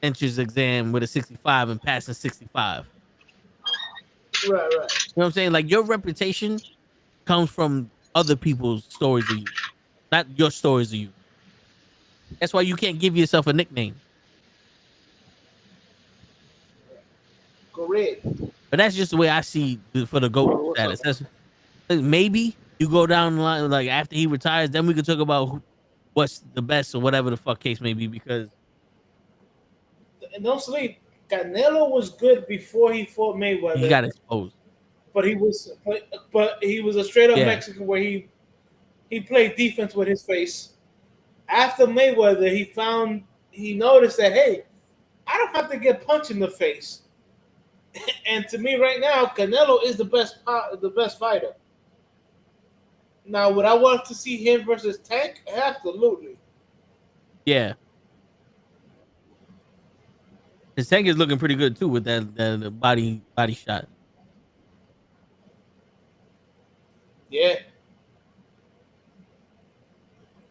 entrance exam with a 65 and passing 65. Right. You know what I'm saying? Like your reputation comes from other people's stories of you, not your stories of you. That's why you can't give yourself a nickname. Correct. But that's just the way I see for the GOAT status. That's maybe you go down the line like after he retires, then we can talk about what's the best or whatever the fuck case may be. Because And don't sleep. Canelo was good before he fought Mayweather. he got exposed. But he was a straight up Yeah. Mexican where he played defense with his face. After Mayweather, he noticed that, hey, I don't have to get punched in the face. And to me, right now, Canelo is the best fighter. Now, would I want to see him versus Tank? Absolutely. Yeah. His tank is looking pretty good too with that body shot. Yeah.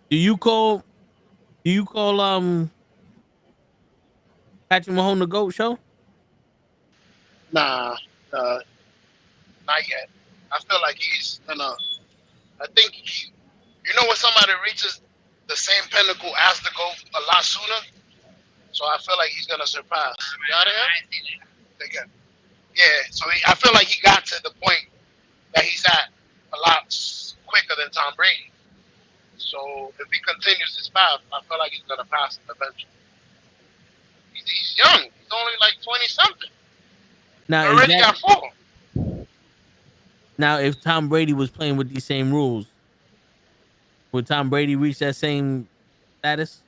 Do you call Patrick Mahomes the GOAT show? Nah, not yet. I feel like he's gonna. I think when somebody reaches the same pinnacle as the GOAT a lot sooner. So I feel like he's gonna surpass. You out here? Yeah. So I feel like he got to the point that he's at a lot quicker than Tom Brady. So if he continues his path, I feel like he's gonna pass him eventually. He's young. He's only like 20 something. Now Already got 4. Now, if Tom Brady was playing with these same rules, would Tom Brady reach that same status?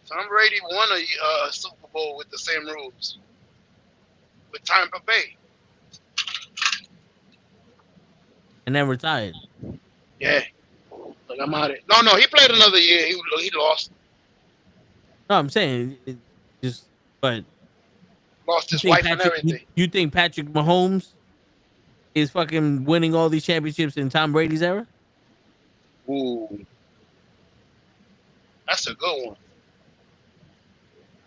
Tom Brady won a Super Bowl with the same rules with Tampa Bay. And then retired. Yeah. Like I'm out of it. No, he played another year. He lost. No, I'm saying but Lost his wife and everything. You think Patrick Mahomes is fucking winning all these championships in Tom Brady's era? Ooh. That's a good one.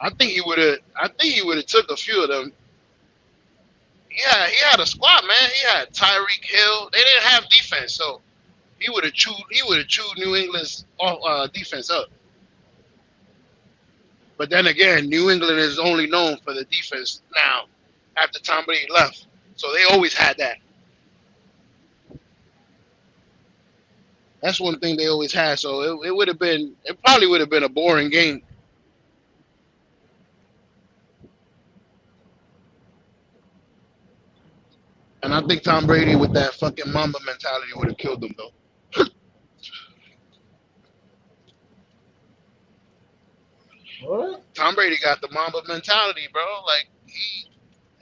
I think he would have took a few of them. Yeah, he had a squad, man. He had Tyreek Hill. They didn't have defense, so he would have chewed New England's defense up. But then again, New England is only known for the defense now after Tom Brady left. So they always had that. That's one thing they always had. So it probably would have been a boring game. And I think Tom Brady with that fucking Mamba mentality would have killed them though. What? Tom Brady got the Mamba mentality, bro. Like he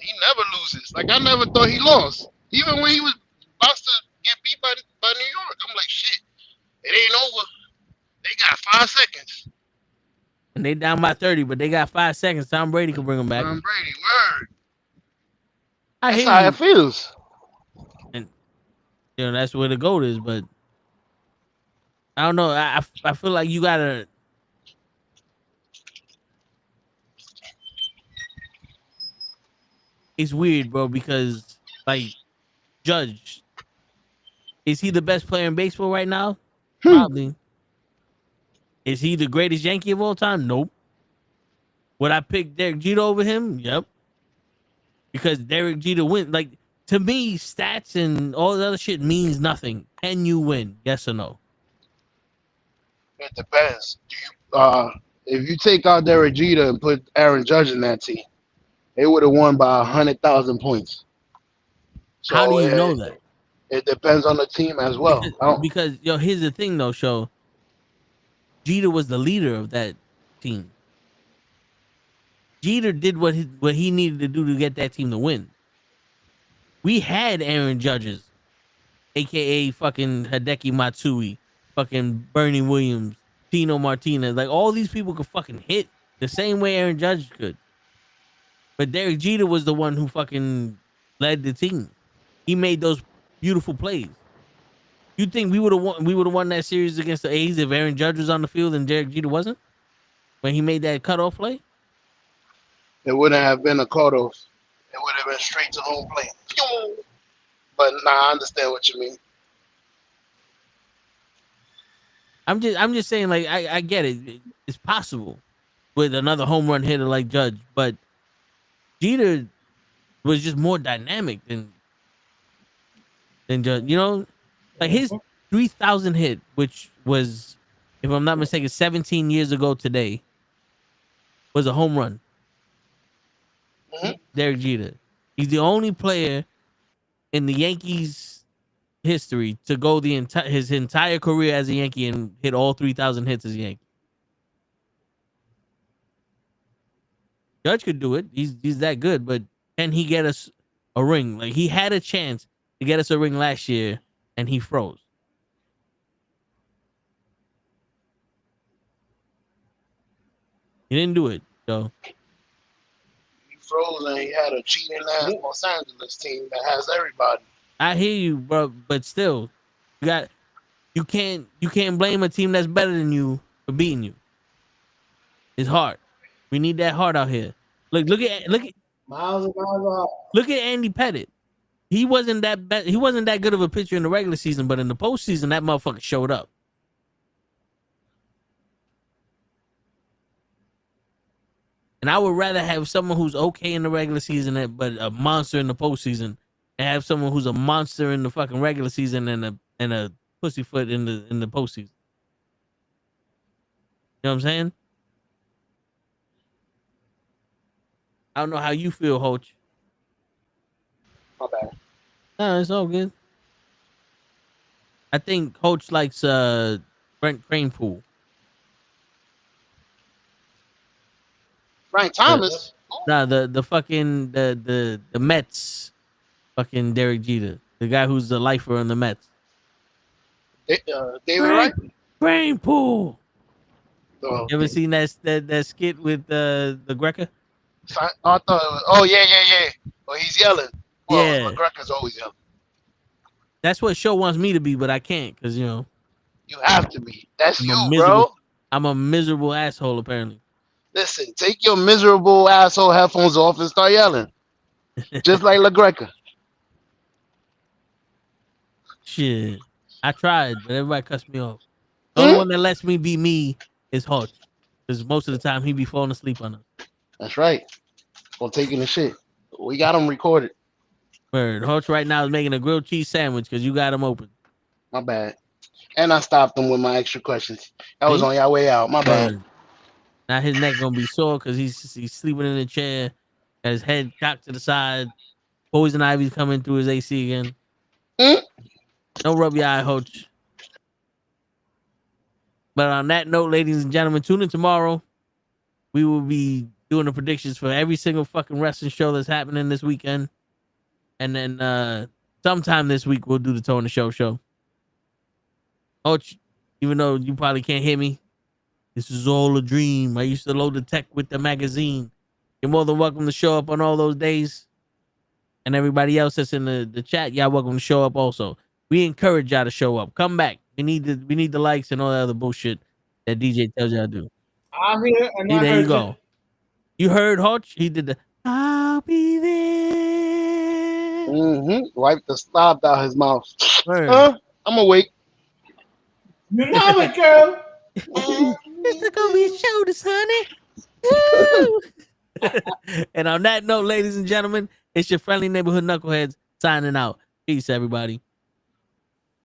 He never loses. Like I never thought he lost. Even when he was about to get beat by New York, I'm like, shit, it ain't over. They got 5 seconds. And they down by 30, but they got 5 seconds. Tom Brady can bring them back. Tom Brady, word. I That's hear how you. it feels. And that's where the goal is. But I don't know. I feel like you gotta. It's weird, bro, because like Judge, is he the best player in baseball right now? Probably. Is he the greatest Yankee of all time? Nope. Would I pick Derek Jeter over him? Yep. Because Derek Jeter win. Like, to me, stats and all the other shit means nothing. Can you win? Yes or no? It depends. If you take out Derek Jeter and put Aaron Judge in that team, they would have won by 100,000 points. How do So you know that? it depends on the team as well. Because here's the thing though, Show. Jeter was the leader of that team. Jeter did what he needed to do to get that team to win. We had Aaron Judges, aka fucking Hideki Matsui, fucking Bernie Williams, Tino Martinez. Like all these people could fucking hit the same way Aaron Judge could. But Derek Jeter was the one who fucking led the team. He made those beautiful plays. You think we would have won? We would have won that series against the A's if Aaron Judge was on the field and Derek Jeter wasn't when he made that cutoff play. It wouldn't have been a cutoff. It would have been straight to home plate. But I understand what you mean. I'm just saying, like I get it. It's possible with another home run hitter like Judge, but Jeter was just more dynamic than Judge. Like his 3,000 hit, which was, if I'm not mistaken, 17 years ago today, was a home run. Mm-hmm. Derek Jeter. He's the only player in the Yankees history to go his entire career as a Yankee and hit all 3,000 hits as a Yankee. Judge could do it. He's that good, but can he get us a ring? Like he had a chance to get us a ring last year, and he froze. He didn't do it, so. He froze and he had a cheating ass Los Angeles team that has everybody. I hear you, bro, but still, you can't blame a team that's better than you for beating you. It's hard. We need that heart out here. Look at miles and miles out. Look at Andy Pettit. He wasn't that he wasn't that good of a pitcher in the regular season, but in the postseason, that motherfucker showed up. And I would rather have someone who's okay in the regular season, but a monster in the postseason, and have someone who's a monster in the fucking regular season and a pussyfoot in the postseason. You know what I'm saying? I don't know how you feel, Hoach. My bad. No, it's all good. I think Hoach likes Brent Cranepool. Frank Thomas. Nah, the fucking the Mets, fucking Derek Jeter, the guy who's the lifer on the Mets. David Wright. Cranepool. Oh, You ever seen that skit with the Greca? I thought. Yeah. Oh, he's yelling. Well, Yeah. McGregor's always yelling. That's what show wants me to be, but I can't because you have to be. That's I'm you, bro. bro. I'm a miserable asshole, apparently. Listen, take your miserable asshole headphones off and start yelling, just like LaGreca. Shit, I tried, but everybody cussed me off. The only one that lets me be me is Hodge, because most of the time he be falling asleep on us. That's right. Or taking the shit. We got him recorded. Word. Hodge right now is making a grilled cheese sandwich because you got him open. My bad. And I stopped him with my extra questions. That was on your way out. My bad. Now his neck gonna be sore because he's sleeping in a chair, got his head cocked to the side. Poison ivy's coming through his AC again. Don't rub your eye, Hodge. But on that note, ladies and gentlemen, tune in tomorrow. We will be doing the predictions for every single fucking wrestling show that's happening this weekend. And then sometime this week we'll do the Toe in the show. Oh, even though you probably can't hear me, this is all a dream. I used to load the tech with the magazine. You're more than welcome to show up on all those days. And everybody else that's in the chat, y'all welcome to show up also. We encourage y'all to show up. Come back. We need the likes and all that other bullshit that DJ tells y'all to do. I'm here and See, I there heard you go. You heard Hutch? He did the I'll be there. Wipe the snot out his mouth. Word. I'm awake. You know it, girl. It's gonna be a show this, honey. Woo! And on that note, ladies and gentlemen, it's your friendly neighborhood knuckleheads signing out. Peace, everybody.